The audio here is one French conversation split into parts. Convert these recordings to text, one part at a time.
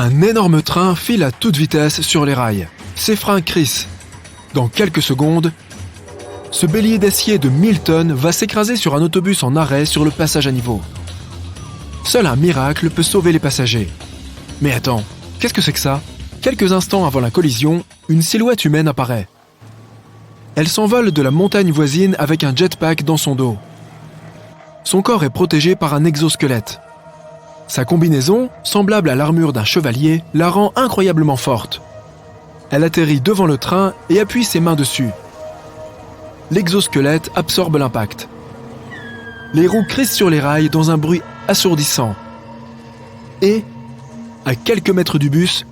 Un énorme train file à toute vitesse sur les rails. Ses freins crissent. Dans quelques secondes, ce bélier d'acier de 1000 tonnes va s'écraser sur un autobus en arrêt sur le passage à niveau. Seul un miracle peut sauver les passagers. Mais attends, qu'est-ce que c'est que ça ? Quelques instants avant la collision, une silhouette humaine apparaît. Elle s'envole de la montagne voisine avec un jetpack dans son dos. Son corps est protégé par un exosquelette. Sa combinaison, semblable à l'armure d'un chevalier, la rend incroyablement forte. Elle atterrit devant le train et appuie ses mains dessus. L'exosquelette absorbe l'impact. Les roues crissent sur les rails dans un bruit assourdissant. Et, à quelques mètres du bus,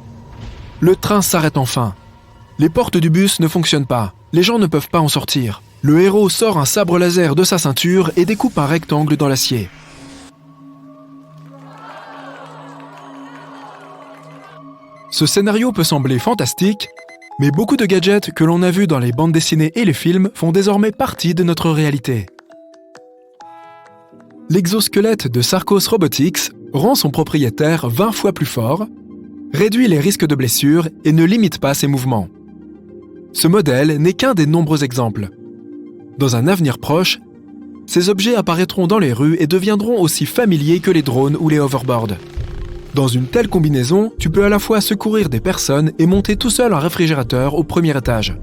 le train s'arrête enfin. Les portes du bus ne fonctionnent pas. Les gens ne peuvent pas en sortir. Le héros sort un sabre laser de sa ceinture et découpe un rectangle dans l'acier. Ce scénario peut sembler fantastique, mais beaucoup de gadgets que l'on a vus dans les bandes dessinées et les films font désormais partie de notre réalité. L'exosquelette de Sarcos Robotics rend son propriétaire 20 fois plus fort, réduit les risques de blessures et ne limite pas ses mouvements. Ce modèle n'est qu'un des nombreux exemples. Dans un avenir proche, ces objets apparaîtront dans les rues et deviendront aussi familiers que les drones ou les hoverboards. Dans une telle combinaison, tu peux à la fois secourir des personnes et monter tout seul un réfrigérateur au premier étage.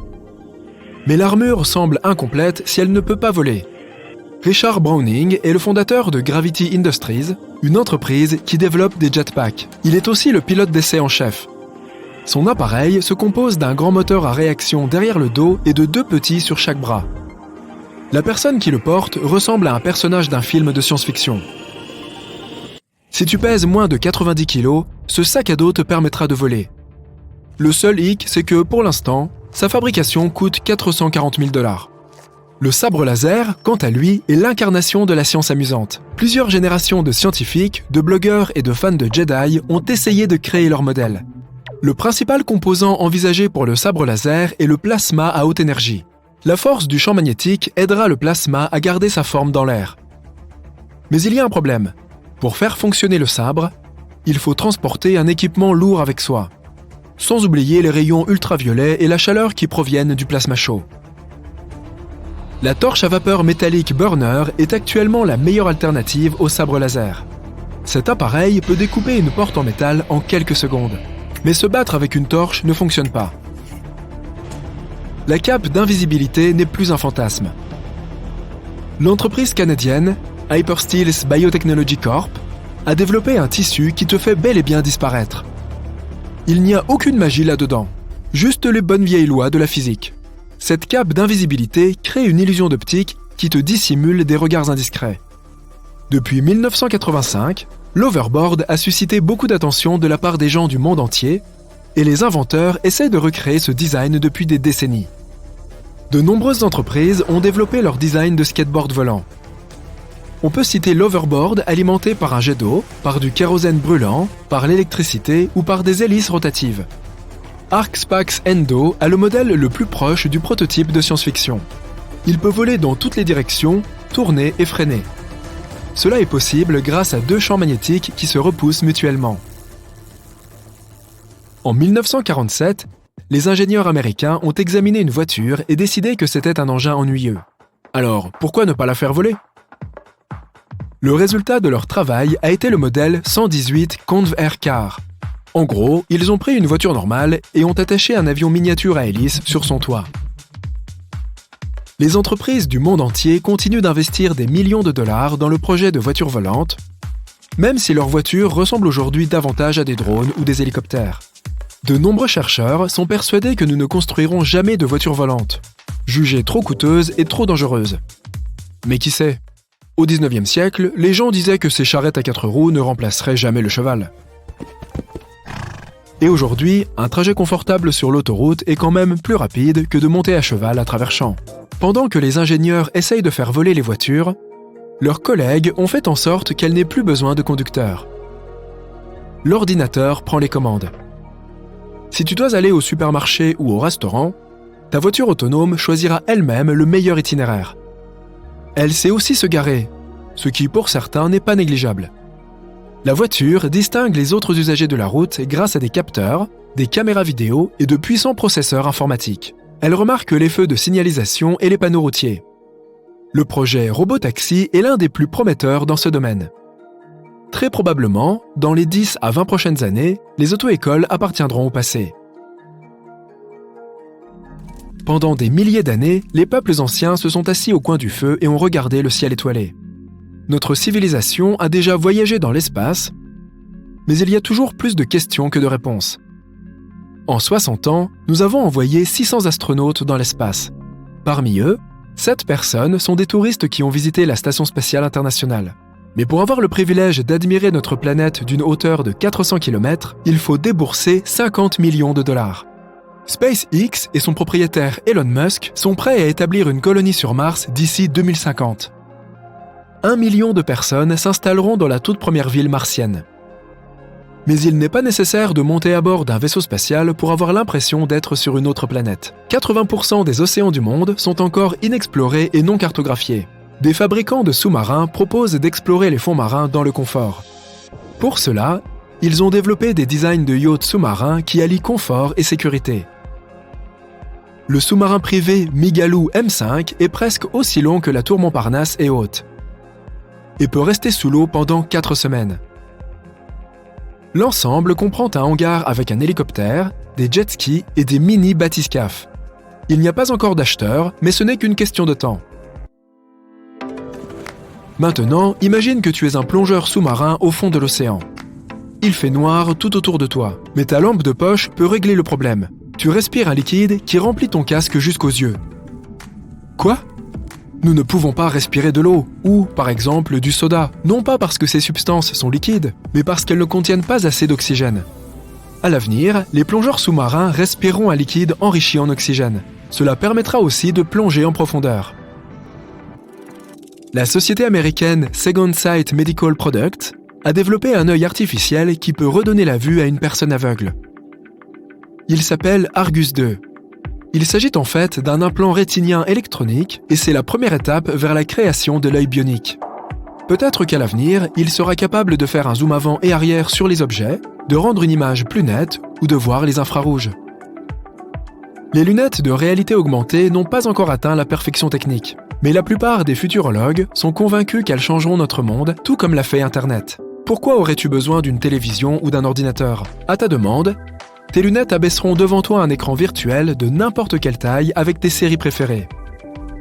Mais l'armure semble incomplète si elle ne peut pas voler. Richard Browning est le fondateur de Gravity Industries, une entreprise qui développe des jetpacks. Il est aussi le pilote d'essai en chef. Son appareil se compose d'un grand moteur à réaction derrière le dos et de 2 petits sur chaque bras. La personne qui le porte ressemble à un personnage d'un film de science-fiction. Si tu pèses moins de 90 kg, ce sac à dos te permettra de voler. Le seul hic, c'est que, pour l'instant, sa fabrication coûte 440 000 $. Le sabre laser, quant à lui, est l'incarnation de la science amusante. Plusieurs générations de scientifiques, de blogueurs et de fans de Jedi ont essayé de créer leur modèle. Le principal composant envisagé pour le sabre laser est le plasma à haute énergie. La force du champ magnétique aidera le plasma à garder sa forme dans l'air. Mais il y a un problème. Pour faire fonctionner le sabre, il faut transporter un équipement lourd avec soi. Sans oublier les rayons ultraviolets et la chaleur qui proviennent du plasma chaud. La torche à vapeur métallique Burner est actuellement la meilleure alternative au sabre laser. Cet appareil peut découper une porte en métal en quelques secondes. Mais se battre avec une torche ne fonctionne pas. La cape d'invisibilité n'est plus un fantasme. L'entreprise canadienne Hypersteels Biotechnology Corp a développé un tissu qui te fait bel et bien disparaître. Il n'y a aucune magie là-dedans, juste les bonnes vieilles lois de la physique. Cette cape d'invisibilité crée une illusion d'optique qui te dissimule des regards indiscrets. Depuis 1985, l'overboard a suscité beaucoup d'attention de la part des gens du monde entier et les inventeurs essaient de recréer ce design depuis des décennies. De nombreuses entreprises ont développé leur design de skateboard volant. On peut citer l'overboard alimenté par un jet d'eau, par du kérosène brûlant, par l'électricité ou par des hélices rotatives. ArcSpax Endo a le modèle le plus proche du prototype de science-fiction. Il peut voler dans toutes les directions, tourner et freiner. Cela est possible grâce à 2 champs magnétiques qui se repoussent mutuellement. En 1947, les ingénieurs américains ont examiné une voiture et décidé que c'était un engin ennuyeux. Alors, pourquoi ne pas la faire voler ? Le résultat de leur travail a été le modèle 118 Convair Car. En gros, ils ont pris une voiture normale et ont attaché un avion miniature à hélice sur son toit. Les entreprises du monde entier continuent d'investir des millions de dollars dans le projet de voitures volantes, même si leurs voitures ressemblent aujourd'hui davantage à des drones ou des hélicoptères. De nombreux chercheurs sont persuadés que nous ne construirons jamais de voitures volantes, jugées trop coûteuses et trop dangereuses. Mais qui sait ? Au XIXe siècle, les gens disaient que ces charrettes à 4 roues ne remplaceraient jamais le cheval. Et aujourd'hui, un trajet confortable sur l'autoroute est quand même plus rapide que de monter à cheval à travers champs. Pendant que les ingénieurs essayent de faire voler les voitures, leurs collègues ont fait en sorte qu'elles n'aient plus besoin de conducteur. L'ordinateur prend les commandes. Si tu dois aller au supermarché ou au restaurant, ta voiture autonome choisira elle-même le meilleur itinéraire. Elle sait aussi se garer, ce qui pour certains n'est pas négligeable. La voiture distingue les autres usagers de la route grâce à des capteurs, des caméras vidéo et de puissants processeurs informatiques. Elle remarque les feux de signalisation et les panneaux routiers. Le projet Robotaxi est l'un des plus prometteurs dans ce domaine. Très probablement, dans les 10 à 20 prochaines années, les auto-écoles appartiendront au passé. Pendant des milliers d'années, les peuples anciens se sont assis au coin du feu et ont regardé le ciel étoilé. Notre civilisation a déjà voyagé dans l'espace, mais il y a toujours plus de questions que de réponses. En 60 ans, nous avons envoyé 600 astronautes dans l'espace. Parmi eux, 7 personnes sont des touristes qui ont visité la Station spatiale internationale. Mais pour avoir le privilège d'admirer notre planète d'une hauteur de 400 km, il faut débourser 50 millions de dollars. SpaceX et son propriétaire Elon Musk sont prêts à établir une colonie sur Mars d'ici 2050. 1 million de personnes s'installeront dans la toute première ville martienne. Mais il n'est pas nécessaire de monter à bord d'un vaisseau spatial pour avoir l'impression d'être sur une autre planète. 80% des océans du monde sont encore inexplorés et non cartographiés. Des fabricants de sous-marins proposent d'explorer les fonds marins dans le confort. Pour cela, ils ont développé des designs de yachts sous-marins qui allient confort et sécurité. Le sous-marin privé Migaloo M5 est presque aussi long que la tour Montparnasse est haute et peut rester sous l'eau pendant 4 semaines. L'ensemble comprend un hangar avec un hélicoptère, des jet skis et des mini bathyscaphes. Il n'y a pas encore d'acheteurs, mais ce n'est qu'une question de temps. Maintenant, imagine que tu es un plongeur sous-marin au fond de l'océan. Il fait noir tout autour de toi, mais ta lampe de poche peut régler le problème. Tu respires un liquide qui remplit ton casque jusqu'aux yeux. Quoi ? Nous ne pouvons pas respirer de l'eau, ou, par exemple, du soda, non pas parce que ces substances sont liquides, mais parce qu'elles ne contiennent pas assez d'oxygène. À l'avenir, les plongeurs sous-marins respireront un liquide enrichi en oxygène. Cela permettra aussi de plonger en profondeur. La société américaine Second Sight Medical Products a développé un œil artificiel qui peut redonner la vue à une personne aveugle. Il s'appelle Argus II. Il s'agit en fait d'un implant rétinien électronique et c'est la première étape vers la création de l'œil bionique. Peut-être qu'à l'avenir, il sera capable de faire un zoom avant et arrière sur les objets, de rendre une image plus nette ou de voir les infrarouges. Les lunettes de réalité augmentée n'ont pas encore atteint la perfection technique, mais la plupart des futurologues sont convaincus qu'elles changeront notre monde, tout comme l'a fait Internet. Pourquoi aurais-tu besoin d'une télévision ou d'un ordinateur ? À ta demande, tes lunettes abaisseront devant toi un écran virtuel de n'importe quelle taille avec tes séries préférées.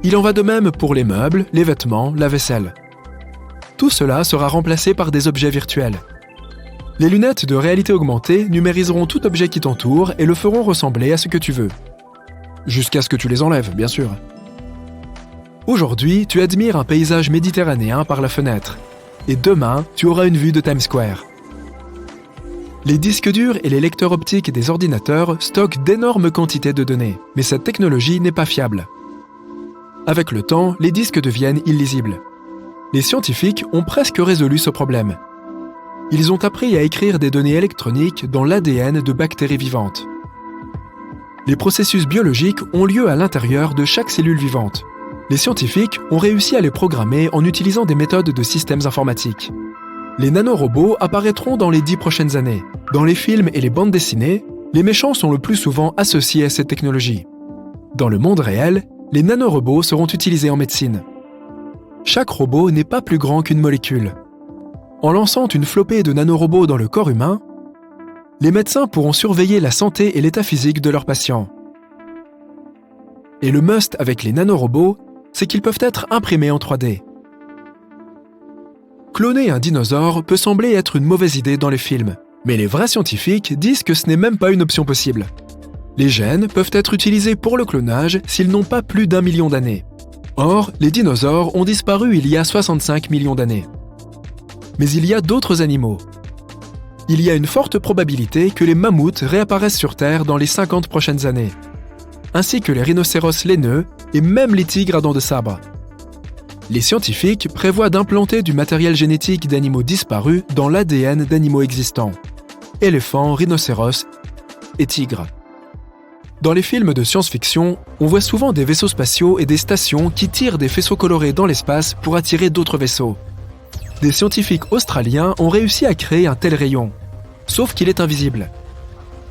Il en va de même pour les meubles, les vêtements, la vaisselle. Tout cela sera remplacé par des objets virtuels. Les lunettes de réalité augmentée numériseront tout objet qui t'entoure et le feront ressembler à ce que tu veux. Jusqu'à ce que tu les enlèves, bien sûr. Aujourd'hui, tu admires un paysage méditerranéen par la fenêtre. Et demain, tu auras une vue de Times Square. Les disques durs et les lecteurs optiques des ordinateurs stockent d'énormes quantités de données, mais cette technologie n'est pas fiable. Avec le temps, les disques deviennent illisibles. Les scientifiques ont presque résolu ce problème. Ils ont appris à écrire des données électroniques dans l'ADN de bactéries vivantes. Les processus biologiques ont lieu à l'intérieur de chaque cellule vivante. Les scientifiques ont réussi à les programmer en utilisant des méthodes de systèmes informatiques. Les nanorobots apparaîtront dans les 10 prochaines années. Dans les films et les bandes dessinées, les méchants sont le plus souvent associés à cette technologie. Dans le monde réel, les nanorobots seront utilisés en médecine. Chaque robot n'est pas plus grand qu'une molécule. En lançant une flopée de nanorobots dans le corps humain, les médecins pourront surveiller la santé et l'état physique de leurs patients. Et le must avec les nanorobots, c'est qu'ils peuvent être imprimés en 3D. Cloner un dinosaure peut sembler être une mauvaise idée dans les films, mais les vrais scientifiques disent que ce n'est même pas une option possible. Les gènes peuvent être utilisés pour le clonage s'ils n'ont pas plus d'1 million d'années. Or, les dinosaures ont disparu il y a 65 millions d'années. Mais il y a d'autres animaux. Il y a une forte probabilité que les mammouths réapparaissent sur Terre dans les 50 prochaines années, ainsi que les rhinocéros laineux et même les tigres à dents de sabre. Les scientifiques prévoient d'implanter du matériel génétique d'animaux disparus dans l'ADN d'animaux existants. Éléphants, rhinocéros et tigres. Dans les films de science-fiction, on voit souvent des vaisseaux spatiaux et des stations qui tirent des faisceaux colorés dans l'espace pour attirer d'autres vaisseaux. des scientifiques australiens ont réussi à créer un tel rayon, sauf qu'il est invisible.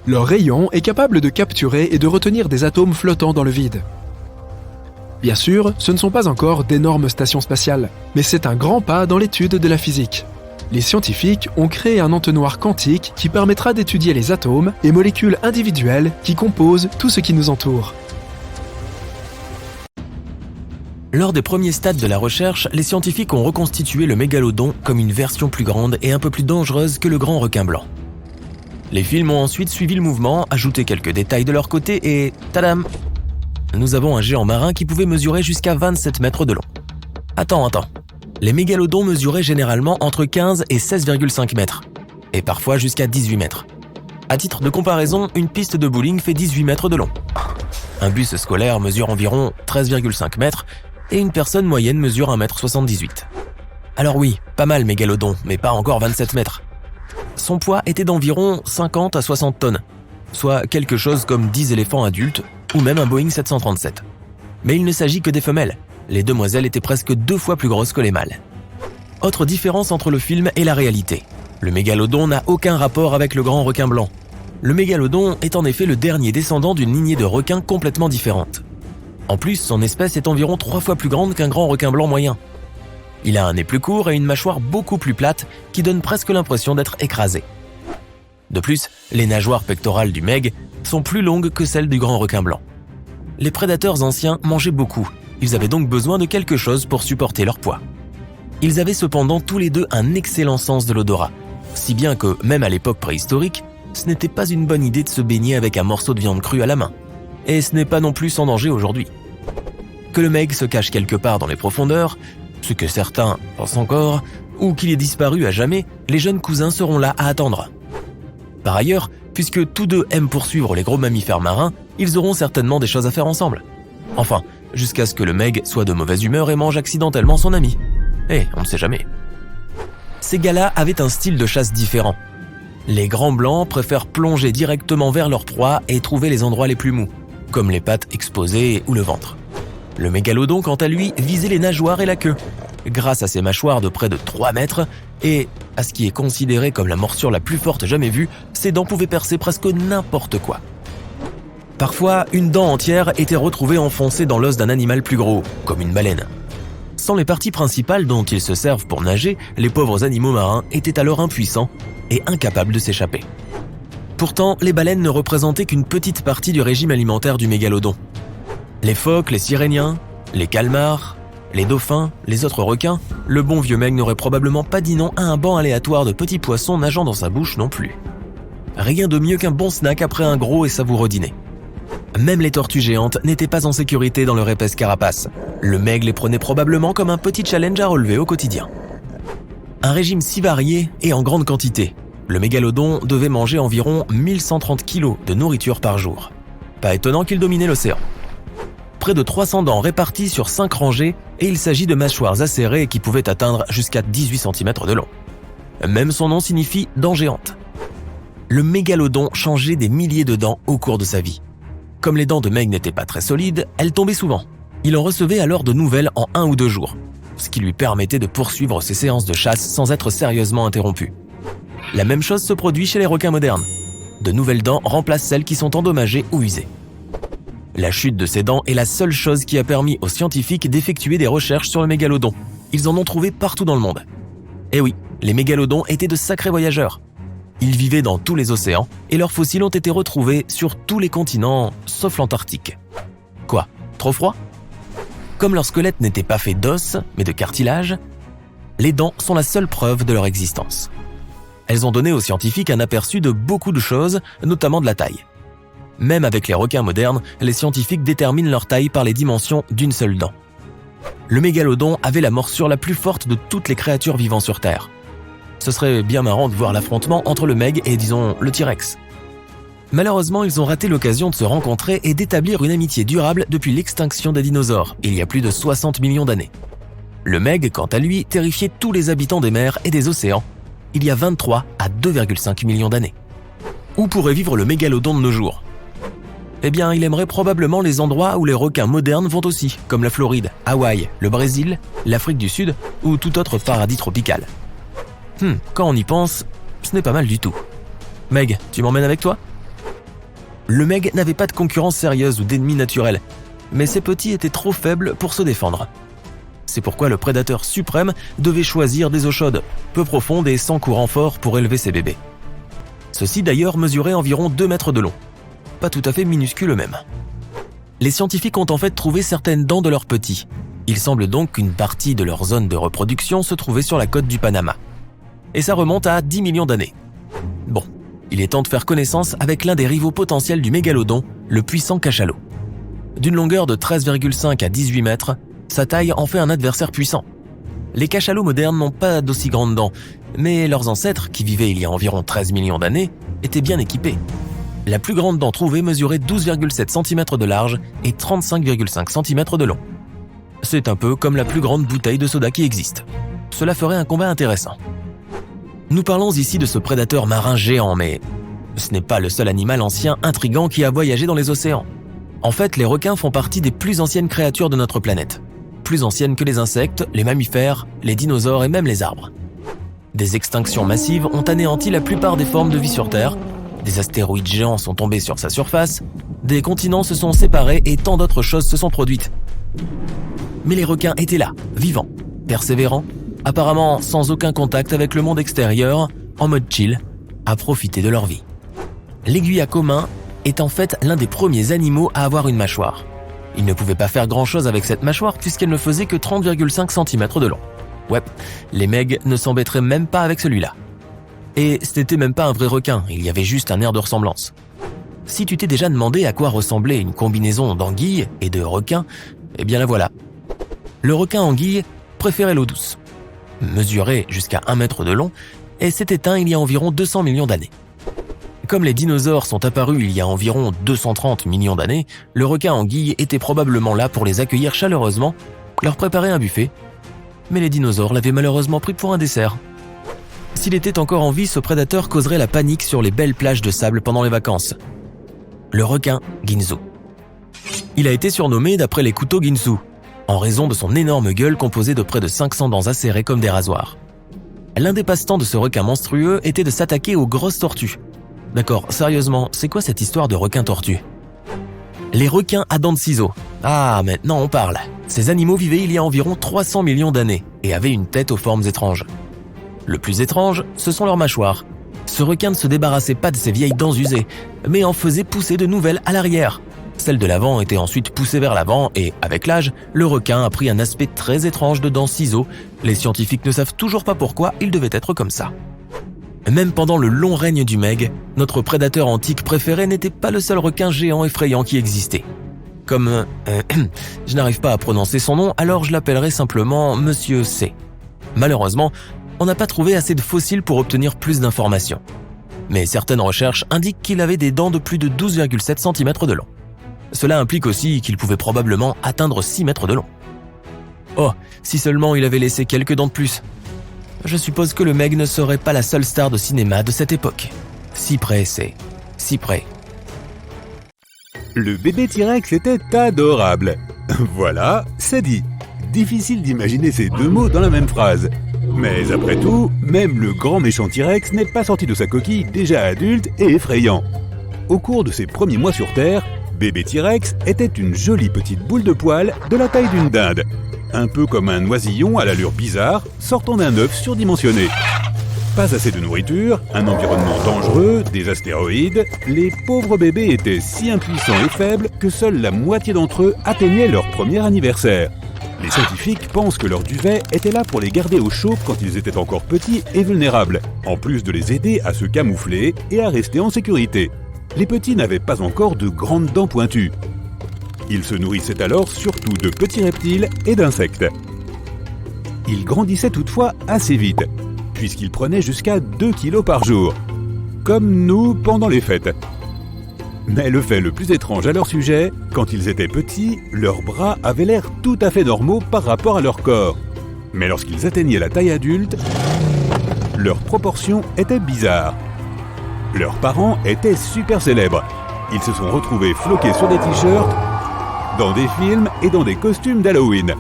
Leur rayon est capable de capturer et de retenir des atomes flottants dans le vide. Bien sûr, ce ne sont pas encore d'énormes stations spatiales, mais c'est un grand pas dans l'étude de la physique. Les scientifiques ont créé un entonnoir quantique qui permettra d'étudier les atomes et molécules individuelles qui composent tout ce qui nous entoure. Lors des premiers stades de la recherche, les scientifiques ont reconstitué le mégalodon comme une version plus grande et un peu plus dangereuse que le grand requin blanc. Les films ont ensuite suivi le mouvement, ajouté quelques détails de leur côté et tadam! Nous avons un géant marin qui pouvait mesurer jusqu'à 27 mètres de long. Attends. Les mégalodons mesuraient généralement entre 15 et 16,5 mètres, et parfois jusqu'à 18 mètres. À titre de comparaison, une piste de bowling fait 18 mètres de long. Un bus scolaire mesure environ 13,5 mètres, et une personne moyenne mesure 1,78 m. Alors oui, pas mal mégalodon, mais pas encore 27 mètres. Son poids était d'environ 50 à 60 tonnes, soit quelque chose comme 10 éléphants adultes, ou même un Boeing 737. Mais il ne s'agit que des femelles. Les demoiselles étaient presque 2 fois plus grosses que les mâles. Autre différence entre le film et la réalité. Le mégalodon n'a aucun rapport avec le grand requin blanc. Le mégalodon est en effet le dernier descendant d'une lignée de requins complètement différente. En plus, son espèce est environ 3 fois plus grande qu'un grand requin blanc moyen. Il a un nez plus court et une mâchoire beaucoup plus plate qui donne presque l'impression d'être écrasé. De plus, les nageoires pectorales du meg sont plus longues que celles du grand requin blanc. Les prédateurs anciens mangeaient beaucoup, ils avaient donc besoin de quelque chose pour supporter leur poids. Ils avaient cependant tous les deux un excellent sens de l'odorat, si bien que, même à l'époque préhistorique, ce n'était pas une bonne idée de se baigner avec un morceau de viande crue à la main. Et ce n'est pas non plus sans danger aujourd'hui. Que le meg se cache quelque part dans les profondeurs, ce que certains pensent encore, ou qu'il ait disparu à jamais, les jeunes cousins seront là à attendre. Par ailleurs, puisque tous deux aiment poursuivre les gros mammifères marins, ils auront certainement des choses à faire ensemble. Enfin, jusqu'à ce que le meg soit de mauvaise humeur et mange accidentellement son ami. On ne sait jamais. Ces gars-là avaient un style de chasse différent. Les grands blancs préfèrent plonger directement vers leur proie et trouver les endroits les plus mous, comme les pattes exposées ou le ventre. Le mégalodon, quant à lui, visait les nageoires et la queue, grâce à ses mâchoires de près de 3 mètres et à ce qui est considéré comme la morsure la plus forte jamais vue, ses dents pouvaient percer presque n'importe quoi. Parfois, une dent entière était retrouvée enfoncée dans l'os d'un animal plus gros, comme une baleine. Sans les parties principales dont ils se servent pour nager, les pauvres animaux marins étaient alors impuissants et incapables de s'échapper. Pourtant, les baleines ne représentaient qu'une petite partie du régime alimentaire du mégalodon. Les phoques, les siréniens, les calmars, les dauphins, les autres requins, le bon vieux meg n'aurait probablement pas dit non à un banc aléatoire de petits poissons nageant dans sa bouche non plus. Rien de mieux qu'un bon snack après un gros et savoureux dîner. Même les tortues géantes n'étaient pas en sécurité dans leur épaisse carapace. Le meg les prenait probablement comme un petit challenge à relever au quotidien. Un régime si varié et en grande quantité. Le mégalodon devait manger environ 1130 kg de nourriture par jour. Pas étonnant qu'il dominait l'océan. Près de 300 dents réparties sur 5 rangées et il s'agit de mâchoires acérées qui pouvaient atteindre jusqu'à 18 cm de long. Même son nom signifie dent géante. Le mégalodon changeait des milliers de dents au cours de sa vie. Comme les dents de meg n'étaient pas très solides, elles tombaient souvent. Il en recevait alors de nouvelles en 1 ou 2 jours, ce qui lui permettait de poursuivre ses séances de chasse sans être sérieusement interrompu. La même chose se produit chez les requins modernes. De nouvelles dents remplacent celles qui sont endommagées ou usées. La chute de ces dents est la seule chose qui a permis aux scientifiques d'effectuer des recherches sur le mégalodon. Ils en ont trouvé partout dans le monde. Et oui, les mégalodons étaient de sacrés voyageurs. Ils vivaient dans tous les océans et leurs fossiles ont été retrouvés sur tous les continents, sauf l'Antarctique. Quoi, trop froid ? Comme leur squelette n'était pas fait d'os, mais de cartilage, les dents sont la seule preuve de leur existence. Elles ont donné aux scientifiques un aperçu de beaucoup de choses, notamment de la taille. Même avec les requins modernes, les scientifiques déterminent leur taille par les dimensions d'une seule dent. Le mégalodon avait la morsure la plus forte de toutes les créatures vivant sur Terre. Ce serait bien marrant de voir l'affrontement entre le meg et, disons, le T-Rex. Malheureusement, ils ont raté l'occasion de se rencontrer et d'établir une amitié durable depuis l'extinction des dinosaures, il y a plus de 60 millions d'années. Le meg, quant à lui, terrifiait tous les habitants des mers et des océans, il y a 23 à 2,5 millions d'années. Où pourrait vivre le mégalodon de nos jours ? Eh bien, il aimerait probablement les endroits où les requins modernes vont aussi, comme la Floride, Hawaï, le Brésil, l'Afrique du Sud ou tout autre paradis tropical. Quand on y pense, ce n'est pas mal du tout. Meg, tu m'emmènes avec toi ? Le Meg n'avait pas de concurrence sérieuse ou d'ennemis naturels, mais ses petits étaient trop faibles pour se défendre. C'est pourquoi le prédateur suprême devait choisir des eaux chaudes, peu profondes et sans courant fort pour élever ses bébés. Ceux-ci d'ailleurs mesuraient environ 2 mètres de long. Pas tout à fait minuscules eux-mêmes. Les scientifiques ont en fait trouvé certaines dents de leurs petits. Il semble donc qu'une partie de leur zone de reproduction se trouvait sur la côte du Panama. Et ça remonte à 10 millions d'années. Bon, il est temps de faire connaissance avec l'un des rivaux potentiels du mégalodon, le puissant cachalot. D'une longueur de 13,5 à 18 mètres, sa taille en fait un adversaire puissant. Les cachalots modernes n'ont pas d'aussi grandes dents, mais leurs ancêtres, qui vivaient il y a environ 13 millions d'années, étaient bien équipés. La plus grande dent trouvée mesurait 12,7 cm de large et 35,5 cm de long. C'est un peu comme la plus grande bouteille de soda qui existe. Cela ferait un combat intéressant. Nous parlons ici de ce prédateur marin géant, mais ce n'est pas le seul animal ancien intrigant qui a voyagé dans les océans. En fait, les requins font partie des plus anciennes créatures de notre planète. Plus anciennes que les insectes, les mammifères, les dinosaures et même les arbres. Des extinctions massives ont anéanti la plupart des formes de vie sur Terre, des astéroïdes géants sont tombés sur sa surface, des continents se sont séparés et tant d'autres choses se sont produites. Mais les requins étaient là, vivants, persévérants, apparemment sans aucun contact avec le monde extérieur, en mode chill, à profiter de leur vie. L'aiguille à commun est en fait l'un des premiers animaux à avoir une mâchoire. Il ne pouvait pas faire grand-chose avec cette mâchoire puisqu'elle ne faisait que 30,5 cm de long. Ouais, les megs ne s'embêteraient même pas avec celui-là. Et ce n'était même pas un vrai requin, il y avait juste un air de ressemblance. Si tu t'es déjà demandé à quoi ressemblait une combinaison d'anguille et de requin, eh bien la voilà. Le requin anguille préférait l'eau douce. Mesurait jusqu'à 1 mètre de long et s'est éteint il y a environ 200 millions d'années. Comme les dinosaures sont apparus il y a environ 230 millions d'années, le requin anguille était probablement là pour les accueillir chaleureusement, leur préparer un buffet, mais les dinosaures l'avaient malheureusement pris pour un dessert. S'il était encore en vie, ce prédateur causerait la panique sur les belles plages de sable pendant les vacances. Le requin Ginsu. Il a été surnommé d'après les couteaux Ginsu, en raison de son énorme gueule composée de près de 500 dents acérées comme des rasoirs. L'un des passe-temps de ce requin monstrueux était de s'attaquer aux grosses tortues. D'accord, sérieusement, c'est quoi cette histoire de requin-tortue ? Les requins à dents de ciseaux. Ah, maintenant on parle. Ces animaux vivaient il y a environ 300 millions d'années et avaient une tête aux formes étranges. Le plus étrange, ce sont leurs mâchoires. Ce requin ne se débarrassait pas de ses vieilles dents usées, mais en faisait pousser de nouvelles à l'arrière. Celles de l'avant étaient ensuite poussées vers l'avant et, avec l'âge, le requin a pris un aspect très étrange de dents ciseaux. Les scientifiques ne savent toujours pas pourquoi il devait être comme ça. Même pendant le long règne du Meg, notre prédateur antique préféré n'était pas le seul requin géant effrayant qui existait. Comme... je n'arrive pas à prononcer son nom, alors je l'appellerai simplement Monsieur C. Malheureusement, on n'a pas trouvé assez de fossiles pour obtenir plus d'informations. Mais certaines recherches indiquent qu'il avait des dents de plus de 12,7 cm de long. Cela implique aussi qu'il pouvait probablement atteindre 6 mètres de long. Oh, si seulement il avait laissé quelques dents de plus. Je suppose que le Meg ne serait pas la seule star de cinéma de cette époque. Si près, c'est... si près. Le bébé T-Rex était adorable. Voilà, c'est dit. Difficile d'imaginer ces deux mots dans la même phrase. Mais après tout, même le grand méchant T-Rex n'est pas sorti de sa coquille déjà adulte et effrayant. Au cours de ses premiers mois sur Terre, bébé T-Rex était une jolie petite boule de poils de la taille d'une dinde. Un peu comme un oisillon à l'allure bizarre sortant d'un œuf surdimensionné. Pas assez de nourriture, un environnement dangereux, des astéroïdes, les pauvres bébés étaient si impuissants et faibles que seule la moitié d'entre eux atteignaient leur premier anniversaire. Les scientifiques pensent que leur duvet était là pour les garder au chaud quand ils étaient encore petits et vulnérables, en plus de les aider à se camoufler et à rester en sécurité. Les petits n'avaient pas encore de grandes dents pointues. Ils se nourrissaient alors surtout de petits reptiles et d'insectes. Ils grandissaient toutefois assez vite, puisqu'ils prenaient jusqu'à 2 kilos par jour, comme nous pendant les fêtes. Mais le fait le plus étrange à leur sujet, quand ils étaient petits, leurs bras avaient l'air tout à fait normaux par rapport à leur corps. Mais lorsqu'ils atteignaient la taille adulte, leurs proportions étaient bizarres. Leurs parents étaient super célèbres. Ils se sont retrouvés floqués sur des t-shirts, dans des films et dans des costumes d'Halloween.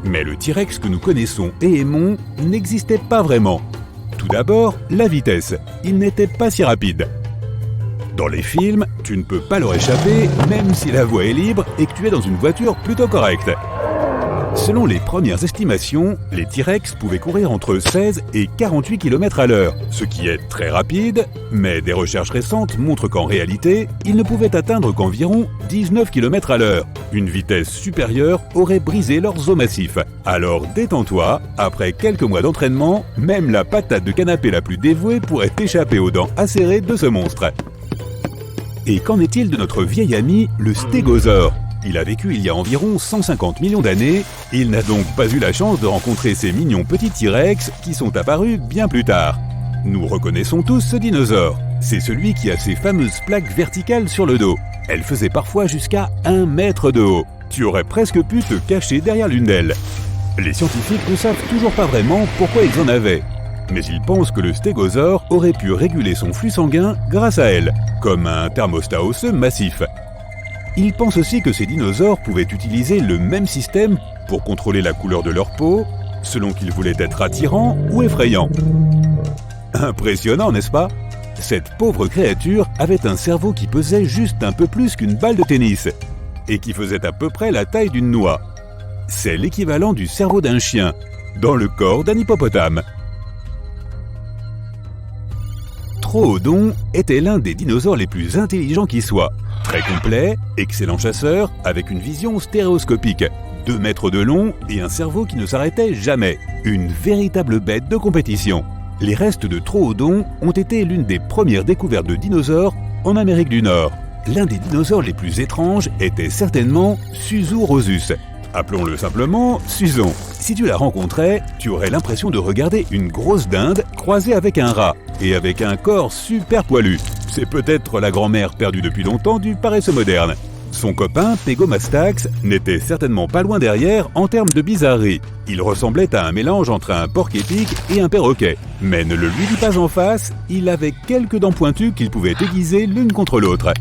Mais le T-Rex que nous connaissons et aimons n'existait pas vraiment. Tout d'abord, la vitesse. Il n'était pas si rapide. Dans les films, tu ne peux pas leur échapper, même si la voie est libre et que tu es dans une voiture plutôt correcte. Selon les premières estimations, les T-Rex pouvaient courir entre 16 et 48 km à l'heure, ce qui est très rapide, mais des recherches récentes montrent qu'en réalité, ils ne pouvaient atteindre qu'environ 19 km à l'heure. Une vitesse supérieure aurait brisé leurs os massifs. Alors détends-toi, après quelques mois d'entraînement, même la patate de canapé la plus dévouée pourrait échapper aux dents acérées de ce monstre. Et qu'en est-il de notre vieil ami, le stégosaure ? Il a vécu il y a environ 150 millions d'années, il n'a donc pas eu la chance de rencontrer ces mignons petits T-Rex qui sont apparus bien plus tard. Nous reconnaissons tous ce dinosaure. C'est celui qui a ces fameuses plaques verticales sur le dos. Elles faisaient parfois jusqu'à 1 mètre de haut. Tu aurais presque pu te cacher derrière l'une d'elles. Les scientifiques ne savent toujours pas vraiment pourquoi ils en avaient. Mais ils pensent que le stégosaure aurait pu réguler son flux sanguin grâce à elles, comme un thermostat osseux massif. Ils pensent aussi que ces dinosaures pouvaient utiliser le même système pour contrôler la couleur de leur peau, selon qu'ils voulaient être attirants ou effrayants. Impressionnant, n'est-ce pas ? Cette pauvre créature avait un cerveau qui pesait juste un peu plus qu'une balle de tennis, et qui faisait à peu près la taille d'une noix. C'est l'équivalent du cerveau d'un chien, dans le corps d'un hippopotame. Troodon était l'un des dinosaures les plus intelligents qui soient. Très complet, excellent chasseur, avec une vision stéréoscopique, 2 mètres de long et un cerveau qui ne s'arrêtait jamais. Une véritable bête de compétition. Les restes de Troodon ont été l'une des premières découvertes de dinosaures en Amérique du Nord. L'un des dinosaures les plus étranges était certainement Suzurosus. Appelons-le simplement Suson. Si tu la rencontrais, tu aurais l'impression de regarder une grosse dinde croisée avec un rat et avec un corps super poilu. C'est peut-être la grand-mère perdue depuis longtemps du paresseux moderne. Son copain, Pegomastax, n'était certainement pas loin derrière en termes de bizarrerie. Il ressemblait à un mélange entre un porc-épic et un perroquet. Mais ne le lui dis pas en face, il avait quelques dents pointues qu'il pouvait aiguiser l'une contre l'autre.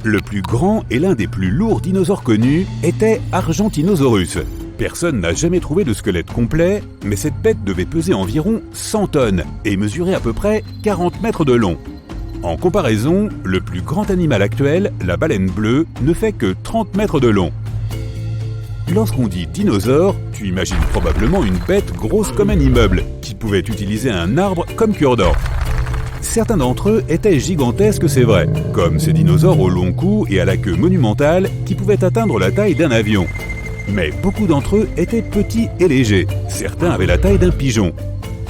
Le plus grand et l'un des plus lourds dinosaures connus était Argentinosaurus. Personne n'a jamais trouvé de squelette complet, mais cette bête devait peser environ 100 tonnes et mesurer à peu près 40 mètres de long. En comparaison, le plus grand animal actuel, la baleine bleue, ne fait que 30 mètres de long. Lorsqu'on dit dinosaure, tu imagines probablement une bête grosse comme un immeuble, qui pouvait utiliser un arbre comme cure-dent. Certains d'entre eux étaient gigantesques, c'est vrai, comme ces dinosaures au long cou et à la queue monumentale qui pouvaient atteindre la taille d'un avion. Mais beaucoup d'entre eux étaient petits et légers, certains avaient la taille d'un pigeon.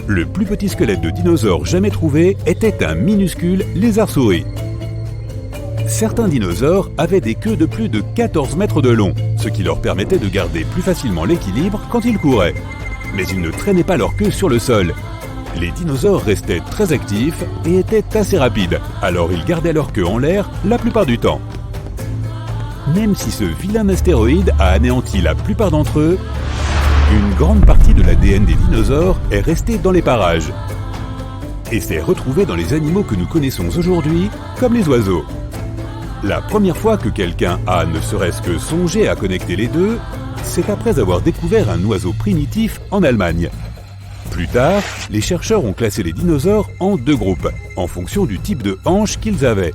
Le plus petit squelette de dinosaure jamais trouvé était un minuscule lézard-souris. Certains dinosaures avaient des queues de plus de 14 mètres de long, ce qui leur permettait de garder plus facilement l'équilibre quand ils couraient. Mais ils ne traînaient pas leur queue sur le sol. Les dinosaures restaient très actifs et étaient assez rapides, alors ils gardaient leur queue en l'air la plupart du temps. Même si ce vilain astéroïde a anéanti la plupart d'entre eux, une grande partie de l'ADN des dinosaures est restée dans les parages et s'est retrouvée dans les animaux que nous connaissons aujourd'hui, comme les oiseaux. La première fois que quelqu'un a ne serait-ce que songé à connecter les deux, c'est après avoir découvert un oiseau primitif en Allemagne. Plus tard, les chercheurs ont classé les dinosaures en 2 groupes, en fonction du type de hanche qu'ils avaient.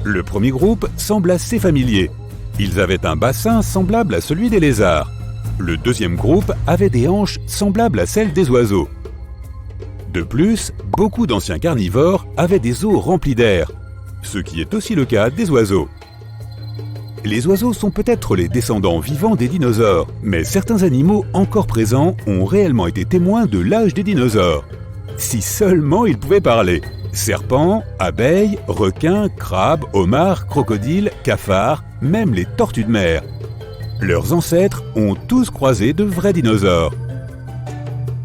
Le premier groupe semble assez familier. Ils avaient un bassin semblable à celui des lézards. Le deuxième groupe avait des hanches semblables à celles des oiseaux. De plus, beaucoup d'anciens carnivores avaient des os remplis d'air, ce qui est aussi le cas des oiseaux. Les oiseaux sont peut-être les descendants vivants des dinosaures, mais certains animaux encore présents ont réellement été témoins de l'âge des dinosaures. Si seulement ils pouvaient parler. Serpents, abeilles, requins, crabes, homards, crocodiles, cafards, même les tortues de mer. Leurs ancêtres ont tous croisé de vrais dinosaures.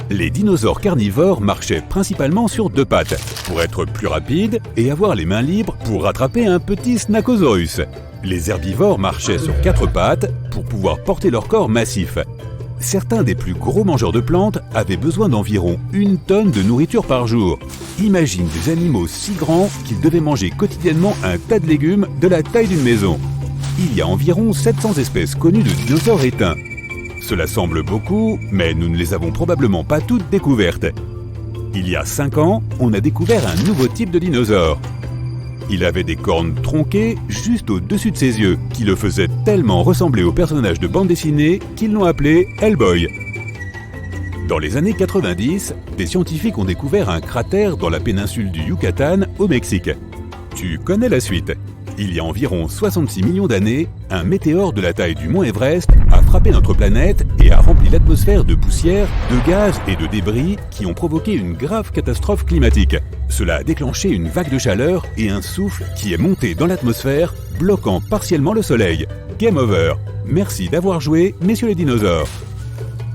Les dinosaures carnivores marchaient principalement sur 2 pattes, pour être plus rapides et avoir les mains libres pour rattraper un petit Snacosaurus. Les herbivores marchaient sur 4 pattes pour pouvoir porter leur corps massif. certains des plus gros mangeurs de plantes avaient besoin d'environ 1 tonne de nourriture par jour. Imagine des animaux si grands qu'ils devaient manger quotidiennement un tas de légumes de la taille d'une maison. Il y a environ 700 espèces connues de dinosaures éteints. Cela semble beaucoup, mais nous ne les avons probablement pas toutes découvertes. Il y a 5 ans, on a découvert un nouveau type de dinosaure. Il avait des cornes tronquées juste au-dessus de ses yeux, qui le faisaient tellement ressembler au personnage de bande dessinée qu'ils l'ont appelé Hellboy. Dans les années 90, des scientifiques ont découvert un cratère dans la péninsule du Yucatan, au Mexique. Tu connais la suite. Il y a environ 66 millions d'années, un météore de la taille du mont Everest a frappé notre planète et a rempli l'atmosphère de poussière, de gaz et de débris qui ont provoqué une grave catastrophe climatique. Cela a déclenché une vague de chaleur et un souffle qui est monté dans l'atmosphère, bloquant partiellement le soleil. Game over. Merci d'avoir joué, messieurs les dinosaures.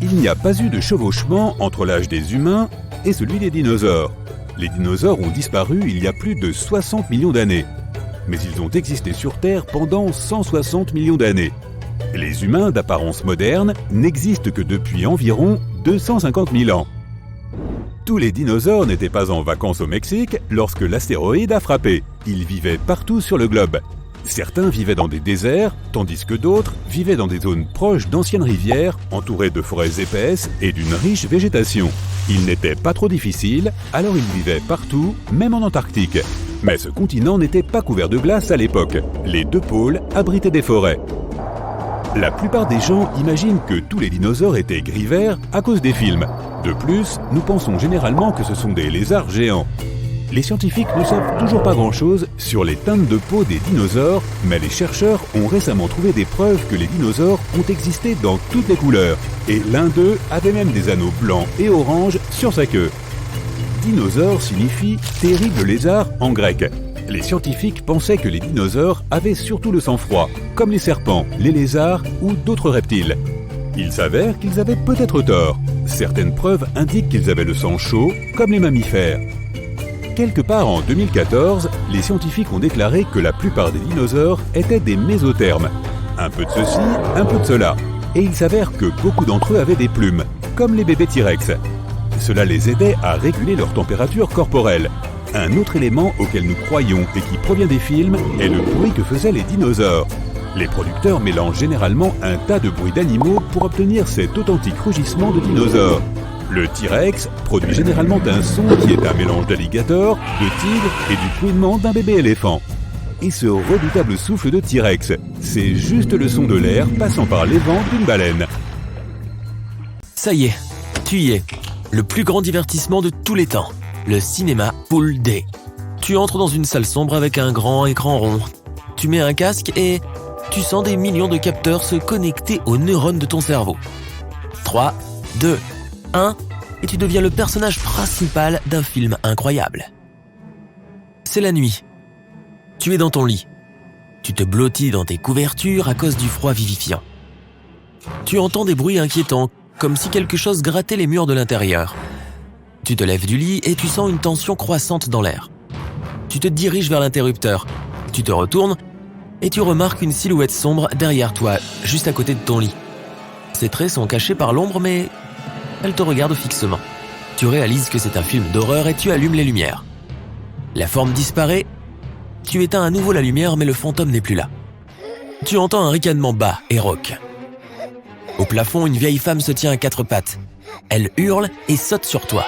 Il n'y a pas eu de chevauchement entre l'âge des humains et celui des dinosaures. Les dinosaures ont disparu il y a plus de 60 millions d'années. Mais ils ont existé sur Terre pendant 160 millions d'années. Les humains d'apparence moderne n'existent que depuis environ 250 000 ans. Tous les dinosaures n'étaient pas en vacances au Mexique lorsque l'astéroïde a frappé. Ils vivaient partout sur le globe. Certains vivaient dans des déserts, tandis que d'autres vivaient dans des zones proches d'anciennes rivières, entourées de forêts épaisses et d'une riche végétation. Ils n'étaient pas trop difficiles, alors ils vivaient partout, même en Antarctique. Mais ce continent n'était pas couvert de glace à l'époque. Les 2 pôles abritaient des forêts. La plupart des gens imaginent que tous les dinosaures étaient gris-verts à cause des films. De plus, nous pensons généralement que ce sont des lézards géants. Les scientifiques ne savent toujours pas grand-chose sur les teintes de peau des dinosaures, mais les chercheurs ont récemment trouvé des preuves que les dinosaures ont existé dans toutes les couleurs. Et l'un d'eux avait même des anneaux blancs et oranges sur sa queue. Dinosaure signifie « terrible lézard » en grec. Les scientifiques pensaient que les dinosaures avaient surtout le sang froid, comme les serpents, les lézards ou d'autres reptiles. Il s'avère qu'ils avaient peut-être tort. Certaines preuves indiquent qu'ils avaient le sang chaud, comme les mammifères. Quelque part en 2014, les scientifiques ont déclaré que la plupart des dinosaures étaient des mésothermes. Un peu de ceci, un peu de cela. Et il s'avère que beaucoup d'entre eux avaient des plumes, comme les bébés T-Rex. Cela les aidait à réguler leur température corporelle. Un autre élément auquel nous croyons et qui provient des films est le bruit que faisaient les dinosaures. Les producteurs mélangent généralement un tas de bruits d'animaux pour obtenir cet authentique rugissement de dinosaures. Le T-Rex produit généralement un son qui est un mélange d'alligator, de tigre et du couinement d'un bébé éléphant. Et ce redoutable souffle de T-Rex, c'est juste le son de l'air passant par les vents d'une baleine. Ça y est, tu y es. Le plus grand divertissement de tous les temps, le cinéma Full D. Tu entres dans une salle sombre avec un grand écran rond. Tu mets un casque et tu sens des millions de capteurs se connecter aux neurones de ton cerveau. 3, 2, 1, et tu deviens le personnage principal d'un film incroyable. C'est la nuit. Tu es dans ton lit. Tu te blottis dans tes couvertures à cause du froid vivifiant. Tu entends des bruits inquiétants, comme si quelque chose grattait les murs de l'intérieur. Tu te lèves du lit et tu sens une tension croissante dans l'air. Tu te diriges vers l'interrupteur. Tu te retournes et tu remarques une silhouette sombre derrière toi, juste à côté de ton lit. Ses traits sont cachés par l'ombre, mais elle te regarde fixement. Tu réalises que c'est un film d'horreur et tu allumes les lumières. La forme disparaît. Tu éteins à nouveau la lumière, mais le fantôme n'est plus là. Tu entends un ricanement bas et rauque. Au plafond, une vieille femme se tient à 4 pattes. Elle hurle et saute sur toi.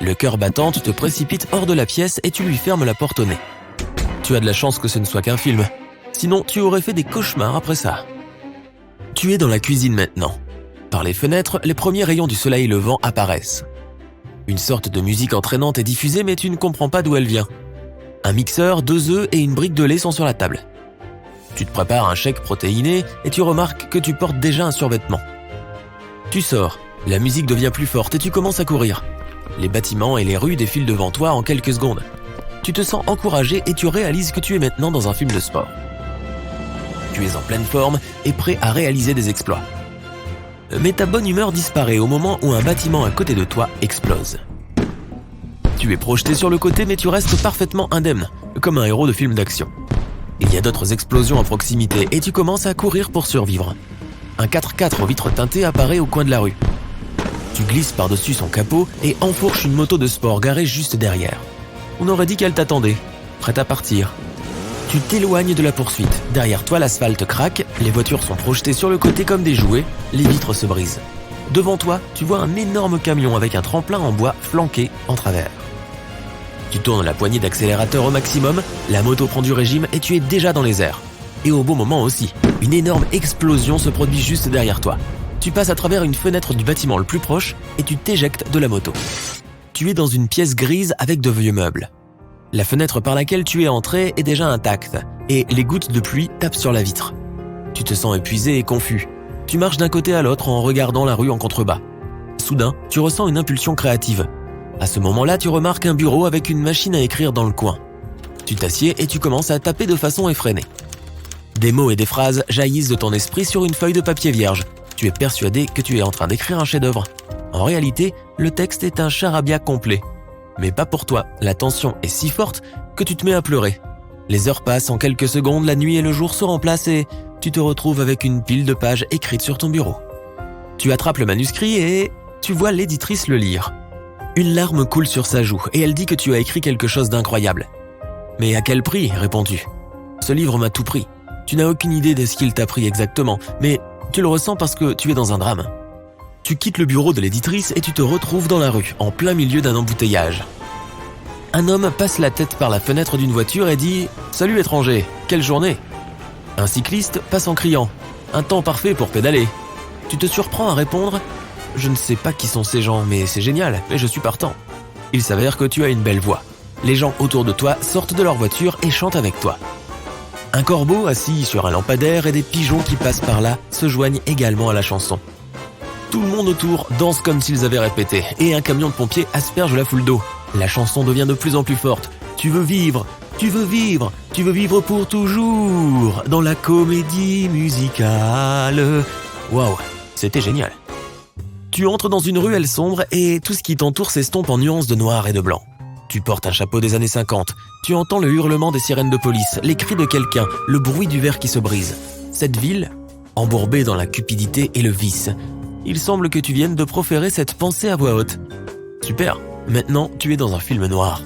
Le cœur battant, tu te précipites hors de la pièce et tu lui fermes la porte au nez. Tu as de la chance que ce ne soit qu'un film. Sinon, tu aurais fait des cauchemars après ça. Tu es dans la cuisine maintenant. Par les fenêtres, les premiers rayons du soleil levant apparaissent. Une sorte de musique entraînante est diffusée, mais tu ne comprends pas d'où elle vient. Un mixeur, 2 œufs et une brique de lait sont sur la table. Tu te prépares un shake protéiné et tu remarques que tu portes déjà un survêtement. Tu sors, la musique devient plus forte et tu commences à courir. Les bâtiments et les rues défilent devant toi en quelques secondes. Tu te sens encouragé et tu réalises que tu es maintenant dans un film de sport. Tu es en pleine forme et prêt à réaliser des exploits. Mais ta bonne humeur disparaît au moment où un bâtiment à côté de toi explose. Tu es projeté sur le côté mais tu restes parfaitement indemne, comme un héros de film d'action. Il y a d'autres explosions à proximité et tu commences à courir pour survivre. Un 4x4 aux vitres teintées apparaît au coin de la rue. Tu glisses par-dessus son capot et enfourches une moto de sport garée juste derrière. On aurait dit qu'elle t'attendait, prête à partir. Tu t'éloignes de la poursuite. Derrière toi, l'asphalte craque, les voitures sont projetées sur le côté comme des jouets, les vitres se brisent. Devant toi, tu vois un énorme camion avec un tremplin en bois flanqué en travers. Tu tournes la poignée d'accélérateur au maximum, la moto prend du régime et tu es déjà dans les airs. Et au bon moment aussi, une énorme explosion se produit juste derrière toi. Tu passes à travers une fenêtre du bâtiment le plus proche et tu t'éjectes de la moto. Tu es dans une pièce grise avec de vieux meubles. La fenêtre par laquelle tu es entré est déjà intacte et les gouttes de pluie tapent sur la vitre. Tu te sens épuisé et confus. Tu marches d'un côté à l'autre en regardant la rue en contrebas. Soudain, tu ressens une impulsion créative. À ce moment-là, tu remarques un bureau avec une machine à écrire dans le coin. Tu t'assieds et tu commences à taper de façon effrénée. Des mots et des phrases jaillissent de ton esprit sur une feuille de papier vierge. Tu es persuadé que tu es en train d'écrire un chef-d'œuvre. En réalité, le texte est un charabia complet. Mais pas pour toi, la tension est si forte que tu te mets à pleurer. Les heures passent, en quelques secondes, la nuit et le jour se remplacent et tu te retrouves avec une pile de pages écrites sur ton bureau. Tu attrapes le manuscrit et tu vois l'éditrice le lire. Une larme coule sur sa joue et elle dit que tu as écrit quelque chose d'incroyable. « Mais à quel prix ?» réponds-tu. « Ce livre m'a tout pris. Tu n'as aucune idée de ce qu'il t'a pris exactement, mais tu le ressens parce que tu es dans un drame. » Tu quittes le bureau de l'éditrice et tu te retrouves dans la rue, en plein milieu d'un embouteillage. Un homme passe la tête par la fenêtre d'une voiture et dit « Salut étranger, quelle journée !» Un cycliste passe en criant « Un temps parfait pour pédaler !» Tu te surprends à répondre « Je ne sais pas qui sont ces gens, mais c'est génial, et je suis partant. » Il s'avère que tu as une belle voix. Les gens autour de toi sortent de leur voiture et chantent avec toi. Un corbeau assis sur un lampadaire et des pigeons qui passent par là se joignent également à la chanson. Tout le monde autour danse comme s'ils avaient répété et un camion de pompiers asperge la foule d'eau. La chanson devient de plus en plus forte. Tu veux vivre, tu veux vivre, tu veux vivre pour toujours dans la comédie musicale. Waouh, c'était génial. Tu entres dans une ruelle sombre et tout ce qui t'entoure s'estompe en nuances de noir et de blanc. Tu portes un chapeau des années 50. Tu entends le hurlement des sirènes de police, les cris de quelqu'un, le bruit du verre qui se brise. Cette ville, embourbée dans la cupidité et le vice. Il semble que tu viennes de proférer cette pensée à voix haute. Super, maintenant tu es dans un film noir.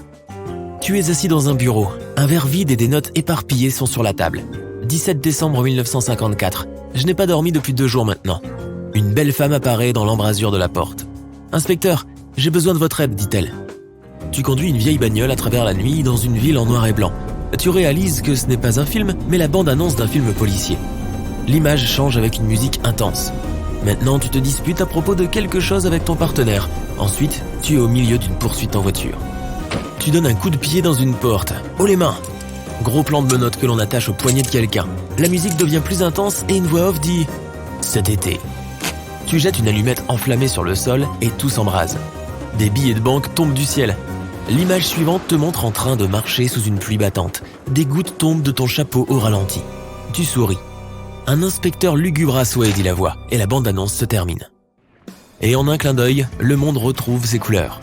Tu es assis dans un bureau. Un verre vide et des notes éparpillées sont sur la table. 17 décembre 1954. Je n'ai pas dormi depuis 2 jours maintenant. Une belle femme apparaît dans l'embrasure de la porte. « Inspecteur, j'ai besoin de votre aide, dit-elle. » Tu conduis une vieille bagnole à travers la nuit dans une ville en noir et blanc. Tu réalises que ce n'est pas un film, mais la bande-annonce d'un film policier. L'image change avec une musique intense. Maintenant, tu te disputes à propos de quelque chose avec ton partenaire. Ensuite, tu es au milieu d'une poursuite en voiture. Tu donnes un coup de pied dans une porte. Haut les mains! Gros plan de menottes que l'on attache au poignet de quelqu'un. La musique devient plus intense et une voix off dit « Cet été ». Tu jettes une allumette enflammée sur le sol et tout s'embrase. Des billets de banque tombent du ciel. L'image suivante te montre en train de marcher sous une pluie battante. Des gouttes tombent de ton chapeau au ralenti. Tu souris. Un inspecteur lugubre à souhait, dit la voix, et la bande-annonce se termine. Et en un clin d'œil, le monde retrouve ses couleurs.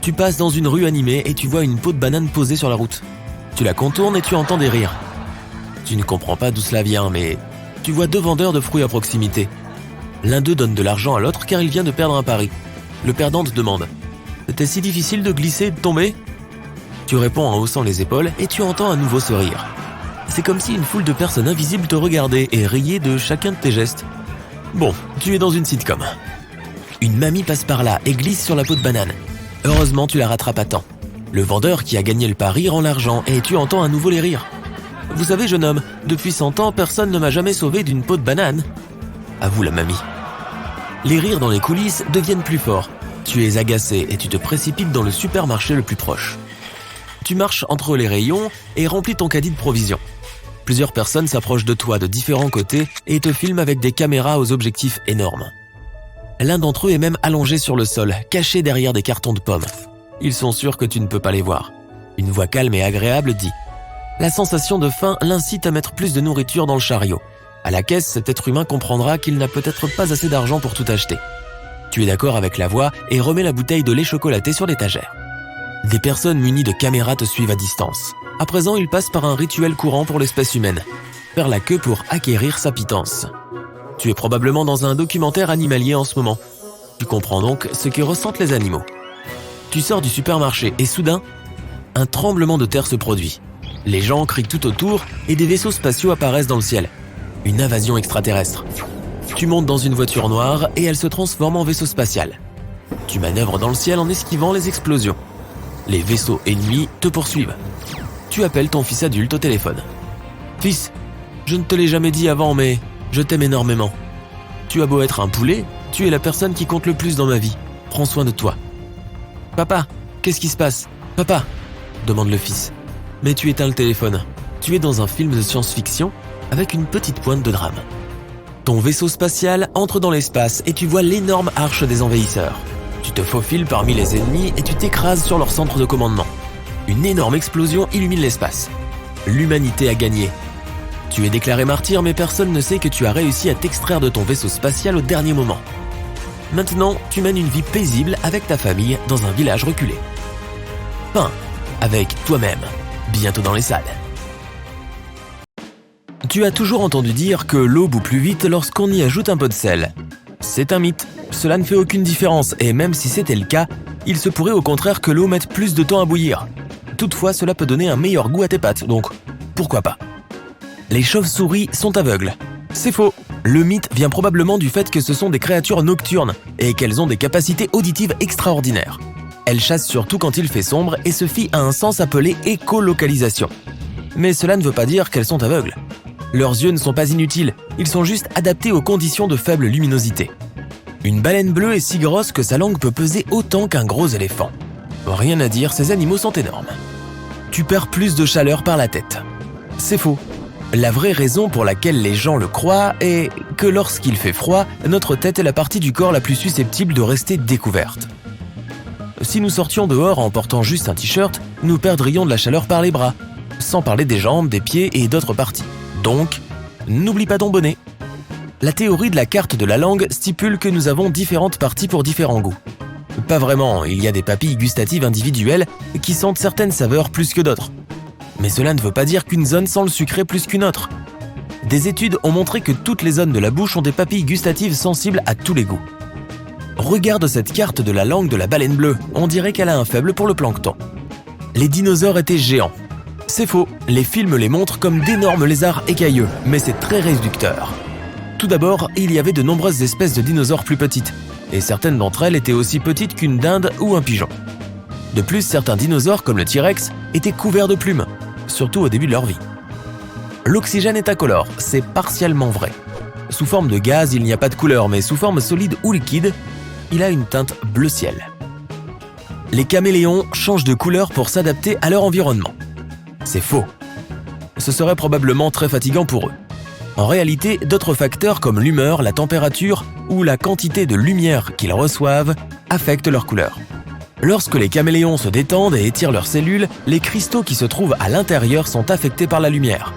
Tu passes dans une rue animée et tu vois une peau de banane posée sur la route. Tu la contournes et tu entends des rires. Tu ne comprends pas d'où cela vient, mais tu vois 2 vendeurs de fruits à proximité. L'un d'eux donne de l'argent à l'autre car il vient de perdre un pari. Le perdant te demande « C'était si difficile de glisser et de tomber ?» Tu réponds en haussant les épaules et tu entends à nouveau ce rire. C'est comme si une foule de personnes invisibles te regardaient et riaient de chacun de tes gestes. Bon, tu es dans une sitcom. Une mamie passe par là et glisse sur la peau de banane. Heureusement, tu la rattrapes à temps. Le vendeur qui a gagné le pari rend l'argent et tu entends à nouveau les rires. « Vous savez, jeune homme, depuis 100 ans, personne ne m'a jamais sauvé d'une peau de banane. » Avoue la mamie. Les rires dans les coulisses deviennent plus forts. Tu es agacé et tu te précipites dans le supermarché le plus proche. Tu marches entre les rayons et remplis ton caddie de provisions. Plusieurs personnes s'approchent de toi de différents côtés et te filment avec des caméras aux objectifs énormes. L'un d'entre eux est même allongé sur le sol, caché derrière des cartons de pommes. Ils sont sûrs que tu ne peux pas les voir. Une voix calme et agréable dit « La sensation de faim l'incite à mettre plus de nourriture dans le chariot. À la caisse, cet être humain comprendra qu'il n'a peut-être pas assez d'argent pour tout acheter. » Tu es d'accord avec la voix et remets la bouteille de lait chocolaté sur l'étagère. Des personnes munies de caméras te suivent à distance. À présent, ils passent par un rituel courant pour l'espèce humaine. Faire la queue pour acquérir sa pitance. Tu es probablement dans un documentaire animalier en ce moment. Tu comprends donc ce que ressentent les animaux. Tu sors du supermarché et soudain, un tremblement de terre se produit. Les gens crient tout autour et des vaisseaux spatiaux apparaissent dans le ciel. Une invasion extraterrestre. Tu montes dans une voiture noire et elle se transforme en vaisseau spatial. Tu manœuvres dans le ciel en esquivant les explosions. Les vaisseaux ennemis te poursuivent. Tu appelles ton fils adulte au téléphone. « Fils, je ne te l'ai jamais dit avant, mais je t'aime énormément. Tu as beau être un poulet, tu es la personne qui compte le plus dans ma vie. Prends soin de toi. »« Papa, qu'est-ce qui se passe ? Papa ?» demande le fils. Mais tu éteins le téléphone. Tu es dans un film de science-fiction avec une petite pointe de drame. Ton vaisseau spatial entre dans l'espace et tu vois l'énorme arche des envahisseurs. Tu te faufiles parmi les ennemis et tu t'écrases sur leur centre de commandement. Une énorme explosion illumine l'espace. L'humanité a gagné. Tu es déclaré martyr, mais personne ne sait que tu as réussi à t'extraire de ton vaisseau spatial au dernier moment. Maintenant, tu mènes une vie paisible avec ta famille dans un village reculé. Fin. Avec toi-même. Bientôt dans les salles. Tu as toujours entendu dire que l'eau bout plus vite lorsqu'on y ajoute un peu de sel. C'est un mythe. Cela ne fait aucune différence et même si c'était le cas, il se pourrait au contraire que l'eau mette plus de temps à bouillir. Toutefois, cela peut donner un meilleur goût à tes pâtes, donc pourquoi pas. Les chauves-souris sont aveugles. C'est faux. Le mythe vient probablement du fait que ce sont des créatures nocturnes et qu'elles ont des capacités auditives extraordinaires. Elles chassent surtout quand il fait sombre et se fient à un sens appelé écolocalisation. Mais cela ne veut pas dire qu'elles sont aveugles. Leurs yeux ne sont pas inutiles, ils sont juste adaptés aux conditions de faible luminosité. Une baleine bleue est si grosse que sa langue peut peser autant qu'un gros éléphant. Rien à dire, ces animaux sont énormes. Tu perds plus de chaleur par la tête. C'est faux. La vraie raison pour laquelle les gens le croient est que lorsqu'il fait froid, notre tête est la partie du corps la plus susceptible de rester découverte. Si nous sortions dehors en portant juste un t-shirt, nous perdrions de la chaleur par les bras, sans parler des jambes, des pieds et d'autres parties. Donc, n'oublie pas ton bonnet. La théorie de la carte de la langue stipule que nous avons différentes parties pour différents goûts. Pas vraiment, il y a des papilles gustatives individuelles qui sentent certaines saveurs plus que d'autres. Mais cela ne veut pas dire qu'une zone sent le sucré plus qu'une autre. Des études ont montré que toutes les zones de la bouche ont des papilles gustatives sensibles à tous les goûts. Regarde cette carte de la langue de la baleine bleue, on dirait qu'elle a un faible pour le plancton. Les dinosaures étaient géants. C'est faux, les films les montrent comme d'énormes lézards écailleux, mais c'est très réducteur. Tout d'abord, il y avait de nombreuses espèces de dinosaures plus petites, et certaines d'entre elles étaient aussi petites qu'une dinde ou un pigeon. De plus, certains dinosaures, comme le T-Rex, étaient couverts de plumes, surtout au début de leur vie. L'oxygène est incolore, c'est partiellement vrai. Sous forme de gaz, il n'y a pas de couleur, mais sous forme solide ou liquide, il a une teinte bleu ciel. Les caméléons changent de couleur pour s'adapter à leur environnement. C'est faux. Ce serait probablement très fatigant pour eux. En réalité, d'autres facteurs comme l'humeur, la température ou la quantité de lumière qu'ils reçoivent affectent leur couleur. Lorsque les caméléons se détendent et étirent leurs cellules, les cristaux qui se trouvent à l'intérieur sont affectés par la lumière.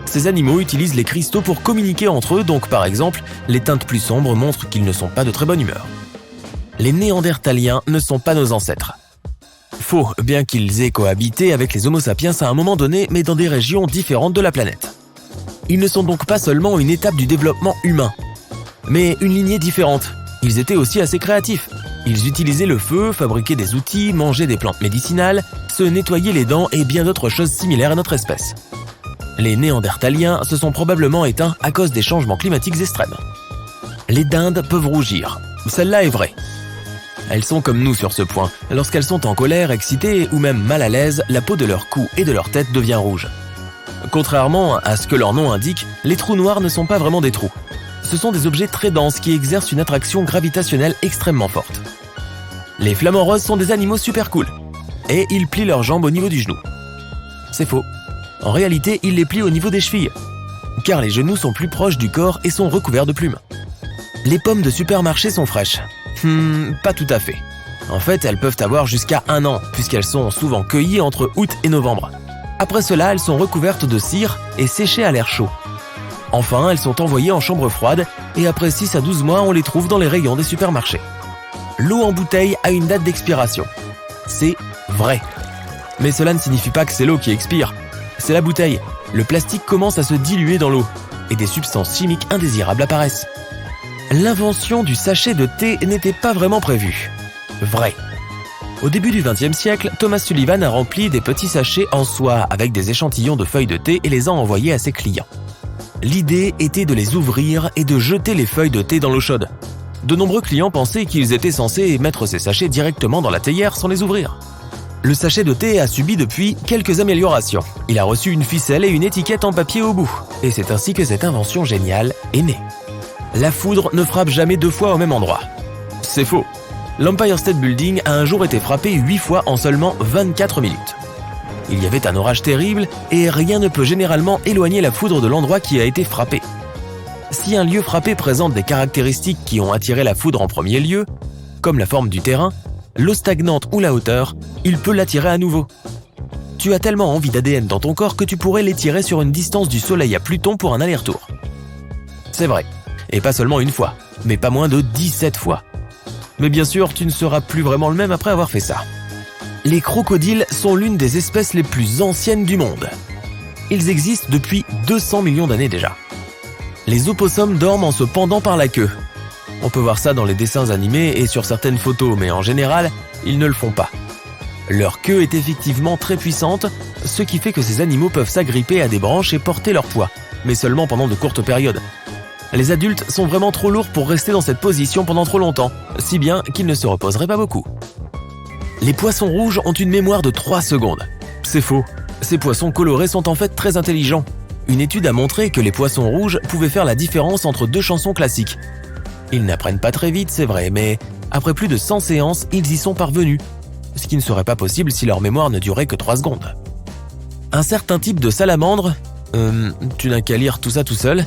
Ces animaux utilisent les cristaux pour communiquer entre eux, donc par exemple, les teintes plus sombres montrent qu'ils ne sont pas de très bonne humeur. Les Néandertaliens ne sont pas nos ancêtres. Faux, bien qu'ils aient cohabité avec les Homo sapiens à un moment donné, mais dans des régions différentes de la planète. Ils ne sont donc pas seulement une étape du développement humain, mais une lignée différente. Ils étaient aussi assez créatifs. Ils utilisaient le feu, fabriquaient des outils, mangeaient des plantes médicinales, se nettoyaient les dents et bien d'autres choses similaires à notre espèce. Les Néandertaliens se sont probablement éteints à cause des changements climatiques extrêmes. Les dindes peuvent rougir. Celle-là est vraie. Elles sont comme nous sur ce point. Lorsqu'elles sont en colère, excitées ou même mal à l'aise, la peau de leur cou et de leur tête devient rouge. Contrairement à ce que leur nom indique, les trous noirs ne sont pas vraiment des trous. Ce sont des objets très denses qui exercent une attraction gravitationnelle extrêmement forte. Les flamants roses sont des animaux super cool. Et ils plient leurs jambes au niveau du genou. C'est faux. En réalité, ils les plient au niveau des chevilles. Car les genoux sont plus proches du corps et sont recouverts de plumes. Les pommes de supermarché sont fraîches. Pas tout à fait. En fait, elles peuvent avoir jusqu'à 1 an, puisqu'elles sont souvent cueillies entre août et novembre. Après cela, elles sont recouvertes de cire et séchées à l'air chaud. Enfin, elles sont envoyées en chambre froide et après 6 à 12 mois, on les trouve dans les rayons des supermarchés. L'eau en bouteille a une date d'expiration. C'est vrai. Mais cela ne signifie pas que c'est l'eau qui expire. C'est la bouteille. Le plastique commence à se diluer dans l'eau. et des substances chimiques indésirables apparaissent. L'invention du sachet de thé n'était pas vraiment prévue. Vrai. Au début du XXe siècle, Thomas Sullivan a rempli des petits sachets en soie avec des échantillons de feuilles de thé et les a envoyés à ses clients. L'idée était de les ouvrir et de jeter les feuilles de thé dans l'eau chaude. De nombreux clients pensaient qu'ils étaient censés mettre ces sachets directement dans la théière sans les ouvrir. Le sachet de thé a subi depuis quelques améliorations. Il a reçu une ficelle et une étiquette en papier au bout. Et c'est ainsi que cette invention géniale est née. La foudre ne frappe jamais 2 fois au même endroit. C'est faux. L'Empire State Building a un jour été frappé 8 fois en seulement 24 minutes. Il y avait un orage terrible et rien ne peut généralement éloigner la foudre de l'endroit qui a été frappé. Si un lieu frappé présente des caractéristiques qui ont attiré la foudre en premier lieu, comme la forme du terrain, l'eau stagnante ou la hauteur, il peut l'attirer à nouveau. Tu as tellement envie d'ADN dans ton corps que tu pourrais l'étirer sur une distance du Soleil à Pluton pour un aller-retour. C'est vrai, et pas seulement une fois, mais pas moins de 17 fois. Mais bien sûr, tu ne seras plus vraiment le même après avoir fait ça. Les crocodiles sont l'une des espèces les plus anciennes du monde. Ils existent depuis 200 millions d'années déjà. Les opossums dorment en se pendant par la queue. On peut voir ça dans les dessins animés et sur certaines photos, mais en général, ils ne le font pas. Leur queue est effectivement très puissante, ce qui fait que ces animaux peuvent s'agripper à des branches et porter leur poids, mais seulement pendant de courtes périodes. Les adultes sont vraiment trop lourds pour rester dans cette position pendant trop longtemps, si bien qu'ils ne se reposeraient pas beaucoup. Les poissons rouges ont une mémoire de 3 secondes. C'est faux. Ces poissons colorés sont en fait très intelligents. Une étude a montré que les poissons rouges pouvaient faire la différence entre 2 chansons classiques. Ils n'apprennent pas très vite, c'est vrai, mais après plus de 100 séances, ils y sont parvenus. Ce qui ne serait pas possible si leur mémoire ne durait que 3 secondes. Un certain type de salamandre, tu n'as qu'à lire tout ça tout seul,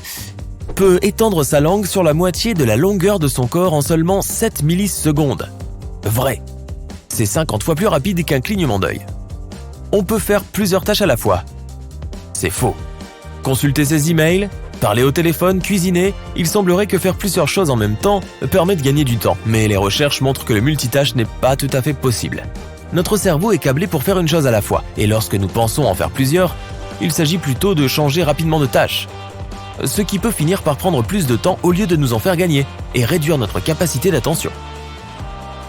peut étendre sa langue sur la moitié de la longueur de son corps en seulement 7 millisecondes. Vrai. C'est 50 fois plus rapide qu'un clignement d'œil. On peut faire plusieurs tâches à la fois. C'est faux. Consulter ses emails, parler au téléphone, cuisiner, il semblerait que faire plusieurs choses en même temps permet de gagner du temps. Mais les recherches montrent que le multitâche n'est pas tout à fait possible. Notre cerveau est câblé pour faire une chose à la fois, et lorsque nous pensons en faire plusieurs, il s'agit plutôt de changer rapidement de tâche. Ce qui peut finir par prendre plus de temps au lieu de nous en faire gagner, et réduire notre capacité d'attention.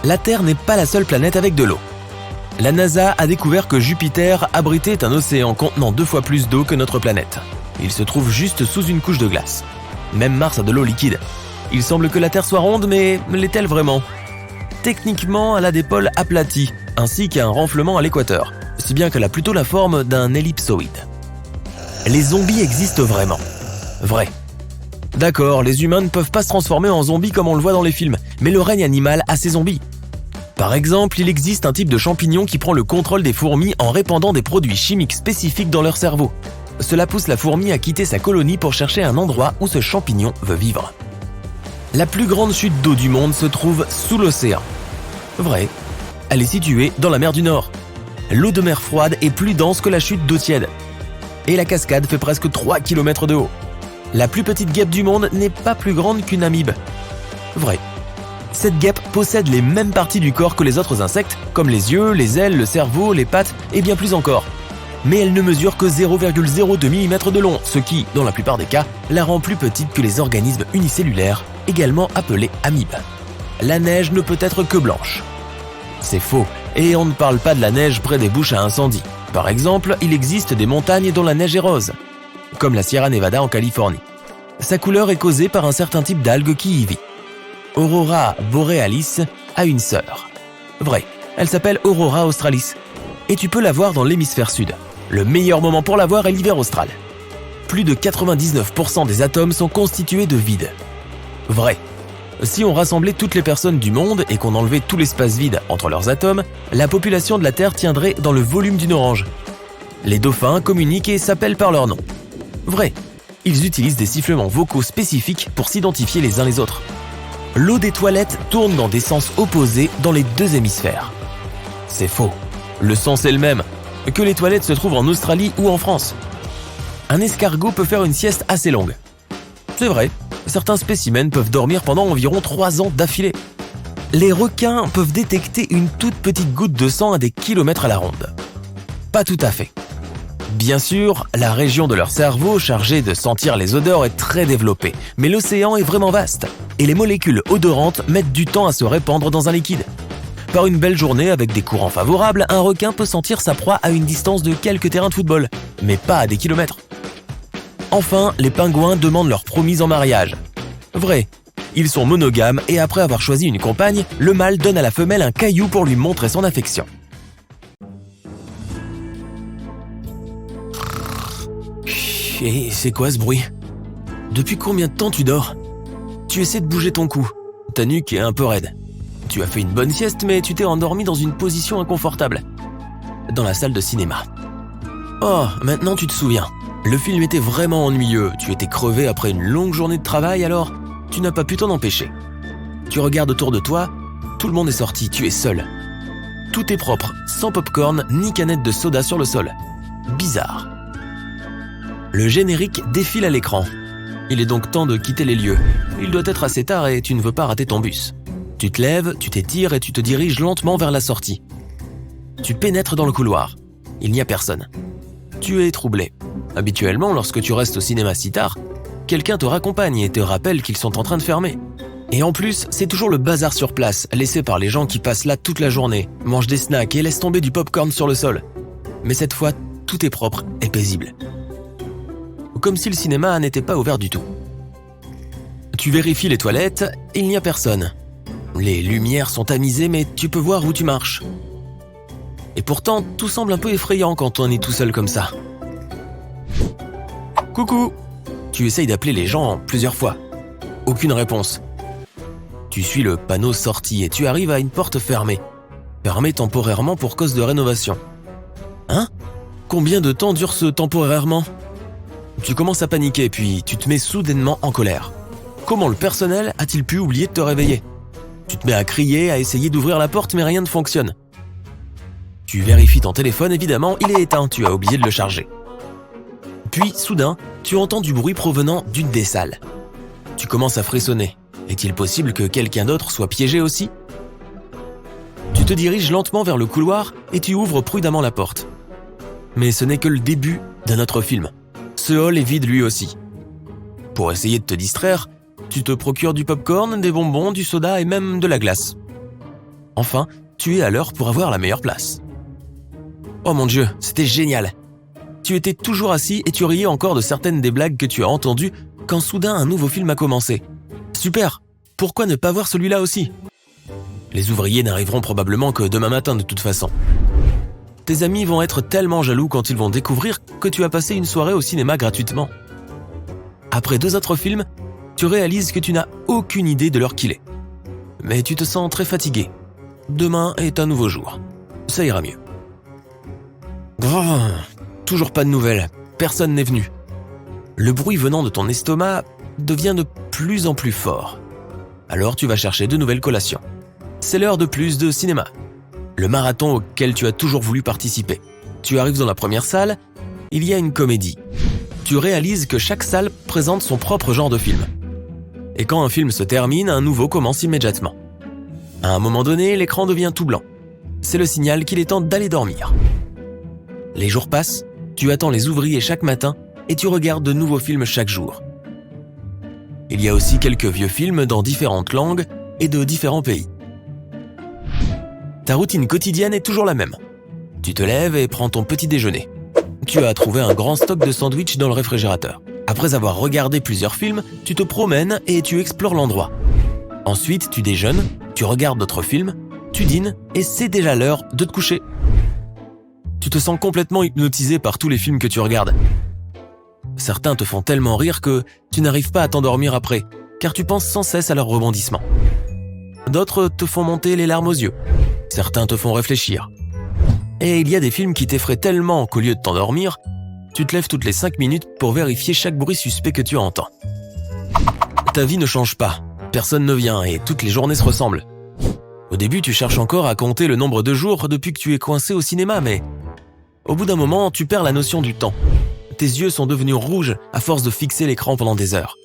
La Terre n'est pas la seule planète avec de l'eau. La NASA a découvert que Jupiter abritait un océan contenant 2 fois plus d'eau que notre planète. Il se trouve juste sous une couche de glace. Même Mars a de l'eau liquide. Il semble que la Terre soit ronde, mais l'est-elle vraiment ? Techniquement, elle a des pôles aplatis, ainsi qu'un renflement à l'équateur, si bien qu'elle a plutôt la forme d'un ellipsoïde. Les zombies existent vraiment. Vrai. D'accord, les humains ne peuvent pas se transformer en zombies comme on le voit dans les films, mais le règne animal a ses zombies. Par exemple, il existe un type de champignon qui prend le contrôle des fourmis en répandant des produits chimiques spécifiques dans leur cerveau. Cela pousse la fourmi à quitter sa colonie pour chercher un endroit où ce champignon veut vivre. La plus grande chute d'eau du monde se trouve sous l'océan. Vrai. Elle est située dans la mer du Nord. L'eau de mer froide est plus dense que la chute d'eau tiède. Et la cascade fait presque 3 km de haut. La plus petite guêpe du monde n'est pas plus grande qu'une amibe. Vrai. Cette guêpe possède les mêmes parties du corps que les autres insectes, comme les yeux, les ailes, le cerveau, les pattes et bien plus encore. Mais elle ne mesure que 0,02 mm de long, ce qui, dans la plupart des cas, la rend plus petite que les organismes unicellulaires, également appelés amibes. La neige ne peut être que blanche. C'est faux, et on ne parle pas de la neige près des bouches à incendie. Par exemple, il existe des montagnes dont la neige est rose, comme la Sierra Nevada en Californie. Sa couleur est causée par un certain type d'algue qui y vit. Aurora borealis a une sœur. Vrai, elle s'appelle Aurora australis. Et tu peux la voir dans l'hémisphère sud. Le meilleur moment pour la voir est l'hiver austral. Plus de 99% des atomes sont constitués de vide. Vrai. Si on rassemblait toutes les personnes du monde et qu'on enlevait tout l'espace vide entre leurs atomes, la population de la Terre tiendrait dans le volume d'une orange. Les dauphins communiquent et s'appellent par leur nom. Vrai. Ils utilisent des sifflements vocaux spécifiques pour s'identifier les uns les autres. L'eau des toilettes tourne dans des sens opposés dans les 2 hémisphères. C'est faux. Le sens est le même, que les toilettes se trouvent en Australie ou en France. Un escargot peut faire une sieste assez longue. C'est vrai, certains spécimens peuvent dormir pendant environ 3 ans d'affilée. Les requins peuvent détecter une toute petite goutte de sang à des kilomètres à la ronde. Pas tout à fait. Bien sûr, la région de leur cerveau chargée de sentir les odeurs est très développée, mais l'océan est vraiment vaste, et les molécules odorantes mettent du temps à se répandre dans un liquide. Par une belle journée avec des courants favorables, un requin peut sentir sa proie à une distance de quelques terrains de football, mais pas à des kilomètres. Enfin, les pingouins demandent leur promise en mariage. Vrai, ils sont monogames et après avoir choisi une compagne, le mâle donne à la femelle un caillou pour lui montrer son affection. Et c'est quoi ce bruit? Depuis combien de temps tu dors? Tu essaies de bouger ton cou. Ta nuque est un peu raide. Tu as fait une bonne sieste, mais tu t'es endormi dans une position inconfortable. Dans la salle de cinéma. Oh, maintenant tu te souviens. Le film était vraiment ennuyeux. Tu étais crevé après une longue journée de travail, alors tu n'as pas pu t'en empêcher. Tu regardes autour de toi, tout le monde est sorti, tu es seul. Tout est propre, sans popcorn ni canette de soda sur le sol. Bizarre. Le générique défile à l'écran. Il est donc temps de quitter les lieux. Il doit être assez tard et tu ne veux pas rater ton bus. Tu te lèves, tu t'étires et tu te diriges lentement vers la sortie. Tu pénètres dans le couloir. Il n'y a personne. Tu es troublé. Habituellement, lorsque tu restes au cinéma si tard, quelqu'un te raccompagne et te rappelle qu'ils sont en train de fermer. Et en plus, c'est toujours le bazar sur place, laissé par les gens qui passent là toute la journée, mangent des snacks et laissent tomber du popcorn sur le sol. Mais cette fois, tout est propre et paisible. Comme si le cinéma n'était pas ouvert du tout. Tu vérifies les toilettes, il n'y a personne. Les lumières sont tamisées, mais tu peux voir où tu marches. Et pourtant, tout semble un peu effrayant quand on est tout seul comme ça. Coucou! Tu essayes d'appeler les gens plusieurs fois. Aucune réponse. Tu suis le panneau sortie et tu arrives à une porte fermée. Fermée temporairement pour cause de rénovation. Hein? Combien de temps dure ce temporairement? Tu commences à paniquer puis tu te mets soudainement en colère. Comment le personnel a-t-il pu oublier de te réveiller? Tu te mets à crier, à essayer d'ouvrir la porte mais rien ne fonctionne. Tu vérifies ton téléphone, évidemment, il est éteint, tu as oublié de le charger. Puis, soudain, tu entends du bruit provenant d'une des salles. Tu commences à frissonner. Est-il possible que quelqu'un d'autre soit piégé aussi? Tu te diriges lentement vers le couloir et tu ouvres prudemment la porte. Mais ce n'est que le début d'un autre film. Ce hall est vide lui aussi. Pour essayer de te distraire, tu te procures du popcorn, des bonbons, du soda et même de la glace. Enfin, tu es à l'heure pour avoir la meilleure place. Oh mon Dieu, c'était génial! Tu étais toujours assis et tu riais encore de certaines des blagues que tu as entendues quand soudain un nouveau film a commencé. Super! Pourquoi ne pas voir celui-là aussi? Les ouvriers n'arriveront probablement que demain matin de toute façon. Tes amis vont être tellement jaloux quand ils vont découvrir que tu as passé une soirée au cinéma gratuitement. Après 2 autres films, tu réalises que tu n'as aucune idée de l'heure qu'il est. Mais tu te sens très fatigué. Demain est un nouveau jour. Ça ira mieux. Oh, toujours pas de nouvelles. Personne n'est venu. Le bruit venant de ton estomac devient de plus en plus fort. Alors tu vas chercher de nouvelles collations. C'est l'heure de plus de cinéma. Le marathon auquel tu as toujours voulu participer. Tu arrives dans la première salle, il y a une comédie. Tu réalises que chaque salle présente son propre genre de film. Et quand un film se termine, un nouveau commence immédiatement. À un moment donné, l'écran devient tout blanc. C'est le signal qu'il est temps d'aller dormir. Les jours passent, tu attends les ouvriers chaque matin et tu regardes de nouveaux films chaque jour. Il y a aussi quelques vieux films dans différentes langues et de différents pays. Ta routine quotidienne est toujours la même. Tu te lèves et prends ton petit déjeuner. Tu as trouvé un grand stock de sandwichs dans le réfrigérateur. Après avoir regardé plusieurs films, tu te promènes et tu explores l'endroit. Ensuite, tu déjeunes, tu regardes d'autres films, tu dînes et c'est déjà l'heure de te coucher. Tu te sens complètement hypnotisé par tous les films que tu regardes. Certains te font tellement rire que tu n'arrives pas à t'endormir après, car tu penses sans cesse à leurs rebondissements. D'autres te font monter les larmes aux yeux. Certains te font réfléchir. Et il y a des films qui t'effraient tellement qu'au lieu de t'endormir, tu te lèves toutes les 5 minutes pour vérifier chaque bruit suspect que tu entends. Ta vie ne change pas, personne ne vient et toutes les journées se ressemblent. Au début, tu cherches encore à compter le nombre de jours depuis que tu es coincé au cinéma, mais au bout d'un moment, tu perds la notion du temps. Tes yeux sont devenus rouges à force de fixer l'écran pendant des heures.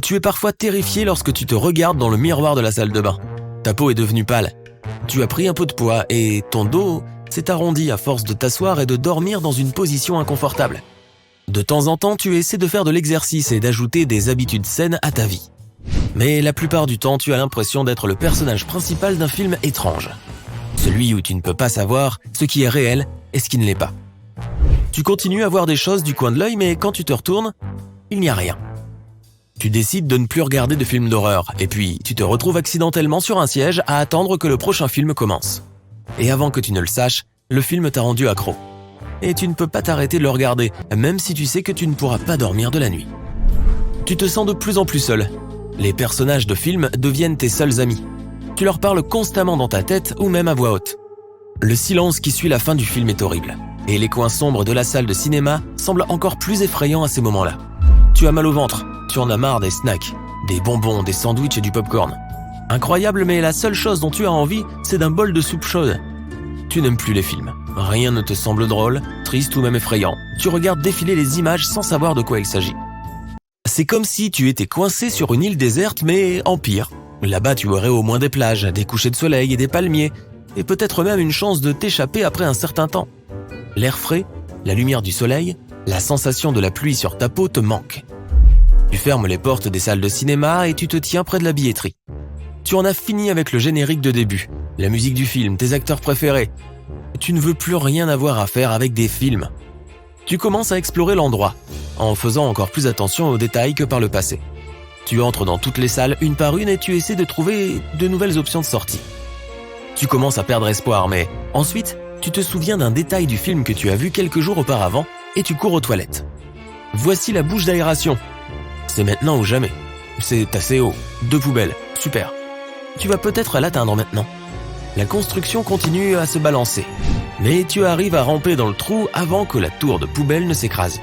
Tu es parfois terrifié lorsque tu te regardes dans le miroir de la salle de bain. Ta peau est devenue pâle. Tu as pris un peu de poids et ton dos s'est arrondi à force de t'asseoir et de dormir dans une position inconfortable. De temps en temps, tu essaies de faire de l'exercice et d'ajouter des habitudes saines à ta vie. Mais la plupart du temps, tu as l'impression d'être le personnage principal d'un film étrange. Celui où tu ne peux pas savoir ce qui est réel et ce qui ne l'est pas. Tu continues à voir des choses du coin de l'œil, mais quand tu te retournes, il n'y a rien. Tu décides de ne plus regarder de films d'horreur, et puis tu te retrouves accidentellement sur un siège à attendre que le prochain film commence. Et avant que tu ne le saches, le film t'a rendu accro. Et tu ne peux pas t'arrêter de le regarder, même si tu sais que tu ne pourras pas dormir de la nuit. Tu te sens de plus en plus seul. Les personnages de films deviennent tes seuls amis. Tu leur parles constamment dans ta tête ou même à voix haute. Le silence qui suit la fin du film est horrible. Et les coins sombres de la salle de cinéma semblent encore plus effrayants à ces moments-là. Tu as mal au ventre, tu en as marre des snacks, des bonbons, des sandwichs et du popcorn. Incroyable, mais la seule chose dont tu as envie, c'est d'un bol de soupe chaude. Tu n'aimes plus les films. Rien ne te semble drôle, triste ou même effrayant. Tu regardes défiler les images sans savoir de quoi il s'agit. C'est comme si tu étais coincé sur une île déserte, mais en pire. Là-bas, tu aurais au moins des plages, des couchers de soleil et des palmiers, et peut-être même une chance de t'échapper après un certain temps. L'air frais, la lumière du soleil, la sensation de la pluie sur ta peau te manquent. Tu fermes les portes des salles de cinéma et tu te tiens près de la billetterie. Tu en as fini avec le générique de début, la musique du film, tes acteurs préférés. Tu ne veux plus rien avoir à faire avec des films. Tu commences à explorer l'endroit, en faisant encore plus attention aux détails que par le passé. Tu entres dans toutes les salles une par une et tu essaies de trouver de nouvelles options de sortie. Tu commences à perdre espoir, mais ensuite, tu te souviens d'un détail du film que tu as vu quelques jours auparavant et tu cours aux toilettes. Voici la bouche d'aération. C'est maintenant ou jamais. C'est assez haut. 2 poubelles. Super. Tu vas peut-être l'atteindre maintenant. La construction continue à se balancer. Mais tu arrives à ramper dans le trou avant que la tour de poubelle ne s'écrase.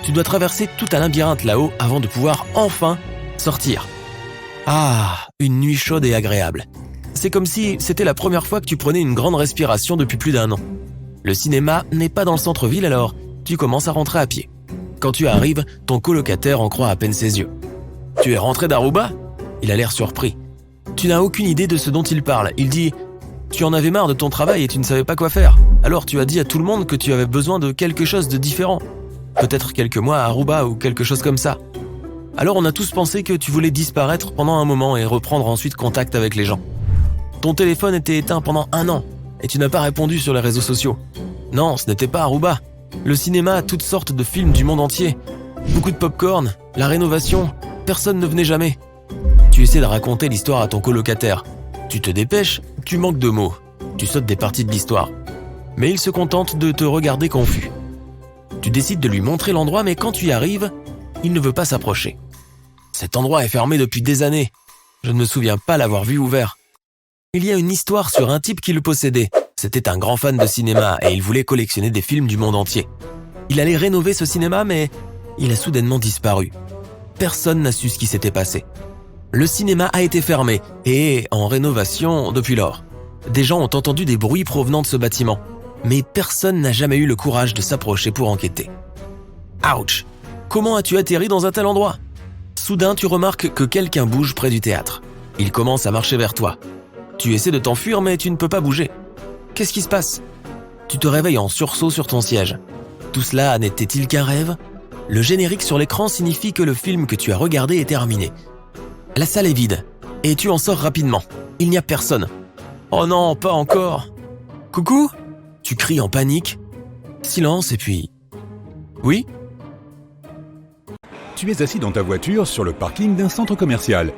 Tu dois traverser tout un labyrinthe là-haut avant de pouvoir enfin sortir. Ah, une nuit chaude et agréable. C'est comme si c'était la première fois que tu prenais une grande respiration depuis plus d'1 an. Le cinéma n'est pas dans le centre-ville alors tu commences à rentrer à pied. Quand tu arrives, ton colocataire en croit à peine ses yeux. Tu es rentré d'Aruba ? Il a l'air surpris. Tu n'as aucune idée de ce dont il parle. Il dit « Tu en avais marre de ton travail et tu ne savais pas quoi faire. Alors tu as dit à tout le monde que tu avais besoin de quelque chose de différent. Peut-être quelques mois à Aruba ou quelque chose comme ça. Alors on a tous pensé que tu voulais disparaître pendant un moment et reprendre ensuite contact avec les gens. Ton téléphone était éteint pendant 1 an et tu n'as pas répondu sur les réseaux sociaux. Non, ce n'était pas Aruba. Le cinéma a toutes sortes de films du monde entier. Beaucoup de popcorn, la rénovation, personne ne venait jamais. Tu essaies de raconter l'histoire à ton colocataire. Tu te dépêches, tu manques de mots. Tu sautes des parties de l'histoire. Mais il se contente de te regarder confus. Tu décides de lui montrer l'endroit, mais quand tu y arrives, il ne veut pas s'approcher. Cet endroit est fermé depuis des années. Je ne me souviens pas l'avoir vu ouvert. Il y a une histoire sur un type qui le possédait. C'était un grand fan de cinéma et il voulait collectionner des films du monde entier. Il allait rénover ce cinéma, mais il a soudainement disparu. Personne n'a su ce qui s'était passé. Le cinéma a été fermé et est en rénovation depuis lors. Des gens ont entendu des bruits provenant de ce bâtiment, mais personne n'a jamais eu le courage de s'approcher pour enquêter. Ouch! Comment as-tu atterri dans un tel endroit? Soudain, tu remarques que quelqu'un bouge près du théâtre. Il commence à marcher vers toi. Tu essaies de t'enfuir, mais tu ne peux pas bouger. Qu'est-ce qui se passe? Tu te réveilles en sursaut sur ton siège. Tout cela n'était-il qu'un rêve? Le générique sur l'écran signifie que le film que tu as regardé est terminé. La salle est vide, et tu en sors rapidement. Il n'y a personne. Oh non, pas encore. Coucou? Tu cries en panique. Silence et puis... Oui? Tu es assis dans ta voiture sur le parking d'un centre commercial.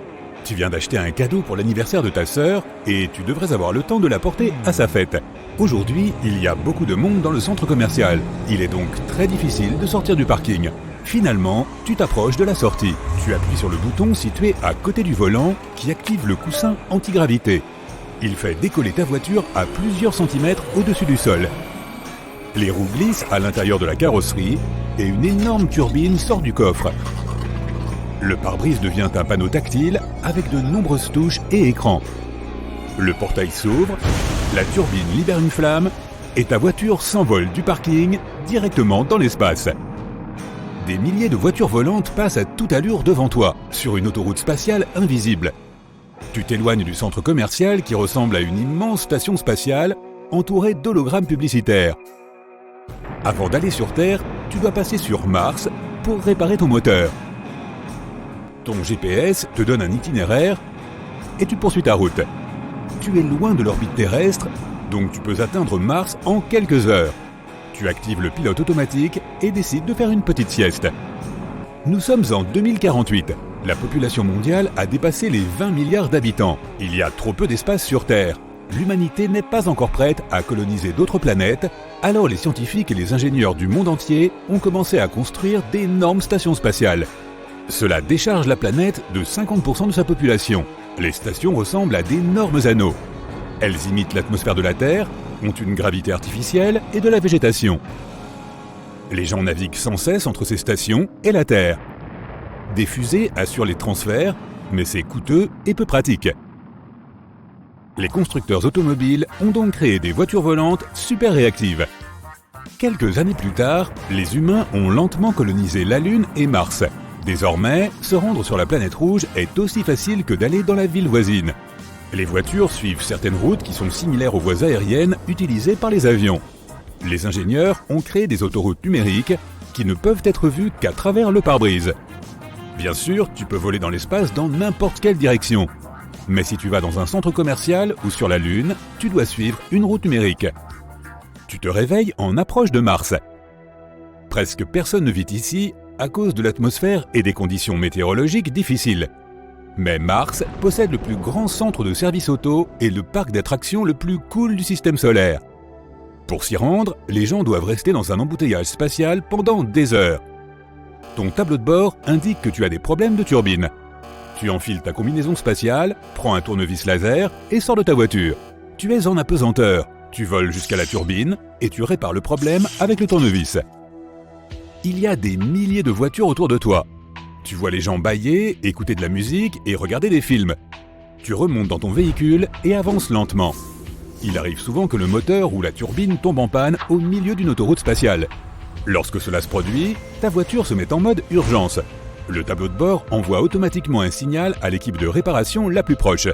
Tu viens d'acheter un cadeau pour l'anniversaire de ta sœur et tu devrais avoir le temps de l'apporter à sa fête. Aujourd'hui, il y a beaucoup de monde dans le centre commercial. Il est donc très difficile de sortir du parking. Finalement, tu t'approches de la sortie. Tu appuies sur le bouton situé à côté du volant qui active le coussin anti-gravité. Il fait décoller ta voiture à plusieurs centimètres au-dessus du sol. Les roues glissent à l'intérieur de la carrosserie et une énorme turbine sort du coffre. Le pare-brise devient un panneau tactile avec de nombreuses touches et écrans. Le portail s'ouvre, la turbine libère une flamme et ta voiture s'envole du parking directement dans l'espace. Des milliers de voitures volantes passent à toute allure devant toi, sur une autoroute spatiale invisible. Tu t'éloignes du centre commercial qui ressemble à une immense station spatiale entourés d'hologrammes publicitaires. Avant d'aller sur Terre, tu dois passer sur Mars pour réparer ton moteur. Ton GPS te donne un itinéraire et tu poursuis ta route. Tu es loin de l'orbite terrestre, donc tu peux atteindre Mars en quelques heures. Tu actives le pilote automatique et décides de faire une petite sieste. Nous sommes en 2048. La population mondiale a dépassé les 20 milliards d'habitants. Il y a trop peu d'espace sur Terre. L'humanité n'est pas encore prête à coloniser d'autres planètes, alors les scientifiques et les ingénieurs du monde entier ont commencé à construire d'énormes stations spatiales. Cela décharge la planète de 50% de sa population. Les stations ressemblent à d'énormes anneaux. Elles imitent l'atmosphère de la Terre, ont une gravité artificielle et de la végétation. Les gens naviguent sans cesse entre ces stations et la Terre. Des fusées assurent les transferts, mais c'est coûteux et peu pratique. Les constructeurs automobiles ont donc créé des voitures volantes super réactives. Quelques années plus tard, les humains ont lentement colonisé la Lune et Mars. Désormais, se rendre sur la planète rouge est aussi facile que d'aller dans la ville voisine. Les voitures suivent certaines routes qui sont similaires aux voies aériennes utilisées par les avions. Les ingénieurs ont créé des autoroutes numériques qui ne peuvent être vues qu'à travers le pare-brise. Bien sûr, tu peux voler dans l'espace dans n'importe quelle direction. Mais si tu vas dans un centre commercial ou sur la Lune, tu dois suivre une route numérique. Tu te réveilles en approche de Mars. Presque personne ne vit ici à cause de l'atmosphère et des conditions météorologiques difficiles. Mais Mars possède le plus grand centre de service auto et le parc d'attractions le plus cool du système solaire. Pour s'y rendre, les gens doivent rester dans un embouteillage spatial pendant des heures. Ton tableau de bord indique que tu as des problèmes de turbine. Tu enfiles ta combinaison spatiale, prends un tournevis laser et sors de ta voiture. Tu es en apesanteur, tu voles jusqu'à la turbine et tu répares le problème avec le tournevis. Il y a des milliers de voitures autour de toi. Tu vois les gens bâiller, écouter de la musique et regarder des films. Tu remontes dans ton véhicule et avances lentement. Il arrive souvent que le moteur ou la turbine tombe en panne au milieu d'une autoroute spatiale. Lorsque cela se produit, ta voiture se met en mode urgence. Le tableau de bord envoie automatiquement un signal à l'équipe de réparation la plus proche.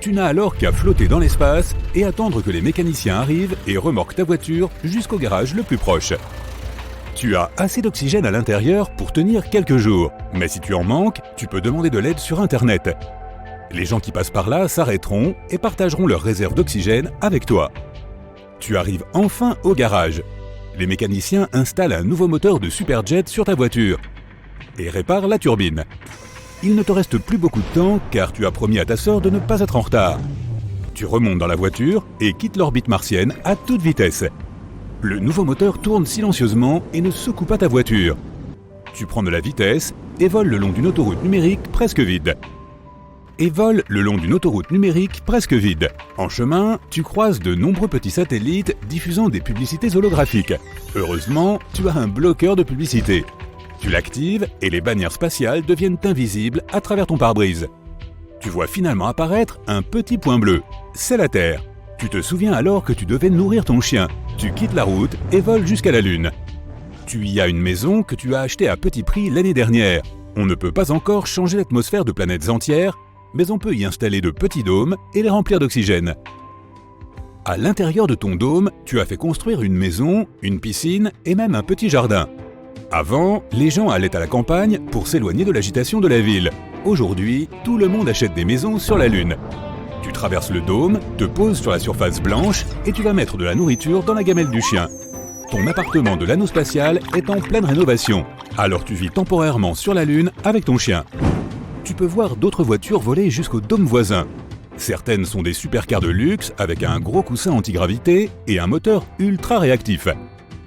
Tu n'as alors qu'à flotter dans l'espace et attendre que les mécaniciens arrivent et remorquent ta voiture jusqu'au garage le plus proche. Tu as assez d'oxygène à l'intérieur pour tenir quelques jours, mais si tu en manques, tu peux demander de l'aide sur Internet. Les gens qui passent par là s'arrêteront et partageront leurs réserves d'oxygène avec toi. Tu arrives enfin au garage. Les mécaniciens installent un nouveau moteur de superjet sur ta voiture et réparent la turbine. Il ne te reste plus beaucoup de temps car tu as promis à ta sœur de ne pas être en retard. Tu remontes dans la voiture et quittes l'orbite martienne à toute vitesse. Le nouveau moteur tourne silencieusement et ne secoue pas ta voiture. Tu prends de la vitesse et voles le long d'une autoroute numérique presque vide. En chemin, tu croises de nombreux petits satellites diffusant des publicités holographiques. Heureusement, tu as un bloqueur de publicité. Tu l'actives et les bannières spatiales deviennent invisibles à travers ton pare-brise. Tu vois finalement apparaître un petit point bleu. C'est la Terre. Tu te souviens alors que tu devais nourrir ton chien. Tu quittes la route et voles jusqu'à la Lune. Tu y as une maison que tu as achetée à petit prix l'année dernière. On ne peut pas encore changer l'atmosphère de planètes entières, mais on peut y installer de petits dômes et les remplir d'oxygène. À l'intérieur de ton dôme, tu as fait construire une maison, une piscine et même un petit jardin. Avant, les gens allaient à la campagne pour s'éloigner de l'agitation de la ville. Aujourd'hui, tout le monde achète des maisons sur la Lune. Tu traverses le dôme, te poses sur la surface blanche et tu vas mettre de la nourriture dans la gamelle du chien. Ton appartement de l'anneau spatial est en pleine rénovation, alors tu vis temporairement sur la Lune avec ton chien. Tu peux voir d'autres voitures voler jusqu'au dôme voisin. Certaines sont des supercars de luxe avec un gros coussin antigravité et un moteur ultra réactif.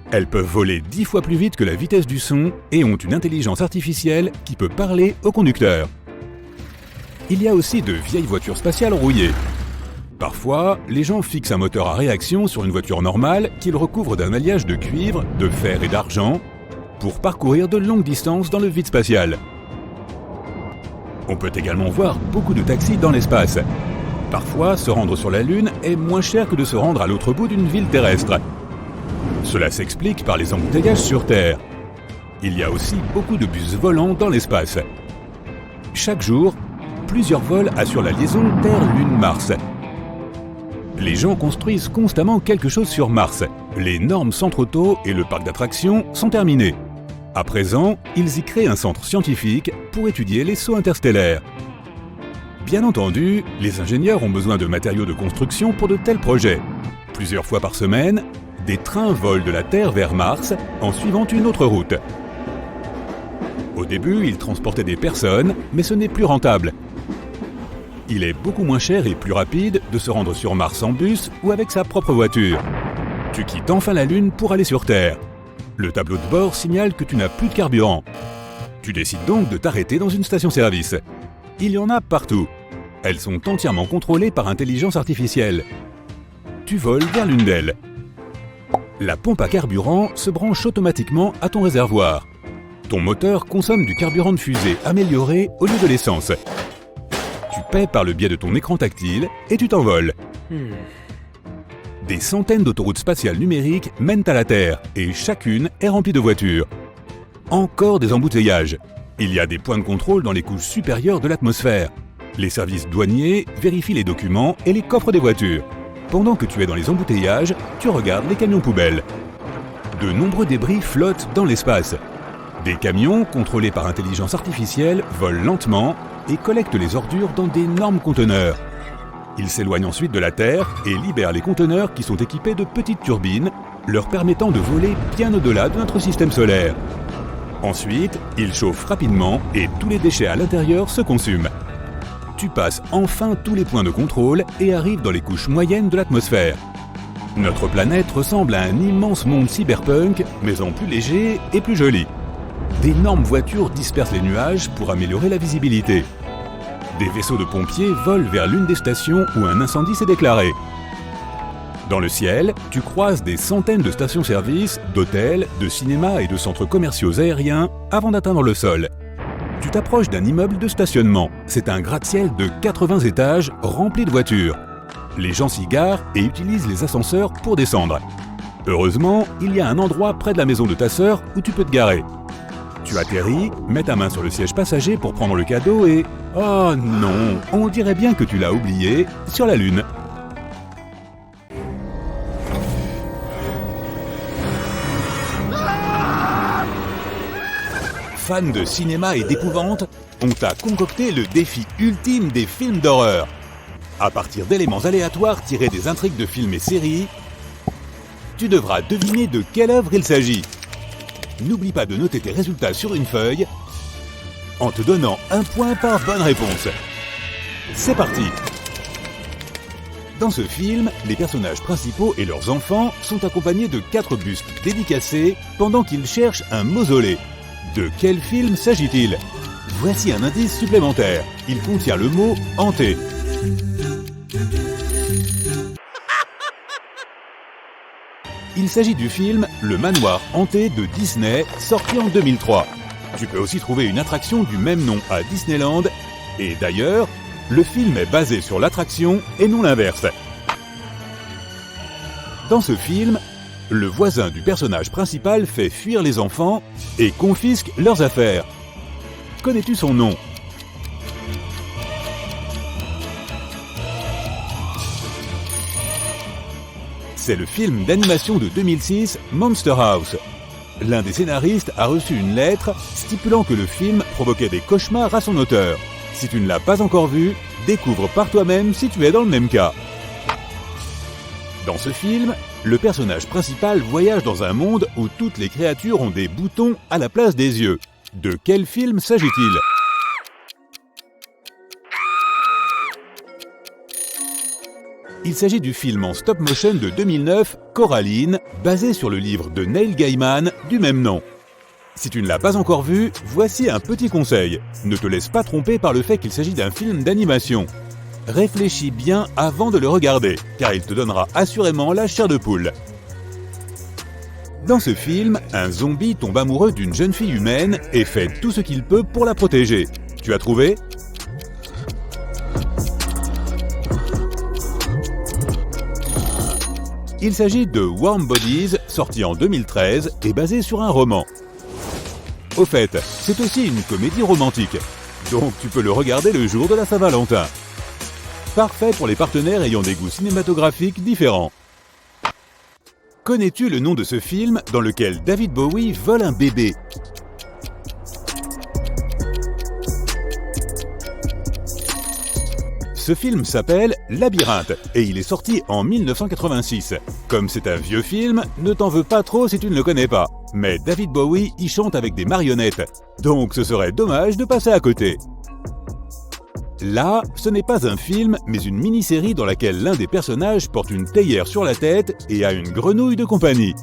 Elles peuvent voler 10 fois plus vite que la vitesse du son et ont une intelligence artificielle qui peut parler au conducteur. Il y a aussi de vieilles voitures spatiales rouillées. Parfois, les gens fixent un moteur à réaction sur une voiture normale qu'ils recouvrent d'un alliage de cuivre, de fer et d'argent pour parcourir de longues distances dans le vide spatial. On peut également voir beaucoup de taxis dans l'espace. Parfois, se rendre sur la Lune est moins cher que de se rendre à l'autre bout d'une ville terrestre. Cela s'explique par les embouteillages sur Terre. Il y a aussi beaucoup de bus volants dans l'espace. Chaque jour, plusieurs vols assurent la liaison Terre-Lune-Mars. Les gens construisent constamment quelque chose sur Mars. Les normes centres auto et le parc d'attractions sont terminés. À présent, ils y créent un centre scientifique pour étudier les sauts interstellaires. Bien entendu, les ingénieurs ont besoin de matériaux de construction pour de tels projets. Plusieurs fois par semaine, des trains volent de la Terre vers Mars en suivant une autre route. Au début, ils transportaient des personnes, mais ce n'est plus rentable. Il est beaucoup moins cher et plus rapide de se rendre sur Mars en bus ou avec sa propre voiture. Tu quittes enfin la Lune pour aller sur Terre. Le tableau de bord signale que tu n'as plus de carburant. Tu décides donc de t'arrêter dans une station-service. Il y en a partout. Elles sont entièrement contrôlées par intelligence artificielle. Tu voles vers l'une d'elles. La pompe à carburant se branche automatiquement à ton réservoir. Ton moteur consomme du carburant de fusée amélioré au lieu de l'essence. Tu paies par le biais de ton écran tactile et tu t'envoles. Des centaines d'autoroutes spatiales numériques mènent à la Terre et chacune est remplie de voitures. Encore des embouteillages. Il y a des points de contrôle dans les couches supérieures de l'atmosphère. Les services douaniers vérifient les documents et les coffres des voitures. Pendant que tu es dans les embouteillages, tu regardes les camions poubelles. De nombreux débris flottent dans l'espace. Des camions, contrôlés par intelligence artificielle, volent lentement et collectent les ordures dans d'énormes conteneurs. Ils s'éloignent ensuite de la Terre et libèrent les conteneurs qui sont équipés de petites turbines, leur permettant de voler bien au-delà de notre système solaire. Ensuite, ils chauffent rapidement et tous les déchets à l'intérieur se consument. Tu passes enfin tous les points de contrôle et arrives dans les couches moyennes de l'atmosphère. Notre planète ressemble à un immense monde cyberpunk, mais en plus léger et plus joli. D'énormes voitures dispersent les nuages pour améliorer la visibilité. Des vaisseaux de pompiers volent vers l'une des stations où un incendie s'est déclaré. Dans le ciel, tu croises des centaines de stations-service, d'hôtels, de cinémas et de centres commerciaux aériens avant d'atteindre le sol. Tu t'approches d'un immeuble de stationnement. C'est un gratte-ciel de 80 étages rempli de voitures. Les gens s'y garent et utilisent les ascenseurs pour descendre. Heureusement, il y a un endroit près de la maison de ta sœur où tu peux te garer. Tu atterris, mets ta main sur le siège passager pour prendre le cadeau et... Oh non, on dirait bien que tu l'as oublié sur la Lune. Fans de cinéma et d'épouvante, on t'a concocté le défi ultime des films d'horreur. À partir d'éléments aléatoires tirés des intrigues de films et séries, tu devras deviner de quelle œuvre il s'agit. N'oublie pas de noter tes résultats sur une feuille en te donnant un point par bonne réponse. C'est parti! Dans ce film, les personnages principaux et leurs enfants sont accompagnés de 4 bustes dédicacés pendant qu'ils cherchent un mausolée. De quel film s'agit-il? Voici un indice supplémentaire. Il contient le mot « hanté ». Il s'agit du film Le Manoir hanté de Disney, sorti en 2003. Tu peux aussi trouver une attraction du même nom à Disneyland. Et d'ailleurs, le film est basé sur l'attraction et non l'inverse. Dans ce film, le voisin du personnage principal fait fuir les enfants et confisque leurs affaires. Connais-tu son nom? C'est le film d'animation de 2006, Monster House. L'un des scénaristes a reçu une lettre stipulant que le film provoquait des cauchemars à son auteur. Si tu ne l'as pas encore vu, découvre par toi-même si tu es dans le même cas. Dans ce film, le personnage principal voyage dans un monde où toutes les créatures ont des boutons à la place des yeux. De quel film s'agit-il? Il s'agit du film en stop-motion de 2009, Coraline, basé sur le livre de Neil Gaiman du même nom. Si tu ne l'as pas encore vu, voici un petit conseil. Ne te laisse pas tromper par le fait qu'il s'agit d'un film d'animation. Réfléchis bien avant de le regarder, car il te donnera assurément la chair de poule. Dans ce film, un zombie tombe amoureux d'une jeune fille humaine et fait tout ce qu'il peut pour la protéger. Tu as trouvé ? Il s'agit de Warm Bodies, sorti en 2013 et basé sur un roman. Au fait, c'est aussi une comédie romantique, donc tu peux le regarder le jour de la Saint-Valentin. parfait pour les partenaires ayant des goûts cinématographiques différents. Connais-tu le nom de ce film dans lequel David Bowie vole un bébé ? Ce film s'appelle Labyrinthe et il est sorti en 1986. Comme c'est un vieux film, ne t'en veux pas trop si tu ne le connais pas. Mais David Bowie y chante avec des marionnettes, donc ce serait dommage de passer à côté. Là, ce n'est pas un film, mais une mini-série dans laquelle l'un des personnages porte une théière sur la tête et a une grenouille de compagnie.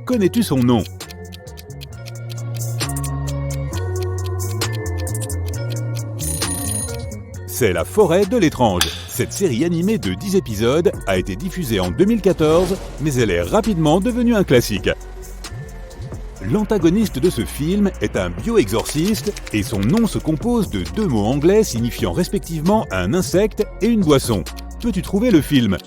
Connais-tu son nom ? C'est La Forêt de l'étrange. Cette série animée de 10 épisodes a été diffusée en 2014, mais elle est rapidement devenue un classique. L'antagoniste de ce film est un bioexorciste et son nom se compose de 2 mots anglais signifiant respectivement un insecte et une boisson. Peux-tu trouver le film ?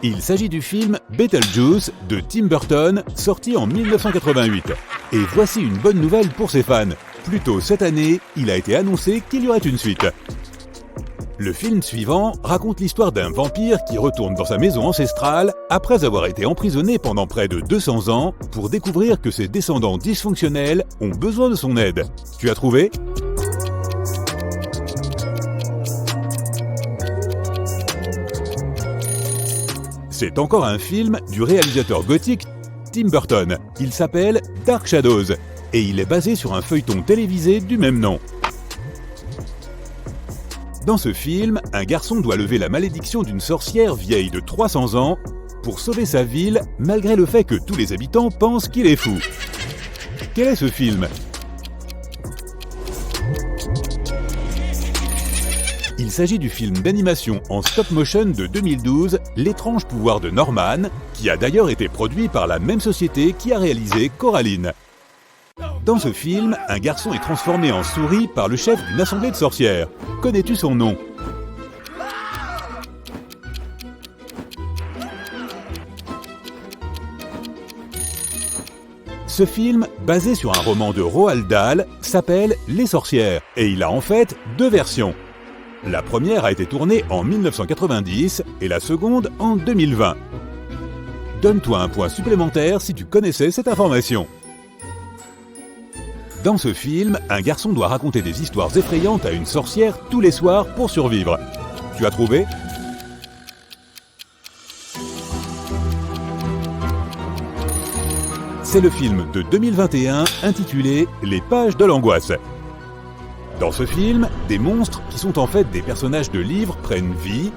Il s'agit du film Beetlejuice de Tim Burton, sorti en 1988. Et voici une bonne nouvelle pour ses fans. Plus tôt cette année, il a été annoncé qu'il y aurait une suite. Le film suivant raconte l'histoire d'un vampire qui retourne dans sa maison ancestrale après avoir été emprisonné pendant près de 200 ans pour découvrir que ses descendants dysfonctionnels ont besoin de son aide. Tu as trouvé ? C'est encore un film du réalisateur gothique Tim Burton. Il s'appelle Dark Shadows et il est basé sur un feuilleton télévisé du même nom. Dans ce film, un garçon doit lever la malédiction d'une sorcière vieille de 300 ans pour sauver sa ville malgré le fait que tous les habitants pensent qu'il est fou. Quel est ce film ? Il s'agit du film d'animation en stop-motion de 2012, L'étrange pouvoir de Norman, qui a d'ailleurs été produit par la même société qui a réalisé Coraline. Dans ce film, un garçon est transformé en souris par le chef d'une assemblée de sorcières. Connais-tu son nom ? Ce film, basé sur un roman de Roald Dahl, s'appelle Les sorcières, et il a en fait 2 versions. La première a été tournée en 1990 et la seconde en 2020. Donne-toi un point supplémentaire si tu connaissais cette information. Dans ce film, un garçon doit raconter des histoires effrayantes à une sorcière tous les soirs pour survivre. Tu as trouvé ? C'est le film de 2021 intitulé « Les pages de l'angoisse ». Dans ce film, des monstres, qui sont en fait des personnages de livres, prennent vie,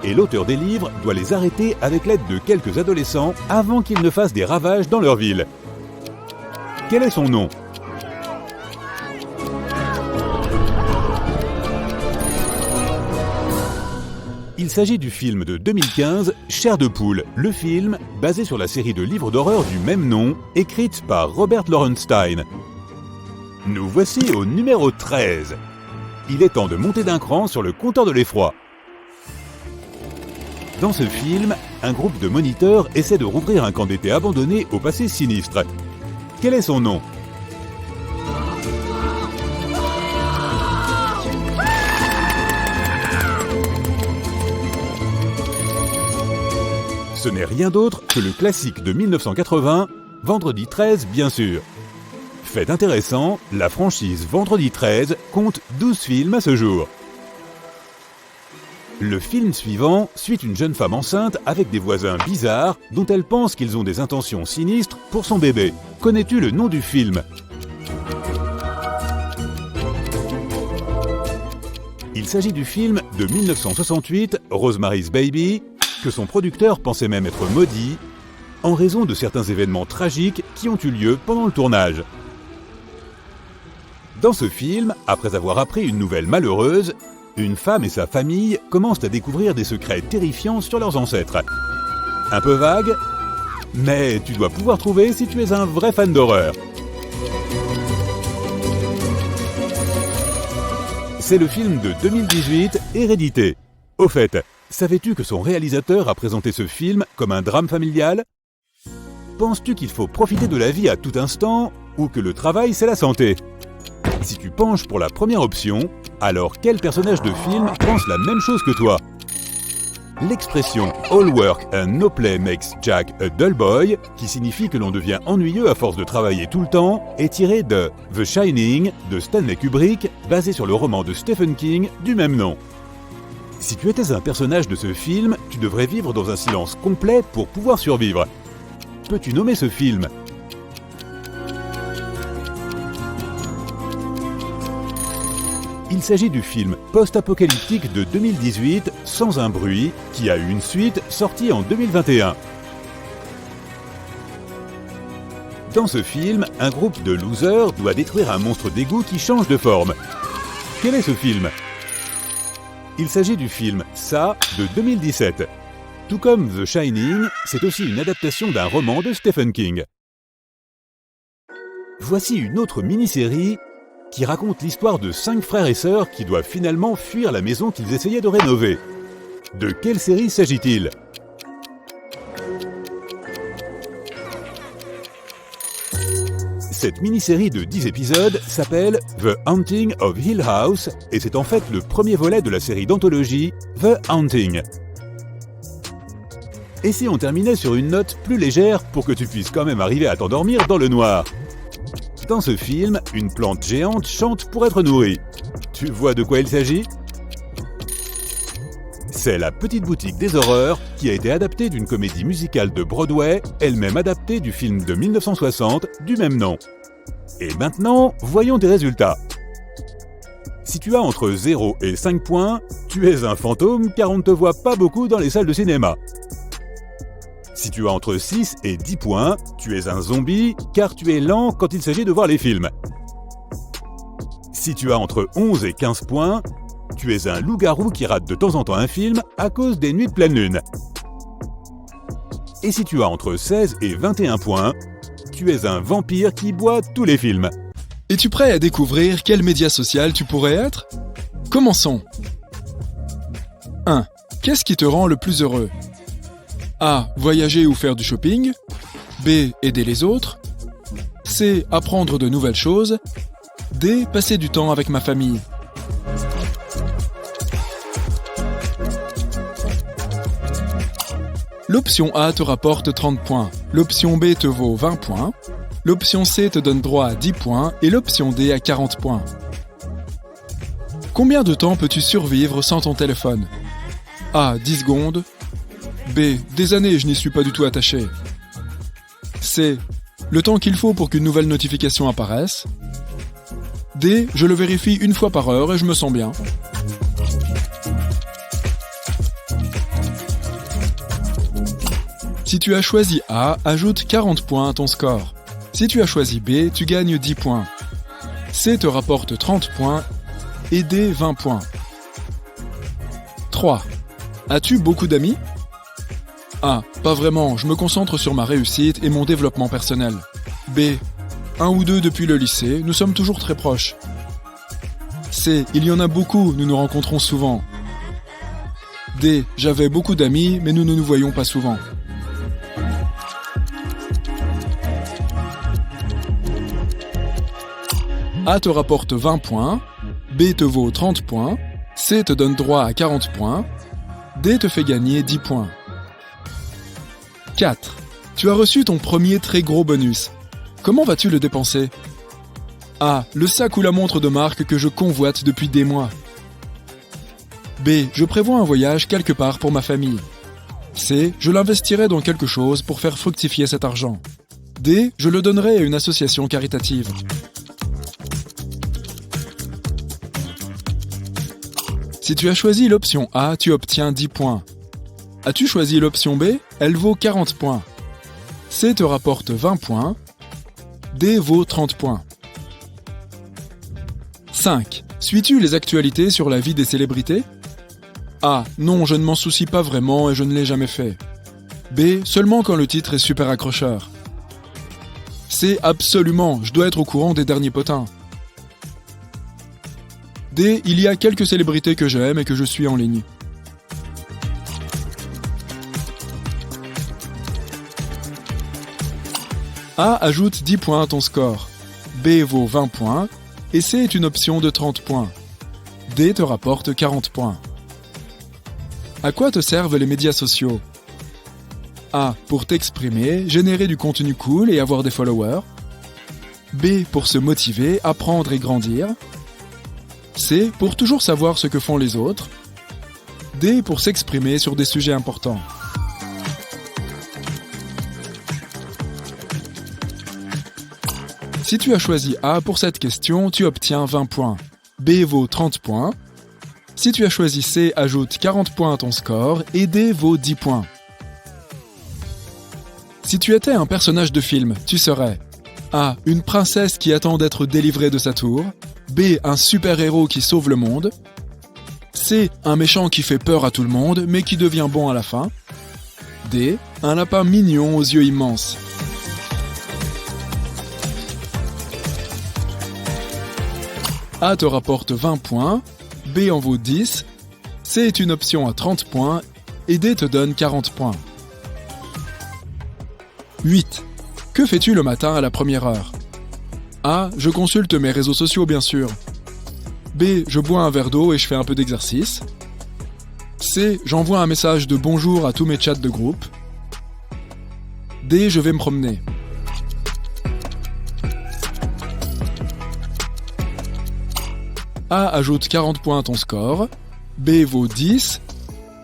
et l'auteur des livres doit les arrêter avec l'aide de quelques adolescents avant qu'ils ne fassent des ravages dans leur ville. Quel est son nom ? Il s'agit du film de 2015, Chair de poule, le film basé sur la série de livres d'horreur du même nom, écrite par Robert Lowenstein. Nous voici au numéro 13. Il est temps de monter d'un cran sur le compteur de l'effroi. Dans ce film, un groupe de moniteurs essaie de rouvrir un camp d'été abandonné au passé sinistre. Quel est son nom ? Ce n'est rien d'autre que le classique de 1980, Vendredi 13 bien sûr. Fait intéressant, la franchise Vendredi 13 compte 12 films à ce jour. Le film suivant suit une jeune femme enceinte avec des voisins bizarres dont elle pense qu'ils ont des intentions sinistres pour son bébé. Connais-tu le nom du film ? Il s'agit du film de 1968, Rosemary's Baby, que son producteur pensait même être maudit en raison de certains événements tragiques qui ont eu lieu pendant le tournage. Dans ce film, après avoir appris une nouvelle malheureuse, une femme et sa famille commencent à découvrir des secrets terrifiants sur leurs ancêtres. Un peu vague, mais tu dois pouvoir trouver si tu es un vrai fan d'horreur. C'est le film de 2018, Hérédité. Au fait, savais-tu que son réalisateur a présenté ce film comme un drame familial ? Penses-tu qu'il faut profiter de la vie à tout instant ou que le travail c'est la santé ? Si tu penches pour la première option, alors quel personnage de film pense la même chose que toi? L'expression « all work and no play makes Jack a dull boy », qui signifie que l'on devient ennuyeux à force de travailler tout le temps, est tirée de The Shining de Stanley Kubrick, basé sur le roman de Stephen King du même nom. Si tu étais un personnage de ce film, tu devrais vivre dans un silence complet pour pouvoir survivre. Peux-tu nommer ce film? Il s'agit du film post-apocalyptique de 2018, Sans un bruit, qui a eu une suite sortie en 2021. Dans ce film, un groupe de losers doit détruire un monstre d'égout qui change de forme. Quel est ce film? Il s'agit du film Ça de 2017. Tout comme The Shining, c'est aussi une adaptation d'un roman de Stephen King. Voici une autre mini-série qui raconte l'histoire de 5 frères et sœurs qui doivent finalement fuir la maison qu'ils essayaient de rénover. De quelle série s'agit-il? Cette mini-série de 10 épisodes s'appelle The Haunting of Hill House et c'est en fait le premier volet de la série d'anthologie The Haunting. Et si on terminait sur une note plus légère pour que tu puisses quand même arriver à t'endormir dans le noir? Dans ce film, une plante géante chante pour être nourrie. Tu vois de quoi il s'agit? C'est La Petite Boutique des Horreurs qui a été adaptée d'une comédie musicale de Broadway, elle-même adaptée du film de 1960 du même nom. Et maintenant, voyons tes résultats. Si tu as entre 0 et 5 points, tu es un fantôme car on ne te voit pas beaucoup dans les salles de cinéma. Si tu as entre 6 et 10 points, tu es un zombie car tu es lent quand il s'agit de voir les films. Si tu as entre 11 et 15 points, tu es un loup-garou qui rate de temps en temps un film à cause des nuits de pleine lune. Et si tu as entre 16 et 21 points, tu es un vampire qui boit tous les films. Es-tu prêt à découvrir quel média social tu pourrais être? Commençons. 1. Qu'est-ce qui te rend le plus heureux? A. Voyager ou faire du shopping. B. Aider les autres. C. Apprendre de nouvelles choses. D. Passer du temps avec ma famille. L'option A te rapporte 30 points, l'option B te vaut 20 points, l'option C te donne droit à 10 points et l'option D à 40 points. Combien de temps peux-tu survivre sans ton téléphone? A. 10 secondes. B. Des années, je n'y suis pas du tout attaché. C. Le temps qu'il faut pour qu'une nouvelle notification apparaisse. D. Je le vérifie une fois par heure et je me sens bien. Si tu as choisi A, ajoute 40 points à ton score. Si tu as choisi B, tu gagnes 10 points. C te rapporte 30 points et D 20 points. 3. As-tu beaucoup d'amis? A. Pas vraiment, je me concentre sur ma réussite et mon développement personnel. B. 1 ou 2 depuis le lycée, nous sommes toujours très proches. C. Il y en a beaucoup, nous nous rencontrons souvent. D. J'avais beaucoup d'amis, mais nous ne nous voyons pas souvent. A te rapporte 20 points, B te vaut 30 points, C te donne droit à 40 points, D te fait gagner 10 points. 4. Tu as reçu ton premier très gros bonus. Comment vas-tu le dépenser? A. Le sac ou la montre de marque que je convoite depuis des mois. B. Je prévois un voyage quelque part pour ma famille. C. Je l'investirai dans quelque chose pour faire fructifier cet argent. D. Je le donnerai à une association caritative. Si tu as choisi l'option A, tu obtiens 10 points. As-tu choisi l'option B? Elle vaut 40 points. C te rapporte 20 points. D vaut 30 points. 5. Suis-tu les actualités sur la vie des célébrités? A. Non, je ne m'en soucie pas vraiment et je ne l'ai jamais fait. B. Seulement quand le titre est super accrocheur. C. Absolument, je dois être au courant des derniers potins. D. Il y a quelques célébrités que j'aime et que je suis en ligne. A ajoute 10 points à ton score. B vaut 20 points. et C est une option de 30 points. D te rapporte 40 points. À quoi te servent les médias sociaux? A. Pour t'exprimer, générer du contenu cool et avoir des followers. B. Pour se motiver, apprendre et grandir. C. Pour toujours savoir ce que font les autres. D. Pour s'exprimer sur des sujets importants. Si tu as choisi A pour cette question, tu obtiens 20 points. B vaut 30 points. Si tu as choisi C, ajoute 40 points à ton score et D vaut 10 points. Si tu étais un personnage de film, tu serais A. Une princesse qui attend d'être délivrée de sa tour. B. Un super-héros qui sauve le monde. C. Un méchant qui fait peur à tout le monde, mais qui devient bon à la fin. D. Un lapin mignon aux yeux immenses. A te rapporte 20 points, B en vaut 10, C est une option à 30 points et D te donne 40 points. 8. Que fais-tu le matin à la première heure? A. Je consulte mes réseaux sociaux bien sûr. B. Je bois un verre d'eau et je fais un peu d'exercice. C. J'envoie un message de bonjour à tous mes chats de groupe. D. Je vais me promener. A ajoute 40 points à ton score, B vaut 10,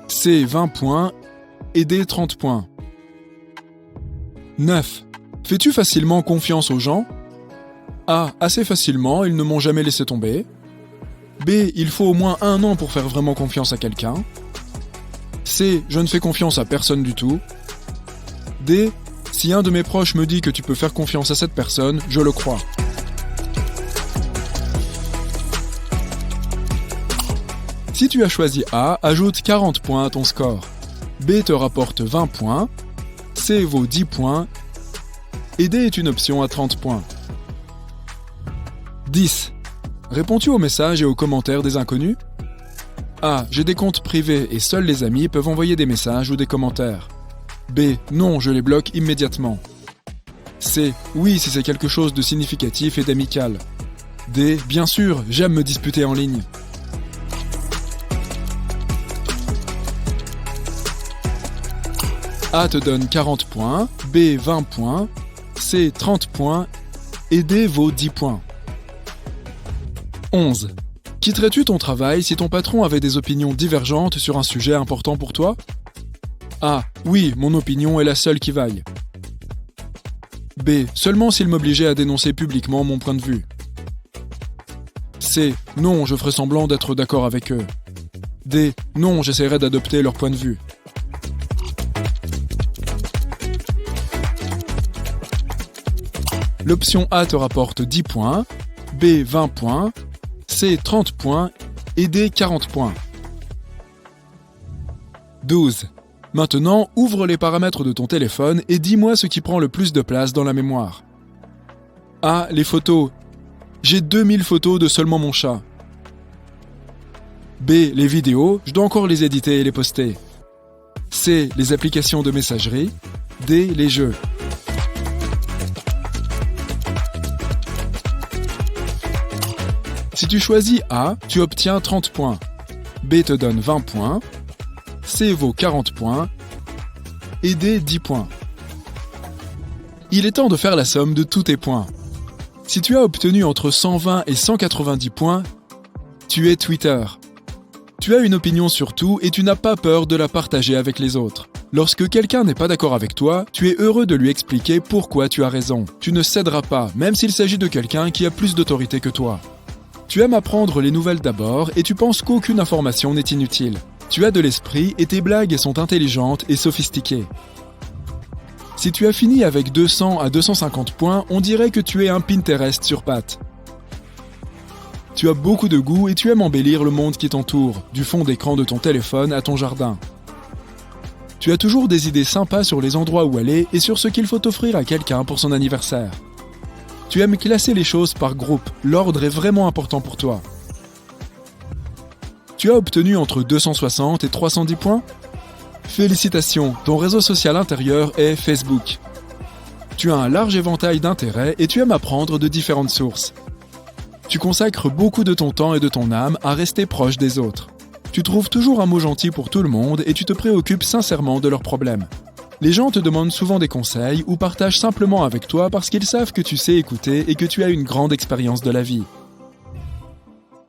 C 20 points et D 30 points. 9. Fais-tu facilement confiance aux gens? A. Assez facilement, ils ne m'ont jamais laissé tomber. B. Il faut au moins 1 an pour faire vraiment confiance à quelqu'un. C. Je ne fais confiance à personne du tout. D. Si un de mes proches me dit que tu peux faire confiance à cette personne, je le crois. Si tu as choisi A, ajoute 40 points à ton score. B te rapporte 20 points, C vaut 10 points, et D est une option à 30 points. 10. Réponds-tu aux messages et aux commentaires des inconnus? A. J'ai des comptes privés et seuls les amis peuvent envoyer des messages ou des commentaires. B. Non, je les bloque immédiatement. C. Oui, si c'est quelque chose de significatif et d'amical. D. Bien sûr, j'aime me disputer en ligne. A te donne 40 points, B 20 points, C 30 points et D vaut 10 points. 11. Quitterais-tu ton travail si ton patron avait des opinions divergentes sur un sujet important pour toi? A. Oui, mon opinion est la seule qui vaille. B. Seulement s'il m'obligeait à dénoncer publiquement mon point de vue. C. Non, je ferais semblant d'être d'accord avec eux. D. Non, j'essaierais d'adopter leur point de vue. L'option A te rapporte 10 points, B 20 points, C 30 points et D 40 points. 12. Maintenant, ouvre les paramètres de ton téléphone et dis-moi ce qui prend le plus de place dans la mémoire. A. Les photos. J'ai 2000 photos de seulement mon chat. B. Les vidéos. Je dois encore les éditer et les poster. C. Les applications de messagerie. D. Les jeux. Si tu choisis A, tu obtiens 30 points. B te donne 20 points. C vaut 40 points. Et D 10 points. Il est temps de faire la somme de tous tes points. Si tu as obtenu entre 120 et 190 points, tu es Twitter. Tu as une opinion sur tout et tu n'as pas peur de la partager avec les autres. Lorsque quelqu'un n'est pas d'accord avec toi, tu es heureux de lui expliquer pourquoi tu as raison. Tu ne céderas pas, même s'il s'agit de quelqu'un qui a plus d'autorité que toi. Tu aimes apprendre les nouvelles d'abord et tu penses qu'aucune information n'est inutile. Tu as de l'esprit et tes blagues sont intelligentes et sophistiquées. Si tu as fini avec 200 à 250 points, on dirait que tu es un Pinterest sur pattes. Tu as beaucoup de goût et tu aimes embellir le monde qui t'entoure, du fond d'écran de ton téléphone à ton jardin. Tu as toujours des idées sympas sur les endroits où aller et sur ce qu'il faut offrir à quelqu'un pour son anniversaire. Tu aimes classer les choses par groupe, l'ordre est vraiment important pour toi. Tu as obtenu entre 260 et 310 points? Félicitations, ton réseau social intérieur est Facebook. Tu as un large éventail d'intérêts et tu aimes apprendre de différentes sources. Tu consacres beaucoup de ton temps et de ton âme à rester proche des autres. Tu trouves toujours un mot gentil pour tout le monde et tu te préoccupes sincèrement de leurs problèmes. Les gens te demandent souvent des conseils ou partagent simplement avec toi parce qu'ils savent que tu sais écouter et que tu as une grande expérience de la vie.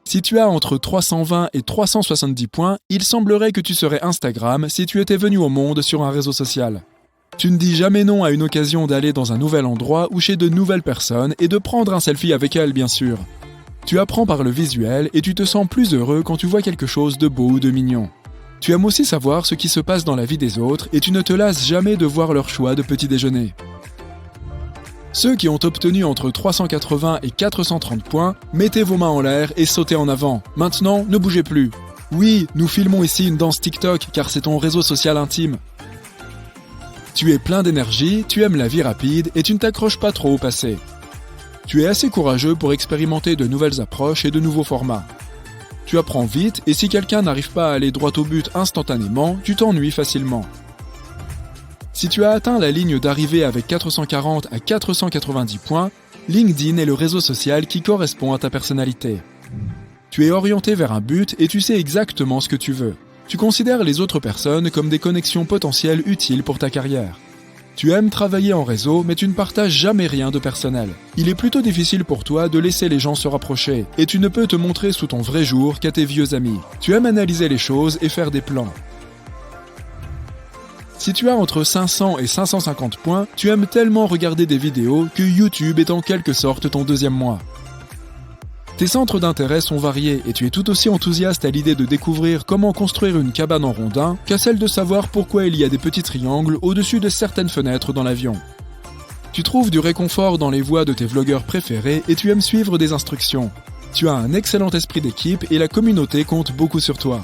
Si tu as entre 320 et 370 points, il semblerait que tu serais Instagram si tu étais venu au monde sur un réseau social. Tu ne dis jamais non à une occasion d'aller dans un nouvel endroit ou chez de nouvelles personnes et de prendre un selfie avec elles, bien sûr. Tu apprends par le visuel et tu te sens plus heureux quand tu vois quelque chose de beau ou de mignon. Tu aimes aussi savoir ce qui se passe dans la vie des autres et tu ne te lasses jamais de voir leur choix de petit déjeuner. Ceux qui ont obtenu entre 380 et 430 points, mettez vos mains en l'air et sautez en avant. Maintenant, ne bougez plus. Oui, nous filmons ici une danse TikTok car c'est ton réseau social intime. Tu es plein d'énergie, tu aimes la vie rapide et tu ne t'accroches pas trop au passé. Tu es assez courageux pour expérimenter de nouvelles approches et de nouveaux formats. Tu apprends vite et si quelqu'un n'arrive pas à aller droit au but instantanément, tu t'ennuies facilement. Si tu as atteint la ligne d'arrivée avec 440 à 490 points, LinkedIn est le réseau social qui correspond à ta personnalité. Tu es orienté vers un but et tu sais exactement ce que tu veux. Tu considères les autres personnes comme des connexions potentielles utiles pour ta carrière. Tu aimes travailler en réseau, mais tu ne partages jamais rien de personnel. Il est plutôt difficile pour toi de laisser les gens se rapprocher, et tu ne peux te montrer sous ton vrai jour qu'à tes vieux amis. Tu aimes analyser les choses et faire des plans. Si tu as entre 500 et 550 points, tu aimes tellement regarder des vidéos que YouTube est en quelque sorte ton deuxième moi. Tes centres d'intérêt sont variés et tu es tout aussi enthousiaste à l'idée de découvrir comment construire une cabane en rondin qu'à celle de savoir pourquoi il y a des petits triangles au-dessus de certaines fenêtres dans l'avion. Tu trouves du réconfort dans les voix de tes vlogueurs préférés et tu aimes suivre des instructions. Tu as un excellent esprit d'équipe et la communauté compte beaucoup sur toi.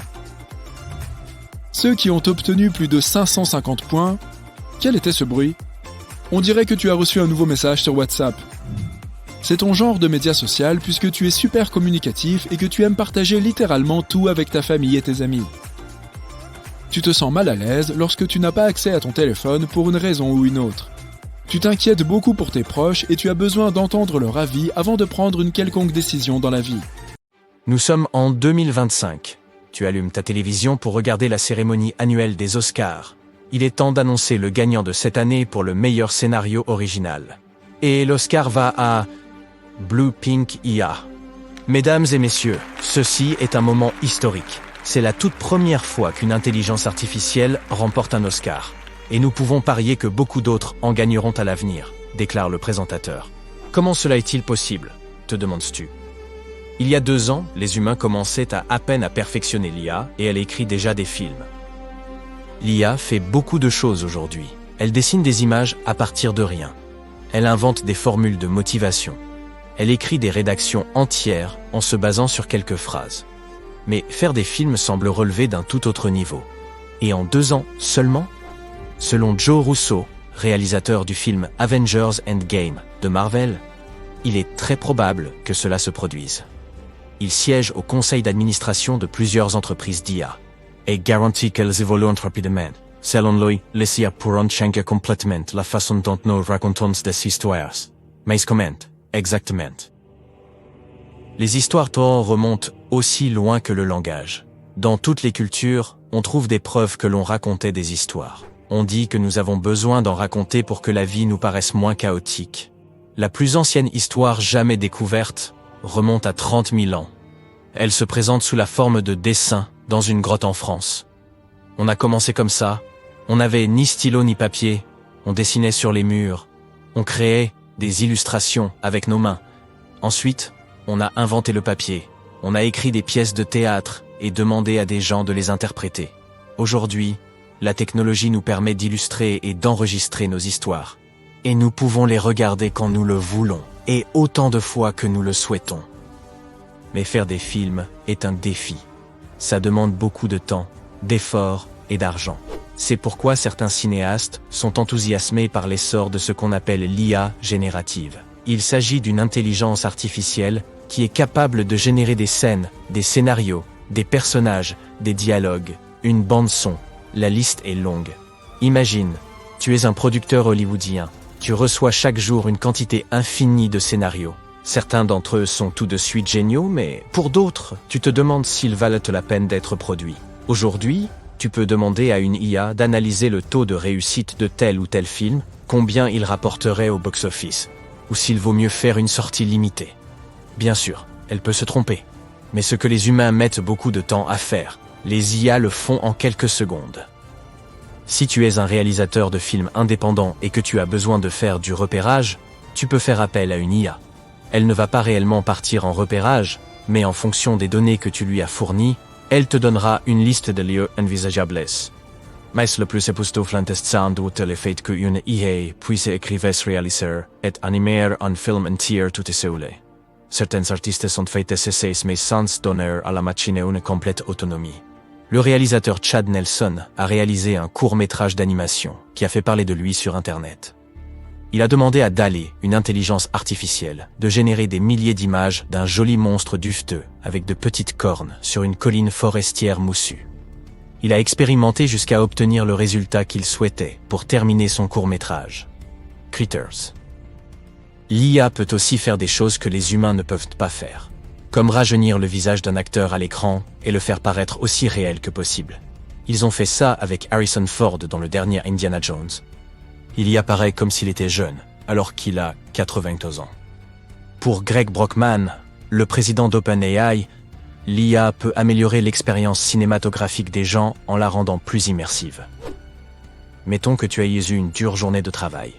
Ceux qui ont obtenu plus de 550 points, quel était ce bruit ? On dirait que tu as reçu un nouveau message sur WhatsApp. C'est ton genre de média social puisque tu es super communicatif et que tu aimes partager littéralement tout avec ta famille et tes amis. Tu te sens mal à l'aise lorsque tu n'as pas accès à ton téléphone pour une raison ou une autre. Tu t'inquiètes beaucoup pour tes proches et tu as besoin d'entendre leur avis avant de prendre une quelconque décision dans la vie. Nous sommes en 2025. Tu allumes ta télévision pour regarder la cérémonie annuelle des Oscars. Il est temps d'annoncer le gagnant de cette année pour le meilleur scénario original. Et l'Oscar va à Blue Pink IA. Mesdames et messieurs, ceci est un moment historique. C'est la toute première fois qu'une intelligence artificielle remporte un Oscar. Et nous pouvons parier que beaucoup d'autres en gagneront à l'avenir, déclare le présentateur. Comment cela est-il possible ? Te demandes-tu. Il y a 2 ans, les humains commençaient à peine à perfectionner l'IA et elle écrit déjà des films. L'IA fait beaucoup de choses aujourd'hui. Elle dessine des images à partir de rien. Elle invente des formules de motivation. Elle écrit des rédactions entières en se basant sur quelques phrases. Mais faire des films semble relever d'un tout autre niveau. Et en 2 ans seulement ? Selon Joe Russo, réalisateur du film Avengers Endgame de Marvel, il est très probable que cela se produise. Il siège au conseil d'administration de plusieurs entreprises d'IA. Et garantit qu'elles évoluent rapidement. Selon lui, les IA pourront changer complètement la façon dont nous racontons des histoires. Mais comment, exactement? Les histoires remontent aussi loin que le langage. Dans toutes les cultures, on trouve des preuves que l'on racontait des histoires. On dit que nous avons besoin d'en raconter pour que la vie nous paraisse moins chaotique. La plus ancienne histoire jamais découverte remonte à 30 000 ans. Elle se présente sous la forme de dessins dans une grotte en France. On a commencé comme ça. On n'avait ni stylo ni papier. On dessinait sur les murs. On créait des illustrations avec nos mains. Ensuite, on a inventé le papier. On a écrit des pièces de théâtre et demandé à des gens de les interpréter. Aujourd'hui, la technologie nous permet d'illustrer et d'enregistrer nos histoires. Et nous pouvons les regarder quand nous le voulons, et autant de fois que nous le souhaitons. Mais faire des films est un défi. Ça demande beaucoup de temps, d'efforts et d'argent. C'est pourquoi certains cinéastes sont enthousiasmés par l'essor de ce qu'on appelle l'IA générative. Il s'agit d'une intelligence artificielle qui est capable de générer des scènes, des scénarios, des personnages, des dialogues, une bande-son. La liste est longue. Imagine, tu es un producteur hollywoodien. Tu reçois chaque jour une quantité infinie de scénarios. Certains d'entre eux sont tout de suite géniaux, mais pour d'autres, tu te demandes s'ils valent la peine d'être produits. Aujourd'hui, tu peux demander à une IA d'analyser le taux de réussite de tel ou tel film, combien il rapporterait au box-office, ou s'il vaut mieux faire une sortie limitée. Bien sûr, elle peut se tromper, mais ce que les humains mettent beaucoup de temps à faire, les IA le font en quelques secondes. Si tu es un réalisateur de films indépendant et que tu as besoin de faire du repérage, tu peux faire appel à une IA. Elle ne va pas réellement partir en repérage, mais en fonction des données que tu lui as fournies, elle te donnera une liste de lieux envisageables. Mais le plus époustouflant est sans doute le fait qu'une IA puisse écrire, réaliser et animer un film entier tout seul. Certains artistes sont faits cesser mais sans donner à la machine une complète autonomie. Le réalisateur Chad Nelson a réalisé un court-métrage d'animation qui a fait parler de lui sur Internet. Il a demandé à DALL-E, une intelligence artificielle, de générer des milliers d'images d'un joli monstre duveteux avec de petites cornes sur une colline forestière moussue. Il a expérimenté jusqu'à obtenir le résultat qu'il souhaitait pour terminer son court-métrage. Critters. L'IA peut aussi faire des choses que les humains ne peuvent pas faire, comme rajeunir le visage d'un acteur à l'écran et le faire paraître aussi réel que possible. Ils ont fait ça avec Harrison Ford dans le dernier Indiana Jones. Il y apparaît comme s'il était jeune, alors qu'il a 82 ans. Pour Greg Brockman, le président d'OpenAI, l'IA peut améliorer l'expérience cinématographique des gens en la rendant plus immersive. Mettons que tu aies eu une dure journée de travail.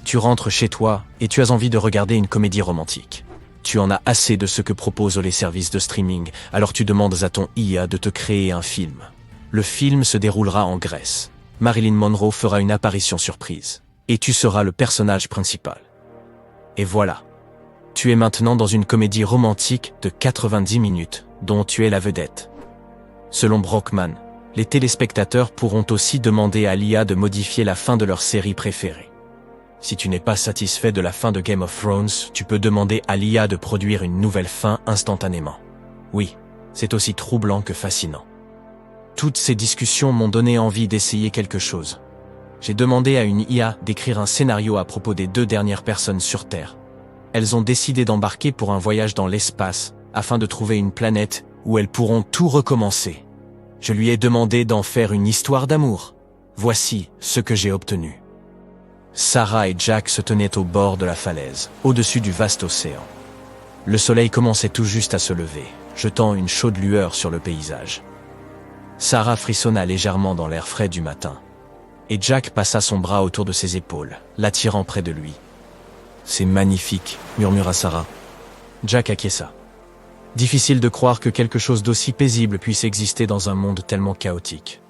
Tu rentres chez toi et tu as envie de regarder une comédie romantique. Tu en as assez de ce que proposent les services de streaming, alors tu demandes à ton IA de te créer un film. Le film se déroulera en Grèce. Marilyn Monroe fera une apparition surprise. Et tu seras le personnage principal. Et voilà. Tu es maintenant dans une comédie romantique de 90 minutes, dont tu es la vedette. Selon Brockman, les téléspectateurs pourront aussi demander à l'IA de modifier la fin de leur série préférée. Si tu n'es pas satisfait de la fin de Game of Thrones, tu peux demander à l'IA de produire une nouvelle fin instantanément. Oui, c'est aussi troublant que fascinant. Toutes ces discussions m'ont donné envie d'essayer quelque chose. J'ai demandé à une IA d'écrire un scénario à propos des 2 dernières personnes sur Terre. Elles ont décidé d'embarquer pour un voyage dans l'espace afin de trouver une planète où elles pourront tout recommencer. Je lui ai demandé d'en faire une histoire d'amour. Voici ce que j'ai obtenu. Sarah et Jack se tenaient au bord de la falaise, au-dessus du vaste océan. Le soleil commençait tout juste à se lever, jetant une chaude lueur sur le paysage. Sarah frissonna légèrement dans l'air frais du matin, et Jack passa son bras autour de ses épaules, l'attirant près de lui. « C'est magnifique », murmura Sarah. Jack acquiesça. Difficile de croire que quelque chose d'aussi paisible puisse exister dans un monde tellement chaotique.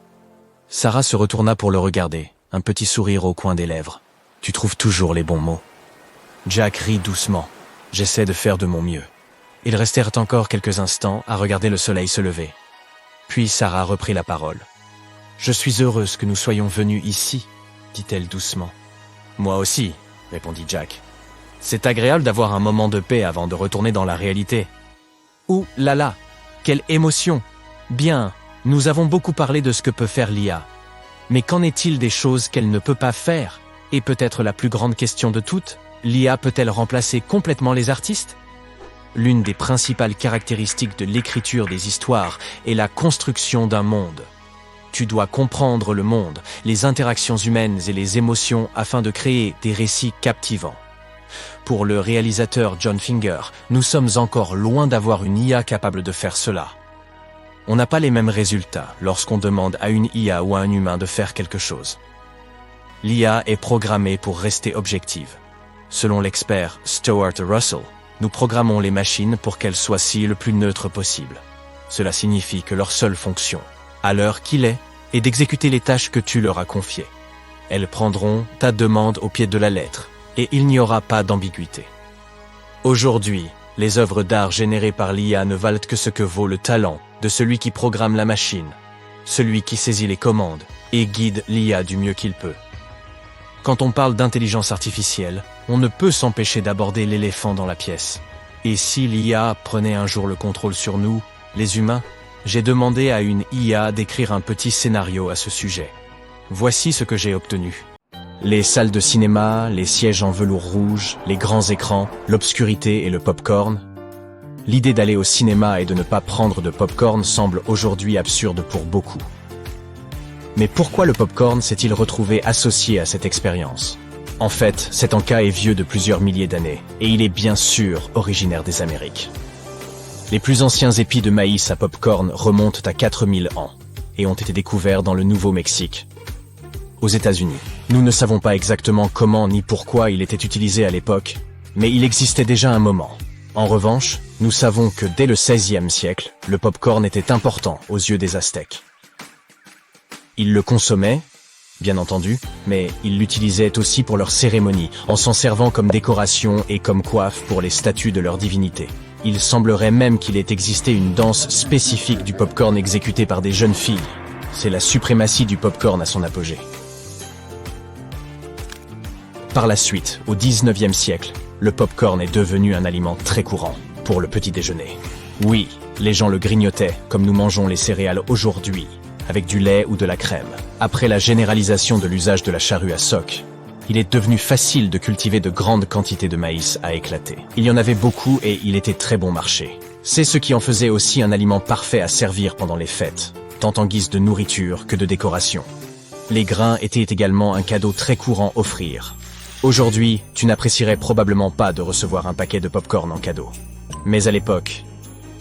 Sarah se retourna pour le regarder, un petit sourire au coin des lèvres. « Tu trouves toujours les bons mots. » Jack rit doucement. « J'essaie de faire de mon mieux. » Ils restèrent encore quelques instants à regarder le soleil se lever. Puis Sarah reprit la parole. « Je suis heureuse que nous soyons venus ici, » dit-elle doucement. « Moi aussi, » répondit Jack. « C'est agréable d'avoir un moment de paix avant de retourner dans la réalité. » « Ouh là là, quelle émotion ! Bien, nous avons beaucoup parlé de ce que peut faire l'IA. Mais qu'en est-il des choses qu'elle ne peut pas faire ? Et peut-être la plus grande question de toutes, l'IA peut-elle remplacer complètement les artistes ? L'une des principales caractéristiques de l'écriture des histoires est la construction d'un monde. Tu dois comprendre le monde, les interactions humaines et les émotions afin de créer des récits captivants. Pour le réalisateur John Finger, nous sommes encore loin d'avoir une IA capable de faire cela. On n'a pas les mêmes résultats lorsqu'on demande à une IA ou à un humain de faire quelque chose. L'IA est programmée pour rester objective. Selon l'expert Stuart Russell, nous programmons les machines pour qu'elles soient le plus neutres possible. Cela signifie que leur seule fonction, à l'heure qu'il est d'exécuter les tâches que tu leur as confiées. Elles prendront ta demande au pied de la lettre, et il n'y aura pas d'ambiguïté. Aujourd'hui, les œuvres d'art générées par l'IA ne valent que ce que vaut le talent de celui qui programme la machine, celui qui saisit les commandes et guide l'IA du mieux qu'il peut. Quand on parle d'intelligence artificielle, on ne peut s'empêcher d'aborder l'éléphant dans la pièce. Et si l'IA prenait un jour le contrôle sur nous, les humains, j'ai demandé à une IA d'écrire un petit scénario à ce sujet. Voici ce que j'ai obtenu. Les salles de cinéma, les sièges en velours rouge, les grands écrans, l'obscurité et le pop-corn. L'idée d'aller au cinéma et de ne pas prendre de pop-corn semble aujourd'hui absurde pour beaucoup. Mais pourquoi le pop-corn s'est-il retrouvé associé à cette expérience? En fait, cet encas est vieux de plusieurs milliers d'années, et il est bien sûr originaire des Amériques. Les plus anciens épis de maïs à pop-corn remontent à 4000 ans, et ont été découverts dans le Nouveau-Mexique, aux États-Unis. Nous ne savons pas exactement comment ni pourquoi il était utilisé à l'époque, mais il existait déjà un moment. En revanche, nous savons que dès le XVIe siècle, le pop-corn était important aux yeux des Aztèques. Ils le consommaient, bien entendu, mais ils l'utilisaient aussi pour leurs cérémonies, en s'en servant comme décoration et comme coiffe pour les statues de leurs divinités. Il semblerait même qu'il ait existé une danse spécifique du pop-corn exécutée par des jeunes filles. C'est la suprématie du pop-corn à son apogée. Par la suite, au XIXe siècle, le pop-corn est devenu un aliment très courant pour le petit déjeuner. Oui, les gens le grignotaient comme nous mangeons les céréales aujourd'hui, avec du lait ou de la crème. Après la généralisation de l'usage de la charrue à soc, il est devenu facile de cultiver de grandes quantités de maïs à éclater. Il y en avait beaucoup et il était très bon marché. C'est ce qui en faisait aussi un aliment parfait à servir pendant les fêtes, tant en guise de nourriture que de décoration. Les grains étaient également un cadeau très courant à offrir. Aujourd'hui, tu n'apprécierais probablement pas de recevoir un paquet de pop-corn en cadeau. Mais à l'époque,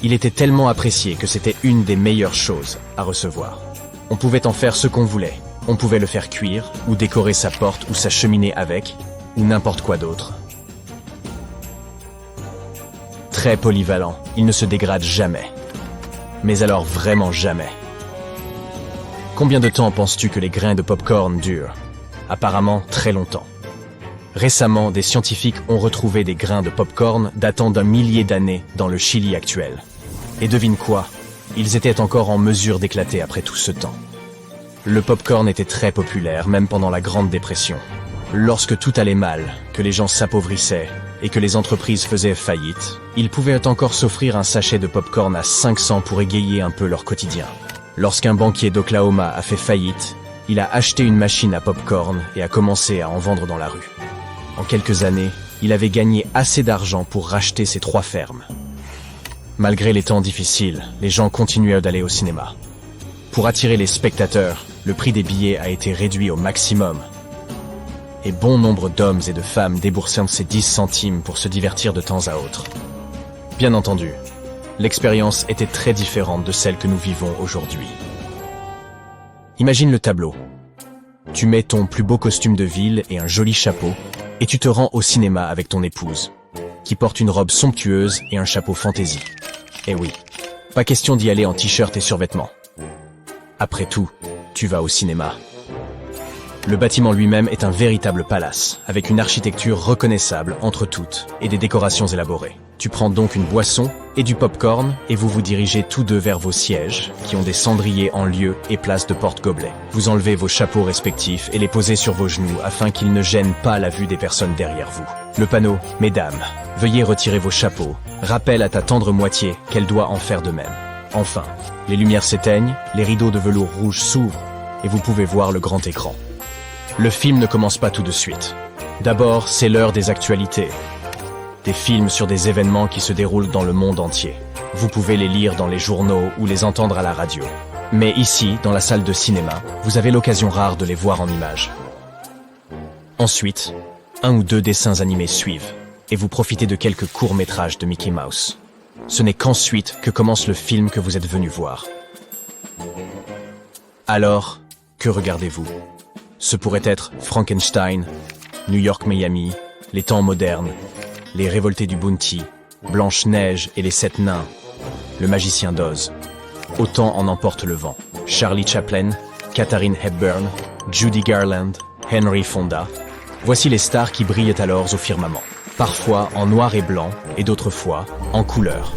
il était tellement apprécié que c'était une des meilleures choses à recevoir. On pouvait en faire ce qu'on voulait. On pouvait le faire cuire, ou décorer sa porte ou sa cheminée avec, ou n'importe quoi d'autre. Très polyvalent, il ne se dégrade jamais. Mais alors vraiment jamais. Combien de temps penses-tu que les grains de pop-corn durent? Apparemment très longtemps. Récemment, des scientifiques ont retrouvé des grains de pop-corn datant d'un millier d'années dans le Chili actuel. Et devine quoi? Ils étaient encore en mesure d'éclater après tout ce temps. Le pop-corn était très populaire, même pendant la Grande Dépression. Lorsque tout allait mal, que les gens s'appauvrissaient et que les entreprises faisaient faillite, ils pouvaient encore s'offrir un sachet de pop-corn à 500 pour égayer un peu leur quotidien. Lorsqu'un banquier d'Oklahoma a fait faillite, il a acheté une machine à pop-corn et a commencé à en vendre dans la rue. En quelques années, il avait gagné assez d'argent pour racheter ses 3 fermes. Malgré les temps difficiles, les gens continuaient d'aller au cinéma. Pour attirer les spectateurs, le prix des billets a été réduit au maximum. Et bon nombre d'hommes et de femmes déboursèrent ces 10 centimes pour se divertir de temps à autre. Bien entendu, l'expérience était très différente de celle que nous vivons aujourd'hui. Imagine le tableau. Tu mets ton plus beau costume de ville et un joli chapeau, et tu te rends au cinéma avec ton épouse, qui porte une robe somptueuse et un chapeau fantaisie. Eh oui, pas question d'y aller en t-shirt et survêtement. Après tout, tu vas au cinéma. Le bâtiment lui-même est un véritable palace, avec une architecture reconnaissable entre toutes et des décorations élaborées. Tu prends donc une boisson et du pop-corn et vous vous dirigez tous deux vers vos sièges, qui ont des cendriers en lieu et place de porte-gobelets. Vous enlevez vos chapeaux respectifs et les posez sur vos genoux afin qu'ils ne gênent pas la vue des personnes derrière vous. Le panneau « Mesdames, veuillez retirer vos chapeaux » rappelle à ta tendre moitié qu'elle doit en faire de même. Enfin, les lumières s'éteignent, les rideaux de velours rouge s'ouvrent et vous pouvez voir le grand écran. Le film ne commence pas tout de suite. D'abord, c'est l'heure des actualités. Des films sur des événements qui se déroulent dans le monde entier. Vous pouvez les lire dans les journaux ou les entendre à la radio. Mais ici, dans la salle de cinéma, vous avez l'occasion rare de les voir en images. Ensuite, 1 ou 2 dessins animés suivent, et vous profitez de quelques courts-métrages de Mickey Mouse. Ce n'est qu'ensuite que commence le film que vous êtes venu voir. Alors, que regardez-vous ? Ce pourrait être Frankenstein, New York Miami, Les Temps modernes, Les Révoltés du Bounty, Blanche-Neige et les 7 nains, Le Magicien d'Oz. Autant en emporte le vent. Charlie Chaplin, Katharine Hepburn, Judy Garland, Henry Fonda. Voici les stars qui brillent alors au firmament. Parfois en noir et blanc et d'autres fois en couleur.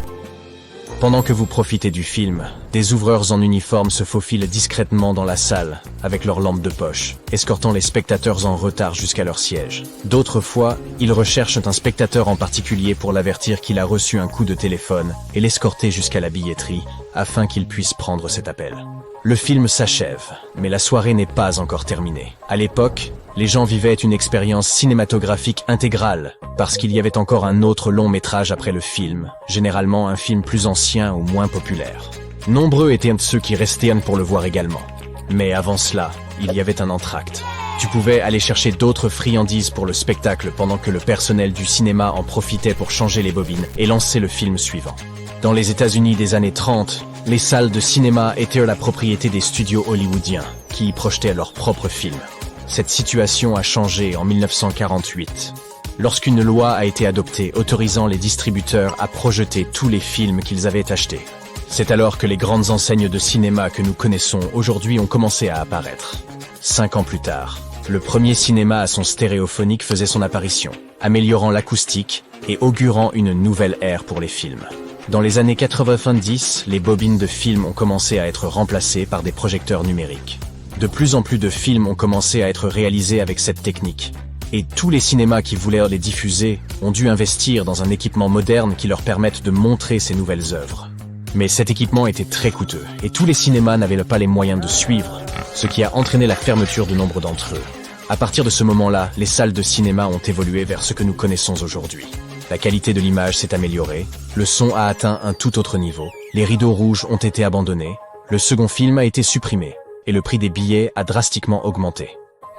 Pendant que vous profitez du film, des ouvreurs en uniforme se faufilent discrètement dans la salle avec leurs lampes de poche, escortant les spectateurs en retard jusqu'à leur siège. D'autres fois, ils recherchent un spectateur en particulier pour l'avertir qu'il a reçu un coup de téléphone et l'escorter jusqu'à la billetterie afin qu'il puisse prendre cet appel. Le film s'achève, mais la soirée n'est pas encore terminée. À l'époque, les gens vivaient une expérience cinématographique intégrale, parce qu'il y avait encore un autre long métrage après le film, généralement un film plus ancien ou moins populaire. Nombreux étaient ceux qui restaient pour le voir également. Mais avant cela, il y avait un entracte. Tu pouvais aller chercher d'autres friandises pour le spectacle pendant que le personnel du cinéma en profitait pour changer les bobines et lancer le film suivant. Dans les États-Unis des années 30, les salles de cinéma étaient la propriété des studios hollywoodiens, qui y projetaient leurs propres films. Cette situation a changé en 1948, lorsqu'une loi a été adoptée autorisant les distributeurs à projeter tous les films qu'ils avaient achetés. C'est alors que les grandes enseignes de cinéma que nous connaissons aujourd'hui ont commencé à apparaître. 5 ans plus tard, le premier cinéma à son stéréophonique faisait son apparition, améliorant l'acoustique et augurant une nouvelle ère pour les films. Dans les années 90, les bobines de films ont commencé à être remplacées par des projecteurs numériques. De plus en plus de films ont commencé à être réalisés avec cette technique. Et tous les cinémas qui voulaient les diffuser ont dû investir dans un équipement moderne qui leur permette de montrer ces nouvelles œuvres. Mais cet équipement était très coûteux, et tous les cinémas n'avaient pas les moyens de suivre, ce qui a entraîné la fermeture de nombre d'entre eux. À partir de ce moment-là, les salles de cinéma ont évolué vers ce que nous connaissons aujourd'hui. La qualité de l'image s'est améliorée, le son a atteint un tout autre niveau, les rideaux rouges ont été abandonnés, le second film a été supprimé, et le prix des billets a drastiquement augmenté.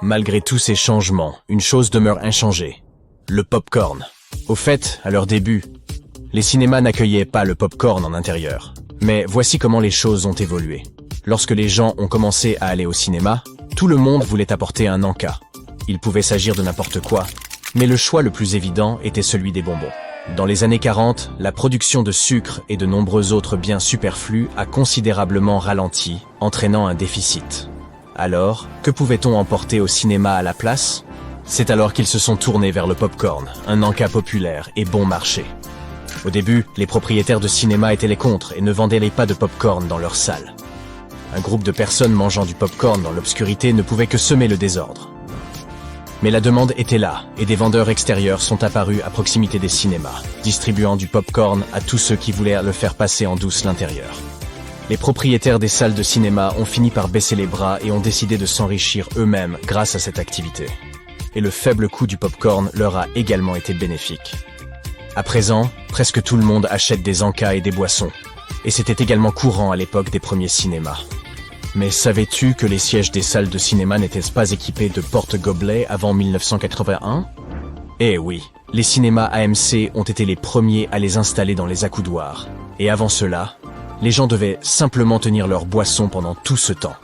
Malgré tous ces changements, une chose demeure inchangée, le pop-corn. Au fait, à leur début, les cinémas n'accueillaient pas le pop-corn en intérieur. Mais voici comment les choses ont évolué. Lorsque les gens ont commencé à aller au cinéma, tout le monde voulait apporter un encas. Il pouvait s'agir de n'importe quoi, mais le choix le plus évident était celui des bonbons. Dans les années 40, la production de sucre et de nombreux autres biens superflus a considérablement ralenti, entraînant un déficit. Alors, que pouvait-on emporter au cinéma à la place? C'est alors qu'ils se sont tournés vers le pop-corn, un encas populaire et bon marché. Au début, les propriétaires de cinéma étaient les contre et ne vendaient pas de pop-corn dans leurs salles. Un groupe de personnes mangeant du pop-corn dans l'obscurité ne pouvait que semer le désordre. Mais la demande était là, et des vendeurs extérieurs sont apparus à proximité des cinémas, distribuant du pop-corn à tous ceux qui voulaient le faire passer en douce l'intérieur. Les propriétaires des salles de cinéma ont fini par baisser les bras et ont décidé de s'enrichir eux-mêmes grâce à cette activité. Et le faible coût du pop-corn leur a également été bénéfique. À présent, presque tout le monde achète des encas et des boissons, et c'était également courant à l'époque des premiers cinémas. Mais savais-tu que les sièges des salles de cinéma n'étaient pas équipés de porte-gobelets avant 1981? Eh oui, les cinémas AMC ont été les premiers à les installer dans les accoudoirs. Et avant cela, les gens devaient simplement tenir leur boisson pendant tout ce temps.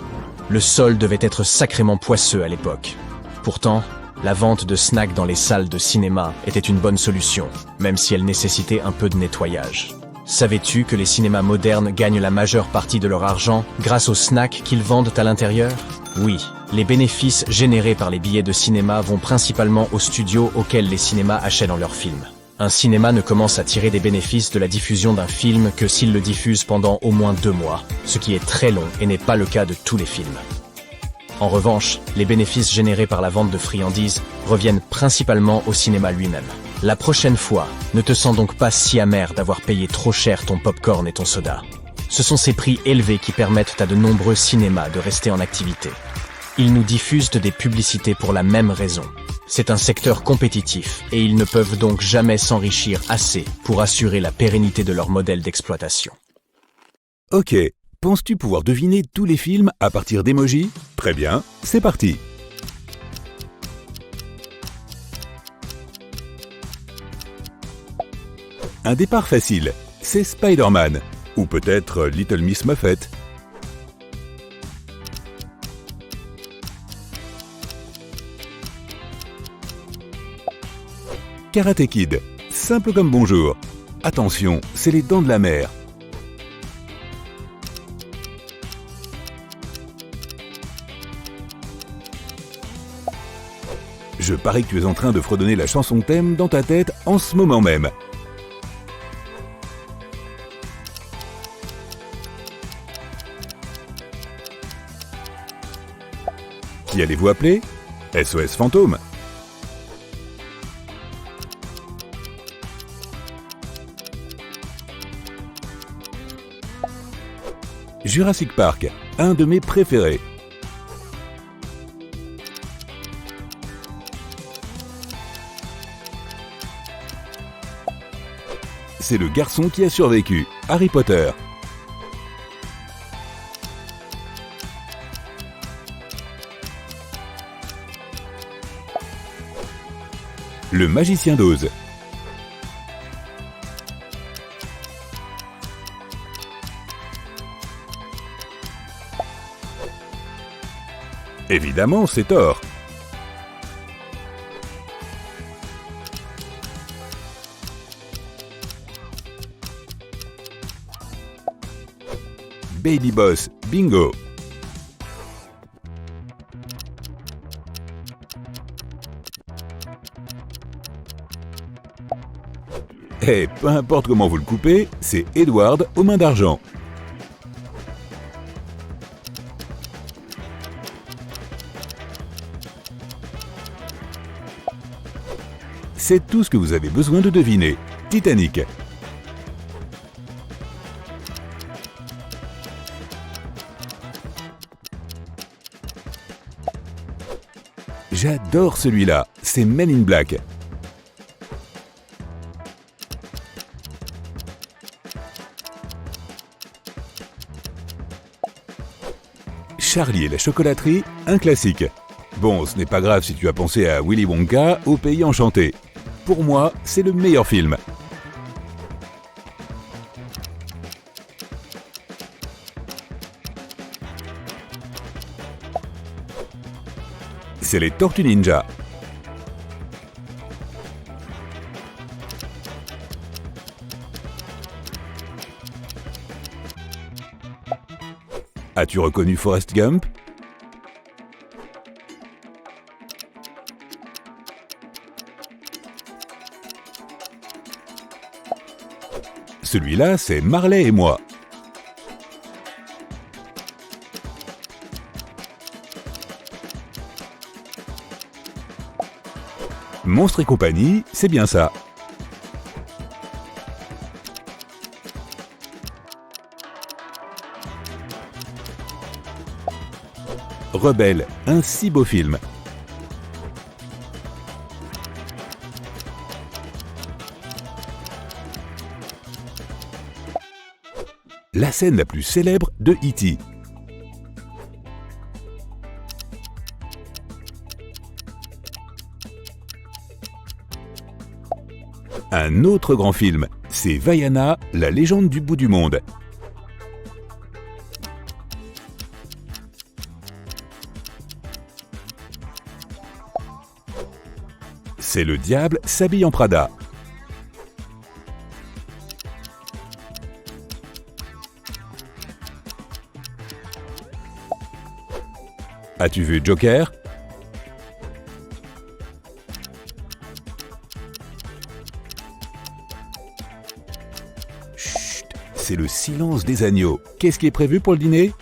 Le sol devait être sacrément poisseux à l'époque. Pourtant, la vente de snacks dans les salles de cinéma était une bonne solution, même si elle nécessitait un peu de nettoyage. Savais-tu que les cinémas modernes gagnent la majeure partie de leur argent grâce aux snacks qu'ils vendent à l'intérieur? Oui, les bénéfices générés par les billets de cinéma vont principalement aux studios auxquels les cinémas achètent leurs films. Un cinéma ne commence à tirer des bénéfices de la diffusion d'un film que s'il le diffuse pendant au moins 2 mois, ce qui est très long et n'est pas le cas de tous les films. En revanche, les bénéfices générés par la vente de friandises reviennent principalement au cinéma lui-même. La prochaine fois, ne te sens donc pas si amer d'avoir payé trop cher ton pop-corn et ton soda. Ce sont ces prix élevés qui permettent à de nombreux cinémas de rester en activité. Ils nous diffusent des publicités pour la même raison. C'est un secteur compétitif et ils ne peuvent donc jamais s'enrichir assez pour assurer la pérennité de leur modèle d'exploitation. Ok, penses-tu pouvoir deviner tous les films à partir d'emojis? Très bien, c'est parti. Un départ facile, c'est Spider-Man, ou peut-être Little Miss Muffet. Karate Kid, simple comme bonjour. Attention, c'est les dents de la mer. Je parie que tu es en train de fredonner la chanson thème dans ta tête en ce moment même. Qui allez-vous appeler? SOS Fantôme. Jurassic Park, un de mes préférés. C'est le garçon qui a survécu, Harry Potter. Le magicien d'Oz. Évidemment, c'est Thor. Baby Boss, bingo. Et peu importe comment vous le coupez, c'est Edward aux mains d'argent. C'est tout ce que vous avez besoin de deviner. Titanic. J'adore celui-là, c'est Men in Black. Charlie et la chocolaterie, un classique. Bon, ce n'est pas grave si tu as pensé à Willy Wonka, au pays enchanté. Pour moi, c'est le meilleur film. C'est les Tortues Ninja. As-tu reconnu Forrest Gump? Celui-là, c'est Marley et moi. Monstres et compagnie, c'est bien ça. Rebelle, un si beau film. La scène la plus célèbre de E.T. Un autre grand film, c'est Vaiana, la légende du bout du monde. C'est le diable s'habille en Prada. As-tu vu Joker? Chut, c'est le silence des agneaux. Qu'est-ce qui est prévu pour le dîner?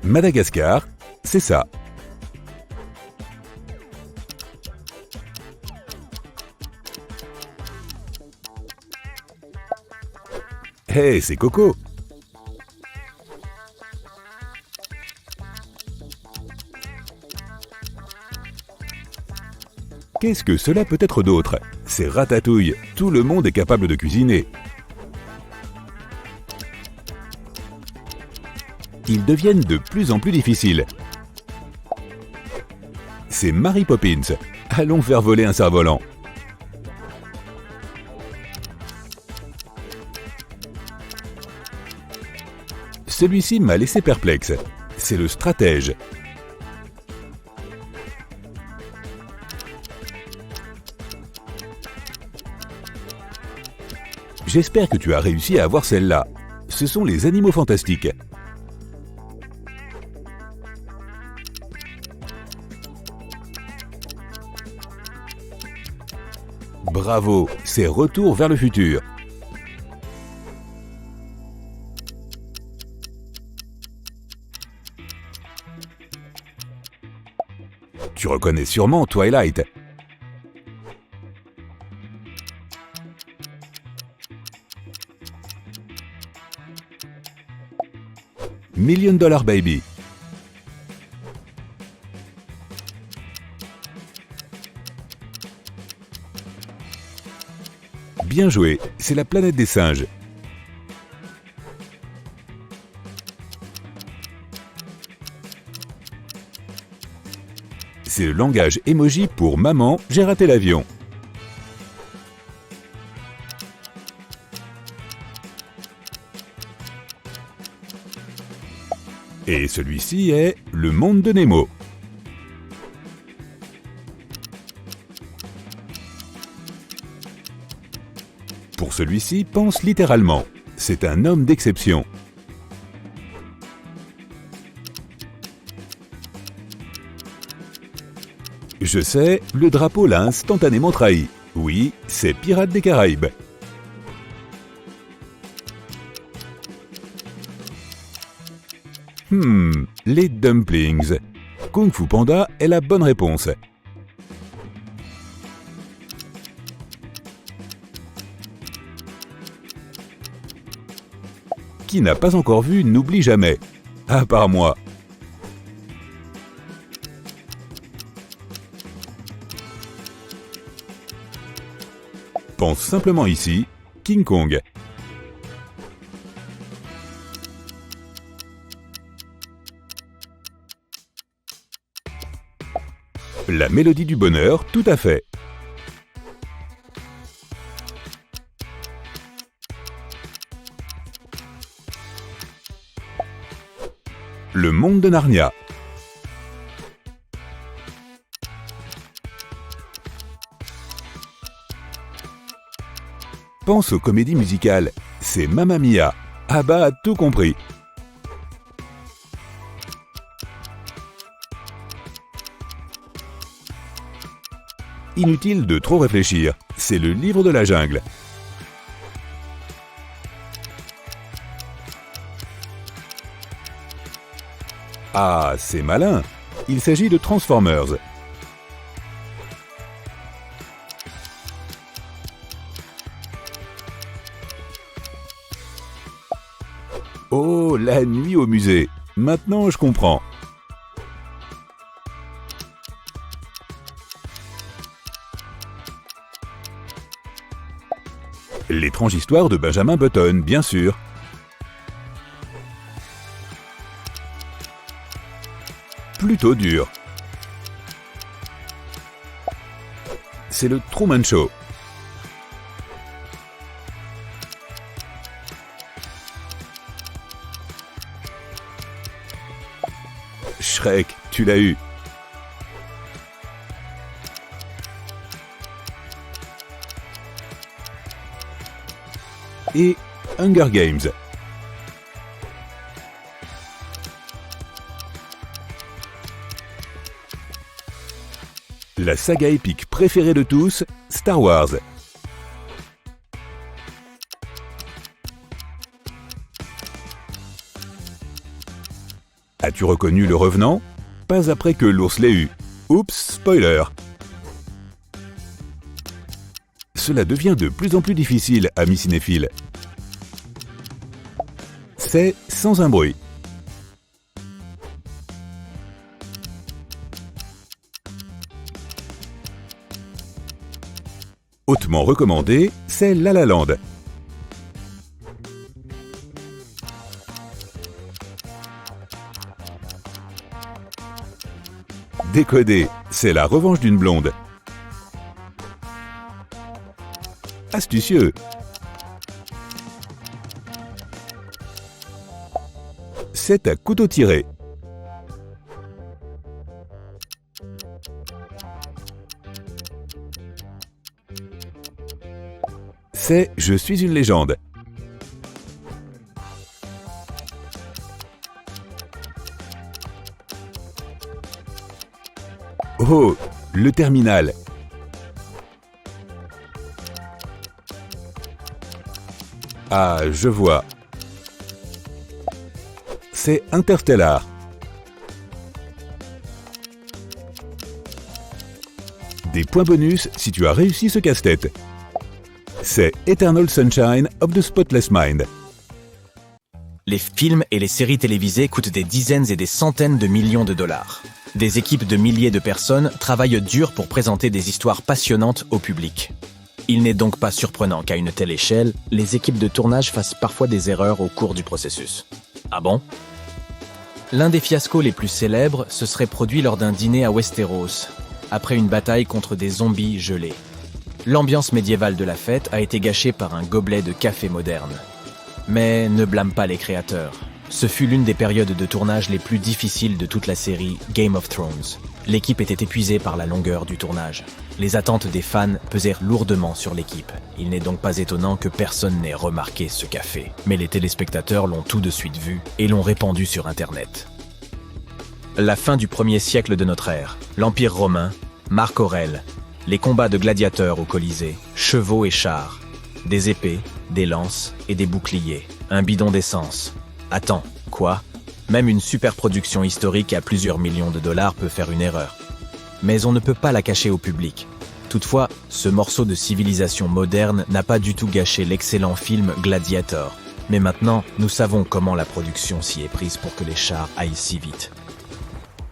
Madagascar, c'est ça. Hé, c'est Coco. Qu'est-ce que cela peut être d'autre? C'est Ratatouille. Tout le monde est capable de cuisiner. Ils deviennent de plus en plus difficiles. C'est Mary Poppins. Allons faire voler un cerf-volant. Celui-ci m'a laissé perplexe. C'est le stratège. J'espère que tu as réussi à avoir celle-là. Ce sont les animaux fantastiques. Bravo, c'est Retour vers le futur. Tu reconnais sûrement Twilight. Million Dollar Baby. Bien joué, c'est la planète des singes. C'est le langage emoji pour maman, j'ai raté l'avion. Et celui-ci est le monde de Nemo. Pour celui-ci, pense littéralement. C'est un homme d'exception. Je sais, le drapeau l'a instantanément trahi. Oui, c'est Pirates des Caraïbes. Les dumplings. Kung Fu Panda est la bonne réponse. Qui n'a pas encore vu n'oublie jamais. À part moi. Pense simplement ici, King Kong. La mélodie du bonheur, tout à fait. Le monde de Narnia. Pense aux comédies musicales, c'est Mamma Mia. Abba a tout compris. Inutile de trop réfléchir, c'est le livre de la jungle. Ah, c'est malin! Il s'agit de Transformers. Oh, la nuit au musée. Maintenant, je comprends. L'étrange histoire de Benjamin Button, bien sûr. Plutôt dur. C'est le Truman Show. Shrek, tu l'as eu. Et Hunger Games. La saga épique préférée de tous, Star Wars. As-tu reconnu le revenant? Pas après que l'ours l'ait eu. Oups, spoiler. Cela devient de plus en plus difficile, amis cinéphiles. C'est Sans un bruit. Hautement recommandé, c'est La La Land. Décodé, c'est La Revanche d'une blonde. Astucieux. C'est à couteau tiré. C'est Je suis une légende. Oh, le terminal. Ah, je vois. C'est Interstellar. Des points bonus si tu as réussi ce casse-tête. C'est Eternal Sunshine of the Spotless Mind. Les films et les séries télévisées coûtent des dizaines et des centaines de millions de dollars. Des équipes de milliers de personnes travaillent dur pour présenter des histoires passionnantes au public. Il n'est donc pas surprenant qu'à une telle échelle, les équipes de tournage fassent parfois des erreurs au cours du processus. Ah bon ? L'un des fiascos les plus célèbres se serait produit lors d'un dîner à Westeros, après une bataille contre des zombies gelés. L'ambiance médiévale de la fête a été gâchée par un gobelet de café moderne. Mais ne blâme pas les créateurs. Ce fut l'une des périodes de tournage les plus difficiles de toute la série Game of Thrones. L'équipe était épuisée par la longueur du tournage. Les attentes des fans pesèrent lourdement sur l'équipe. Il n'est donc pas étonnant que personne n'ait remarqué ce café. Mais les téléspectateurs l'ont tout de suite vu et l'ont répandu sur Internet. La fin du 1er siècle de notre ère, l'Empire romain, Marc Aurèle, les combats de gladiateurs au Colisée, chevaux et chars, des épées, des lances et des boucliers, un bidon d'essence. Attends, quoi ? Même une superproduction historique à plusieurs millions de dollars peut faire une erreur. Mais on ne peut pas la cacher au public. Toutefois, ce morceau de civilisation moderne n'a pas du tout gâché l'excellent film Gladiator. Mais maintenant, nous savons comment la production s'y est prise pour que les chars aillent si vite.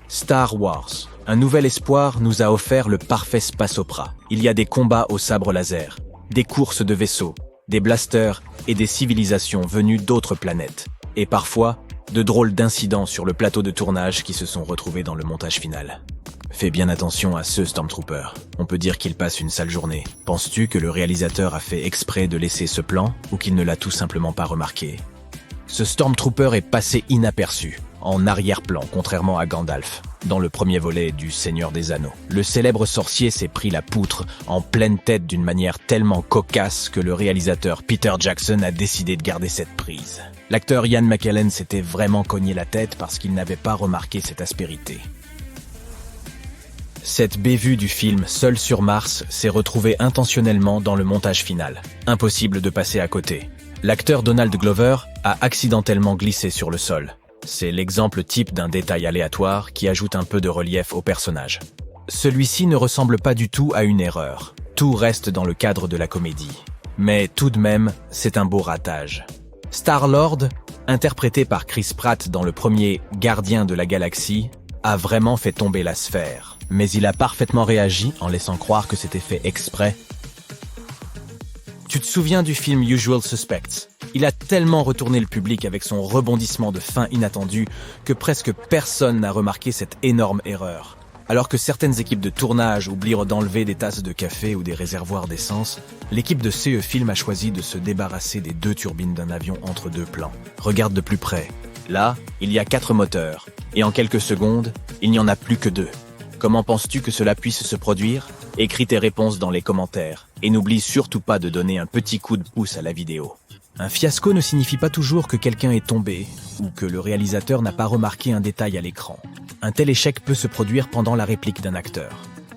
Star Wars, un nouvel espoir, nous a offert le parfait space opéra. Il y a des combats au sabre laser, des courses de vaisseaux, des blasters et des civilisations venues d'autres planètes. Et parfois, de drôles d'incidents sur le plateau de tournage qui se sont retrouvés dans le montage final. Fais bien attention à ce Stormtrooper. On peut dire qu'il passe une sale journée. Penses-tu que le réalisateur a fait exprès de laisser ce plan ou qu'il ne l'a tout simplement pas remarqué ? Ce Stormtrooper est passé inaperçu, en arrière-plan, contrairement à Gandalf, dans le premier volet du Seigneur des Anneaux. Le célèbre sorcier s'est pris la poutre en pleine tête d'une manière tellement cocasse que le réalisateur Peter Jackson a décidé de garder cette prise. L'acteur Ian McKellen s'était vraiment cogné la tête parce qu'il n'avait pas remarqué cette aspérité. Cette bévue du film Seul sur Mars s'est retrouvée intentionnellement dans le montage final. Impossible de passer à côté. L'acteur Donald Glover a accidentellement glissé sur le sol. C'est l'exemple type d'un détail aléatoire qui ajoute un peu de relief au personnage. Celui-ci ne ressemble pas du tout à une erreur. Tout reste dans le cadre de la comédie. Mais tout de même, c'est un beau ratage. Star-Lord, interprété par Chris Pratt dans le premier Gardien de la Galaxie, a vraiment fait tomber la sphère. Mais il a parfaitement réagi en laissant croire que c'était fait exprès. Tu te souviens du film Usual Suspects ? Il a tellement retourné le public avec son rebondissement de fin inattendu que presque personne n'a remarqué cette énorme erreur. Alors que certaines équipes de tournage oublient d'enlever des tasses de café ou des réservoirs d'essence, l'équipe de CE Film a choisi de se débarrasser des 2 turbines d'un avion entre 2 plans. Regarde de plus près. Là, il y a 4 moteurs. Et en quelques secondes, il n'y en a plus que 2. Comment penses-tu que cela puisse se produire ? Écris tes réponses dans les commentaires. Et n'oublie surtout pas de donner un petit coup de pouce à la vidéo. Un fiasco ne signifie pas toujours que quelqu'un est tombé ou que le réalisateur n'a pas remarqué un détail à l'écran. Un tel échec peut se produire pendant la réplique d'un acteur.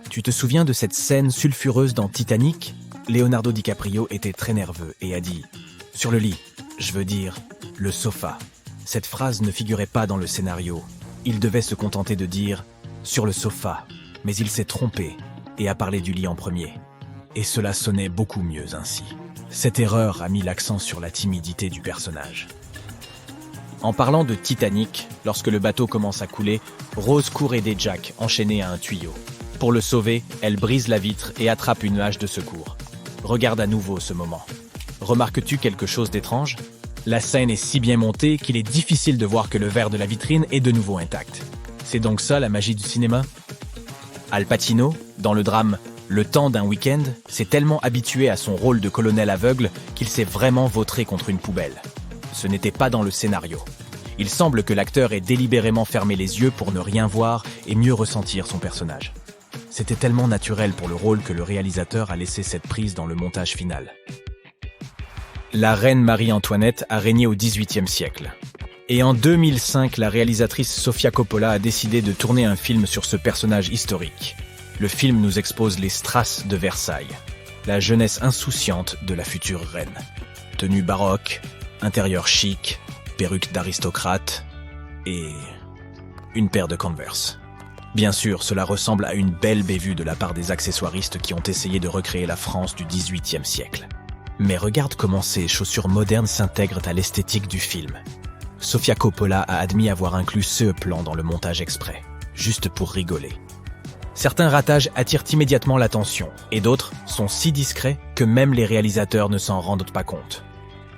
Tu te souviens de cette scène sulfureuse dans Titanic ? Leonardo DiCaprio était très nerveux et a dit « Sur le lit, je veux dire, le sofa ». Cette phrase ne figurait pas dans le scénario. Il devait se contenter de dire « sur le sofa », mais il s'est trompé et a parlé du lit en premier. Et cela sonnait beaucoup mieux ainsi. Cette erreur a mis l'accent sur la timidité du personnage. En parlant de Titanic, lorsque le bateau commence à couler, Rose court aider Jack, enchaîné à un tuyau. Pour le sauver, elle brise la vitre et attrape une hache de secours. Regarde à nouveau ce moment. Remarques-tu quelque chose d'étrange ? La scène est si bien montée qu'il est difficile de voir que le verre de la vitrine est de nouveau intact. C'est donc ça la magie du cinéma ? Al Pacino, dans le drame « Le temps d'un week-end », s'est tellement habitué à son rôle de colonel aveugle qu'il s'est vraiment vautré contre une poubelle. Ce n'était pas dans le scénario. Il semble que l'acteur ait délibérément fermé les yeux pour ne rien voir et mieux ressentir son personnage. C'était tellement naturel pour le rôle que le réalisateur a laissé cette prise dans le montage final. La reine Marie-Antoinette a régné au XVIIIe siècle. Et en 2005, la réalisatrice Sofia Coppola a décidé de tourner un film sur ce personnage historique. Le film nous expose les strass de Versailles, la jeunesse insouciante de la future reine. Tenue baroque, intérieur chic, perruque d'aristocrate et une paire de Converse. Bien sûr, cela ressemble à une belle bévue de la part des accessoiristes qui ont essayé de recréer la France du XVIIIe siècle. Mais regarde comment ces chaussures modernes s'intègrent à l'esthétique du film. Sofia Coppola a admis avoir inclus ce plan dans le montage exprès, juste pour rigoler. Certains ratages attirent immédiatement l'attention, et d'autres sont si discrets que même les réalisateurs ne s'en rendent pas compte.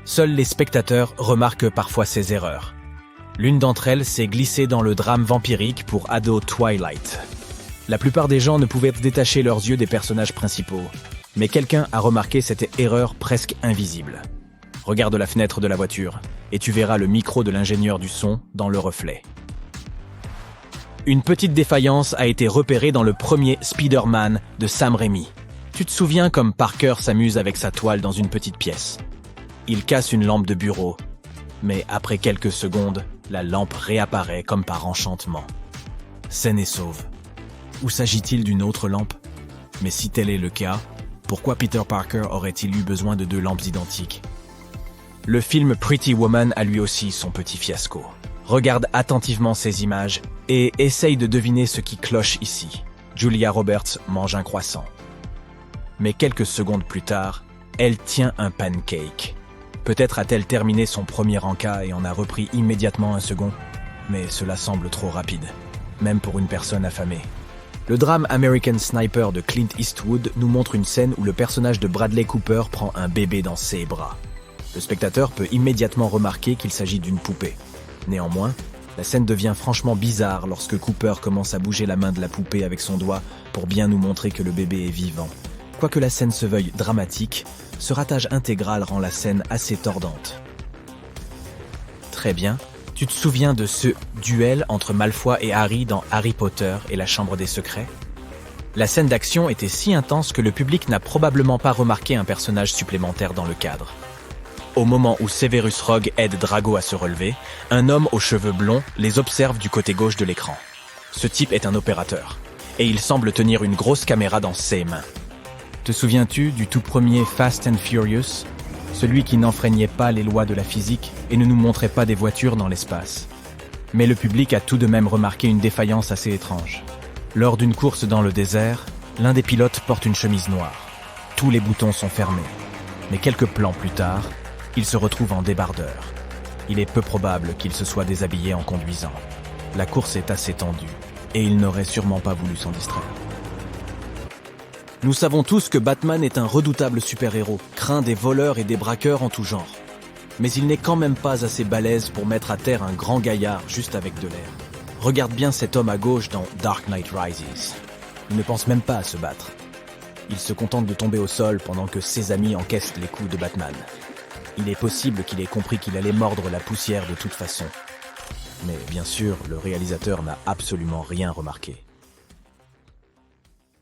Seuls les spectateurs remarquent parfois ces erreurs. L'une d'entre elles s'est glissée dans le drame vampirique pour ado Twilight. La plupart des gens ne pouvaient détacher leurs yeux des personnages principaux, mais quelqu'un a remarqué cette erreur presque invisible. Regarde la fenêtre de la voiture, et tu verras le micro de l'ingénieur du son dans le reflet. Une petite défaillance a été repérée dans le premier Spider-Man de Sam Raimi. Tu te souviens comme Parker s'amuse avec sa toile dans une petite pièce. Il casse une lampe de bureau, mais après quelques secondes, la lampe réapparaît comme par enchantement. Saine et sauve. Ou s'agit-il d'une autre lampe? Mais si tel est le cas, pourquoi Peter Parker aurait-il eu besoin de 2 lampes identiques? Le film Pretty Woman a lui aussi son petit fiasco. Regarde attentivement ces images et essaye de deviner ce qui cloche ici. Julia Roberts mange un croissant. Mais quelques secondes plus tard, elle tient un pancake. Peut-être a-t-elle terminé son premier encas et en a repris immédiatement un second, mais cela semble trop rapide, même pour une personne affamée. Le drame American Sniper de Clint Eastwood nous montre une scène où le personnage de Bradley Cooper prend un bébé dans ses bras. Le spectateur peut immédiatement remarquer qu'il s'agit d'une poupée. Néanmoins, la scène devient franchement bizarre lorsque Cooper commence à bouger la main de la poupée avec son doigt pour bien nous montrer que le bébé est vivant. Quoique la scène se veuille dramatique, ce ratage intégral rend la scène assez tordante. Très bien. Tu te souviens de ce duel entre Malfoy et Harry dans Harry Potter et la Chambre des Secrets? La scène d'action était si intense que le public n'a probablement pas remarqué un personnage supplémentaire dans le cadre. Au moment où Severus Rogue aide Drago à se relever, un homme aux cheveux blonds les observe du côté gauche de l'écran. Ce type est un opérateur, et il semble tenir une grosse caméra dans ses mains. Te souviens-tu du tout premier Fast and Furious? Celui qui n'enfreignait pas les lois de la physique et ne nous montrait pas des voitures dans l'espace. Mais le public a tout de même remarqué une défaillance assez étrange. Lors d'une course dans le désert, l'un des pilotes porte une chemise noire. Tous les boutons sont fermés. Mais quelques plans plus tard, il se retrouve en débardeur. Il est peu probable qu'il se soit déshabillé en conduisant. La course est assez tendue, et il n'aurait sûrement pas voulu s'en distraire. Nous savons tous que Batman est un redoutable super-héros, craint des voleurs et des braqueurs en tout genre. Mais il n'est quand même pas assez balèze pour mettre à terre un grand gaillard juste avec de l'air. Regarde bien cet homme à gauche dans Dark Knight Rises. Il ne pense même pas à se battre. Il se contente de tomber au sol pendant que ses amis encaissent les coups de Batman. Il est possible qu'il ait compris qu'il allait mordre la poussière de toute façon. Mais bien sûr, le réalisateur n'a absolument rien remarqué.